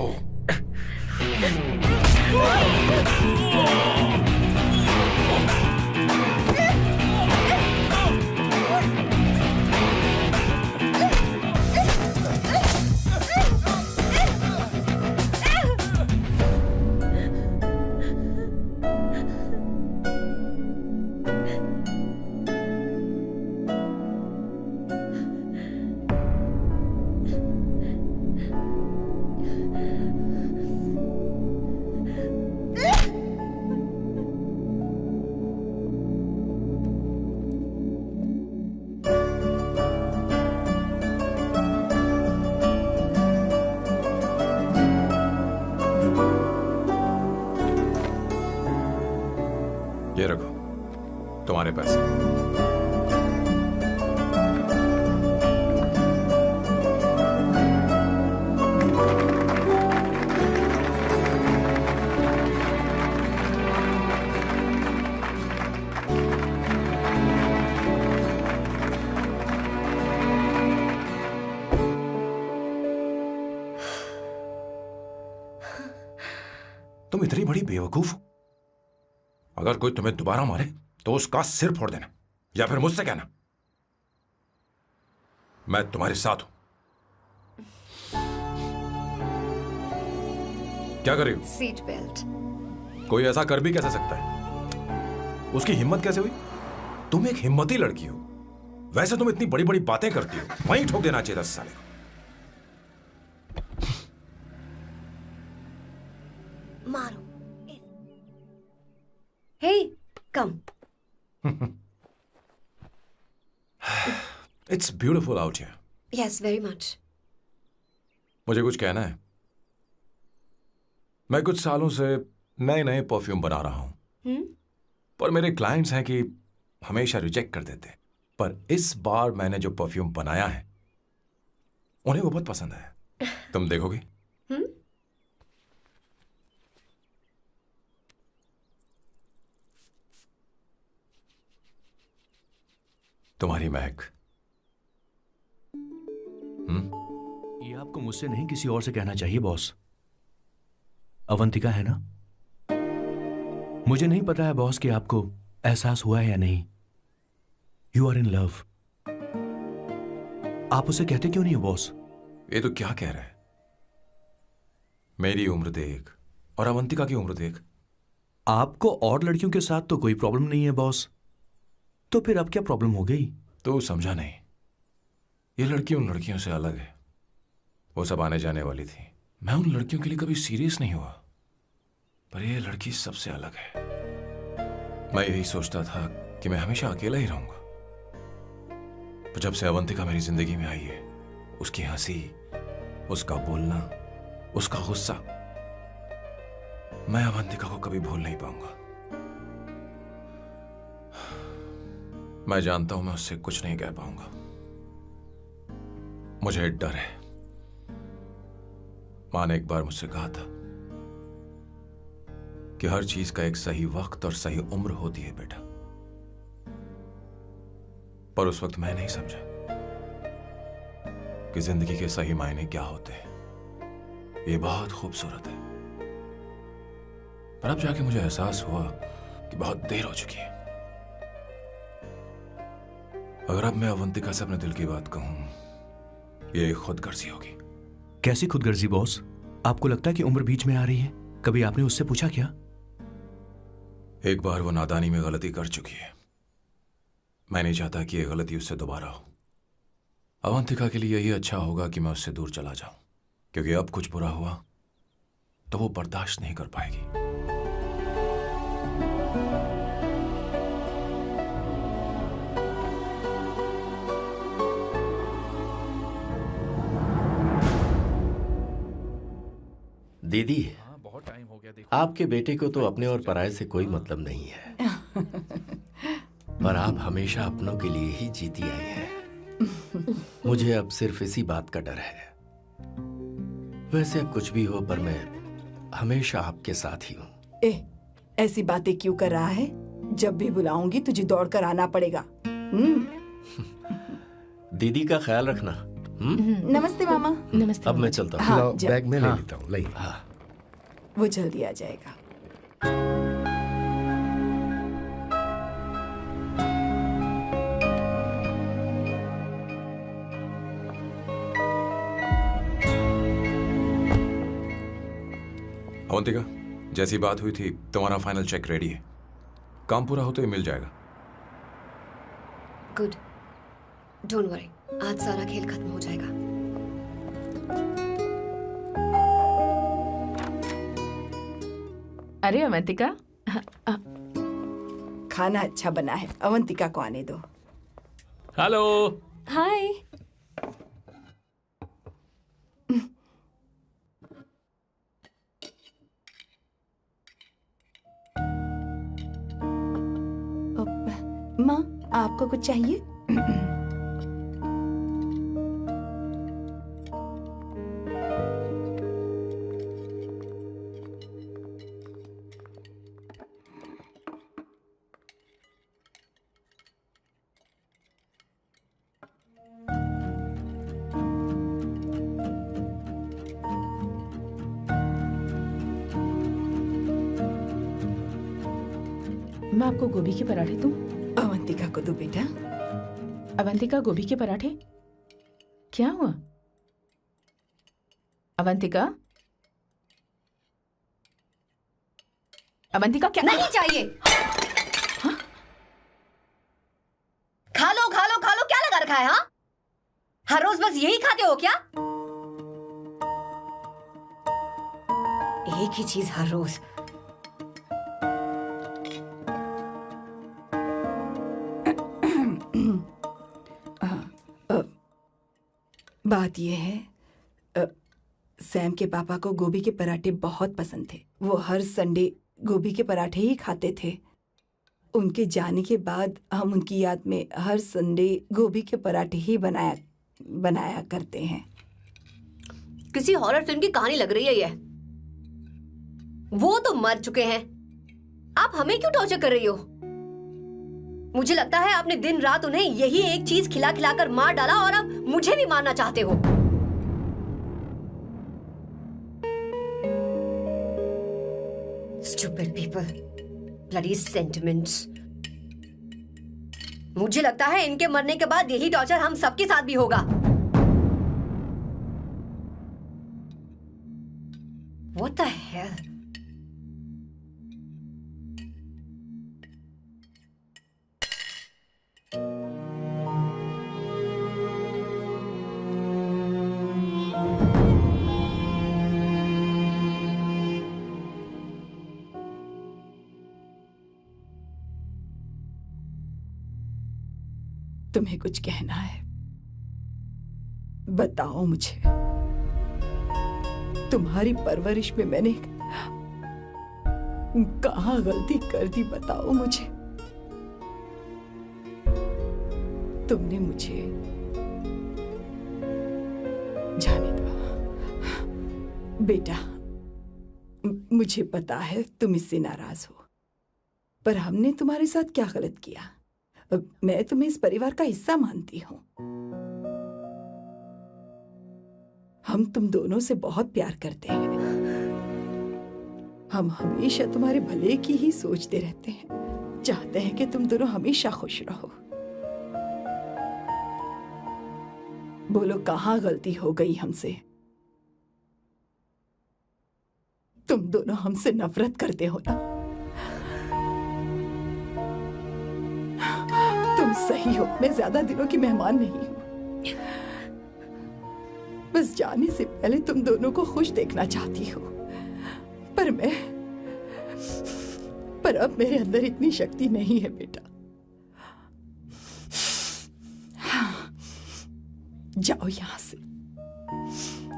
ये रखो तुम्हारे पैसे। तुम इतनी बड़ी बेवकूफ हो। अगर कोई तुम्हें दोबारा मारे तो उसका सिर फोड़ देना, या फिर मुझसे कहना मैं तुम्हारे साथ हूं। क्या कर रही हो? Seat belt. कोई ऐसा कर भी कैसे सकता है? उसकी हिम्मत कैसे हुई? तुम एक हिम्मती लड़की हो, वैसे तुम इतनी बड़ी बड़ी बातें करती हो, वहीं ठोक देना चाहिए 10 साल को। मारो। Hey, come. It's beautiful out here. Yes, very much. मुझे कुछ कहना है। मैं कुछ सालों से नए नए परफ्यूम बना रहा हूं, पर मेरे क्लाइंट्स हैं कि हमेशा रिजेक्ट कर देते। पर इस बार मैंने जो परफ्यूम बनाया है उन्हें वो बहुत पसंद आया। तुम देखोगी? तुम्हारी महक। ये आपको मुझसे नहीं किसी और से कहना चाहिए बॉस। अवंतिका है ना? मुझे नहीं पता है बॉस कि आपको एहसास हुआ है या नहीं। You are in love. आप उसे कहते क्यों नहीं हो बॉस? ये तो क्या कह रहा है? मेरी उम्र देख और अवंतिका की उम्र देख। आपको और लड़कियों के साथ तो कोई प्रॉब्लम नहीं है बॉस, तो फिर अब क्या प्रॉब्लम हो गई? तो समझा नहीं। ये लड़की उन लड़कियों से अलग है। वो सब आने जाने वाली थी। मैं उन लड़कियों के लिए कभी सीरियस नहीं हुआ, पर ये लड़की सबसे अलग है। मैं यही सोचता था कि मैं हमेशा अकेला ही रहूंगा, पर जब से अवंतिका मेरी जिंदगी में आई है, उसकी हंसी, उसका बोलना, उसका गुस्सा, मैं अवंतिका को कभी भूल नहीं पाऊंगा। मैं जानता हूं मैं उससे कुछ नहीं कह पाऊंगा। मुझे डर है। मां ने एक बार मुझसे कहा था कि हर चीज का एक सही वक्त और सही उम्र होती है बेटा, पर उस वक्त मैं नहीं समझा कि जिंदगी के सही मायने क्या होते हैं। ये बहुत खूबसूरत है, पर अब जाके मुझे एहसास हुआ कि बहुत देर हो चुकी है। अगर अब मैं अवंतिका से अपने दिल की बात कहूं, ये खुदगर्जी होगी। कैसी खुदगर्जी बॉस? आपको लगता है कि उम्र बीच में आ रही है? कभी आपने उससे पूछा क्या? एक बार वो नादानी में गलती कर चुकी है। मैं नहीं चाहता कि ये गलती उससे दोबारा हो। अवंतिका के लिए यही अच्छा होगा कि मैं उससे दूर चला जाऊं, क्योंकि अब कुछ बुरा हुआ तो वो बर्दाश्त नहीं कर पाएगी। दीदी, बहुत टाइम हो गया। देखो, आपके बेटे को तो अपने और पराये से कोई मतलब नहीं है, पर आप हमेशा अपनों के लिए ही जीती आई हैं। मुझे अब सिर्फ इसी बात का डर है। वैसे अब कुछ भी हो, पर मैं हमेशा आपके साथ ही हूँ। ऐसी बातें क्यों कर रहा है? जब भी बुलाऊंगी तुझे दौड़कर आना पड़ेगा। दीदी का ख्याल रखना। नमस्ते मामा। नमस्ते। अब मैं चलता हूँ। हाँ, लाओ, बैग में ले लेता हूँ। लाइए। हाँ। वो जल्दी आ जाएगा। अवंतिका, जैसी बात हुई थी तुम्हारा फाइनल चेक रेडी है। काम पूरा होते ही मिल जाएगा। गुड, डोंट वरी, आज सारा खेल खत्म हो जाएगा। अरे अवंतिका, खाना अच्छा बना है, अवंतिका को आने दो। हेलो। हाय। माँ, आपको कुछ चाहिए? मैं आपको गोभी के पराठे दूं? अवंतिका को दो बेटा। अवंतिका, गोभी के पराठे? क्या हुआ अवंतिका? अवंतिका क्या? नहीं चाहिए। हाँ? खा लो खा लो खा लो, क्या लगा रखा है? हाँ, हर रोज बस यही खाते हो क्या? एक ही चीज हर रोज। बात यह है, सैम के पापा को गोभी के पराठे बहुत पसंद थे। वो हर संडे गोभी के पराठे ही खाते थे। उनके जाने के बाद हम उनकी याद में हर संडे गोभी के पराठे ही बनाया करते हैं। किसी हॉरर फिल्म की कहानी लग रही है ये। वो तो मर चुके हैं, आप हमें क्यों टॉर्चर कर रही हो? मुझे लगता है आपने दिन रात उन्हें यही एक चीज खिला खिलाकर मार डाला और अब मुझे भी मारना चाहते हो। Stupid people, bloody sentiments। मुझे लगता है इनके मरने के बाद यही टॉर्चर हम सबके साथ भी होगा। What the hell? तुम्हें कुछ कहना है? बताओ मुझे। तुम्हारी परवरिश में मैंने कहाँ गलती कर दी, बताओ मुझे। तुमने मुझे जाने दो बेटा। मुझे पता है तुम इससे नाराज हो, पर हमने तुम्हारे साथ क्या गलत किया? मैं तुम्हें इस परिवार का हिस्सा मानती हूँ। हम तुम दोनों से बहुत प्यार करते हैं। हम हमेशा तुम्हारे भले की ही सोचते रहते हैं, चाहते हैं कि तुम दोनों हमेशा खुश रहो। बोलो, कहाँ गलती हो गई हमसे? तुम दोनों हमसे नफरत करते हो ना? तुम सही हो, मैं ज्यादा दिनों की मेहमान नहीं हूं। बस जाने से पहले तुम दोनों को खुश देखना चाहती हूँ, पर अब मेरे अंदर इतनी शक्ति नहीं है बेटा। जाओ यहां से।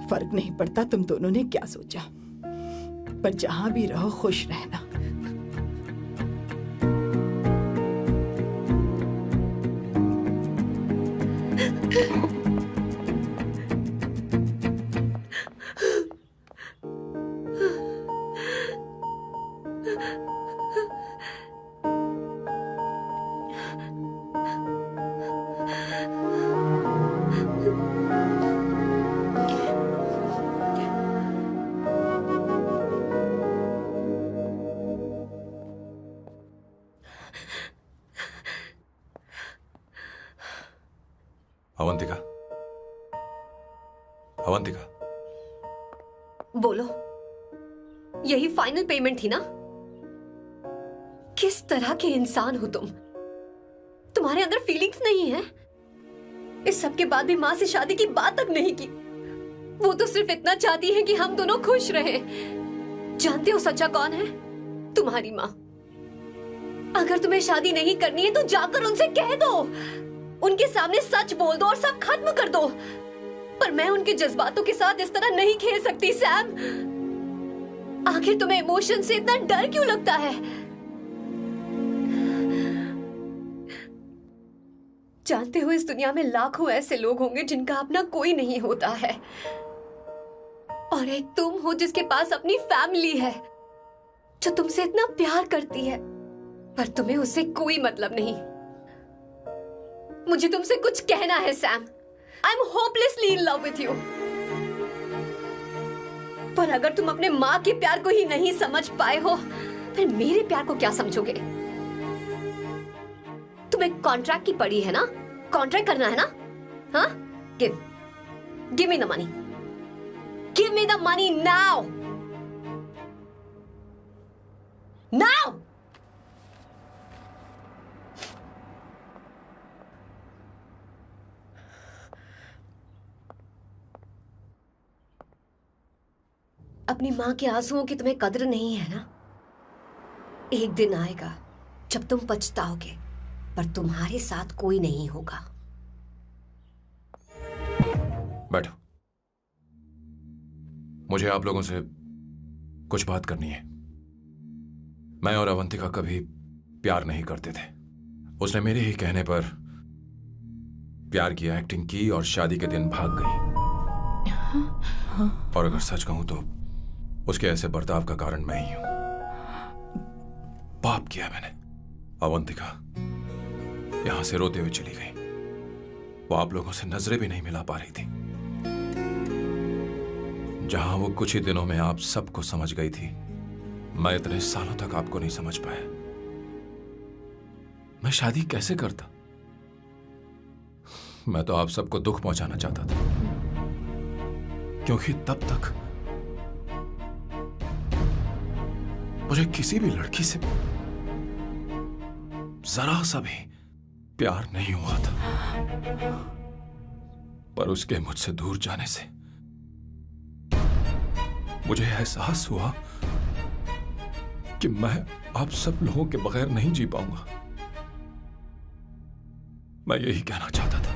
फर्क नहीं पड़ता तुम दोनों ने क्या सोचा, पर जहां भी रहो खुश रहना। अवंतिका, अवंतिका, बोलो, यही फाइनल पेमेंट थी ना? किस तरह के इंसान हो तुम? तुम्हारे अंदर फीलिंग्स नहीं है? इस सब के बाद भी माँ से शादी की बात तक नहीं की। वो तो सिर्फ इतना चाहती है कि हम दोनों खुश रहें। जानते हो सच्चा कौन है? तुम्हारी माँ। अगर तुम्हें शादी नहीं करनी है तो जाकर उनसे कह दो, उनके सामने सच बोल दो और सब खत्म कर दो। पर मैं उनके जज्बातों के साथ इस तरह नहीं खेल सकती सैम। आखिर तुम्हें इमोशन से इतना डर क्यों लगता है? जानते हो, इस दुनिया में लाखों ऐसे लोग होंगे जिनका अपना कोई नहीं होता है, और एक तुम हो जिसके पास अपनी फैमिली है जो तुमसे इतना प्यार करती है, पर तुम्हें उससे कोई मतलब नहीं। मुझे तुमसे कुछ कहना है Sam. I am hopelessly in love with you. पर अगर तुम अपने माँ के प्यार को ही नहीं समझ पाए हो, फिर मेरे प्यार को क्या समझोगे? तुम्हें कॉन्ट्रैक्ट की पड़ी है ना? कॉन्ट्रैक्ट करना है ना? हाँ? Give me the money. Give me the money now. Now! अपनी माँ के आंसुओं की तुम्हें कदर नहीं है ना? एक दिन आएगा जब तुम पछताओगे, पर तुम्हारे साथ कोई नहीं होगा। बैठो, मुझे आप लोगों से कुछ बात करनी है। मैं और अवंतिका कभी प्यार नहीं करते थे। उसने मेरे ही कहने पर प्यार की एक्टिंग की और शादी के दिन भाग गई। और अगर सच कहूं तो उसके ऐसे बर्ताव का कारण मैं ही हूं। पाप किया मैंने। अवंतिका यहां से रोते हुए चली गई। वो आप लोगों से नजरें भी नहीं मिला पा रही थी। जहां वो कुछ ही दिनों में आप सबको समझ गई थी, मैं इतने सालों तक आपको नहीं समझ पाया। मैं शादी कैसे करता? मैं तो आप सबको दुख पहुंचाना चाहता था, क्योंकि तब तक मुझे किसी भी लड़की से जरा सा भी प्यार नहीं हुआ था। पर उसके मुझसे दूर जाने से मुझे एहसास हुआ कि मैं आप सब लोगों के बगैर नहीं जी पाऊंगा। मैं यही कहना चाहता था,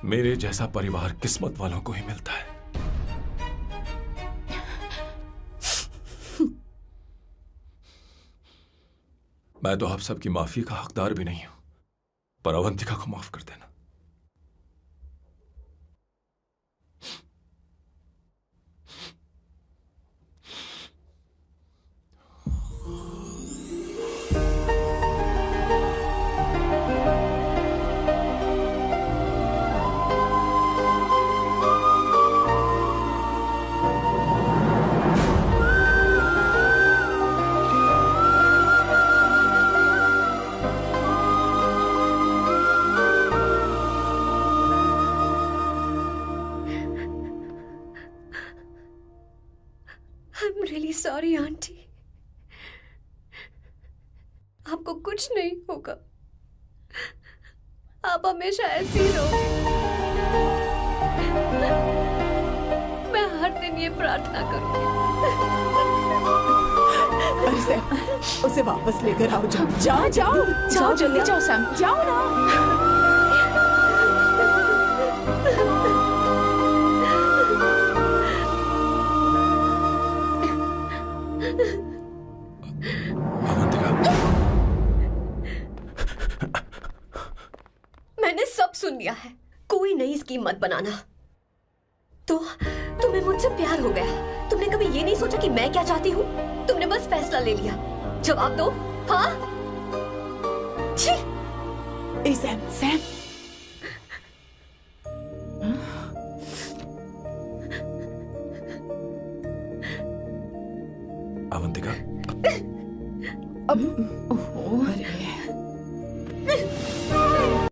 मेरे जैसा परिवार किस्मत वालों को ही मिलता है। मैं तो आप सबकी माफी का हकदार भी नहीं हूं, पर अवंतिका को माफ कर देना। सॉरी आंटी, आपको कुछ नहीं होगा। आप हमेशा ऐसी ही रहो। मैं हर दिन ये प्रार्थना करूंगी। अरे सैम, उसे वापस लेकर आओ। जाओ जाओ जल्दी जाओ सैम, जाओ ना। मैंने सब सुन लिया है। कोई नई स्कीम मत बनाना। तो तुम्हें मुझसे प्यार हो गया। तुमने कभी ये नहीं सोचा कि मैं क्या चाहती हूँ? तुमने बस फैसला ले लिया। जवाब दो। हाँ? छी! सैम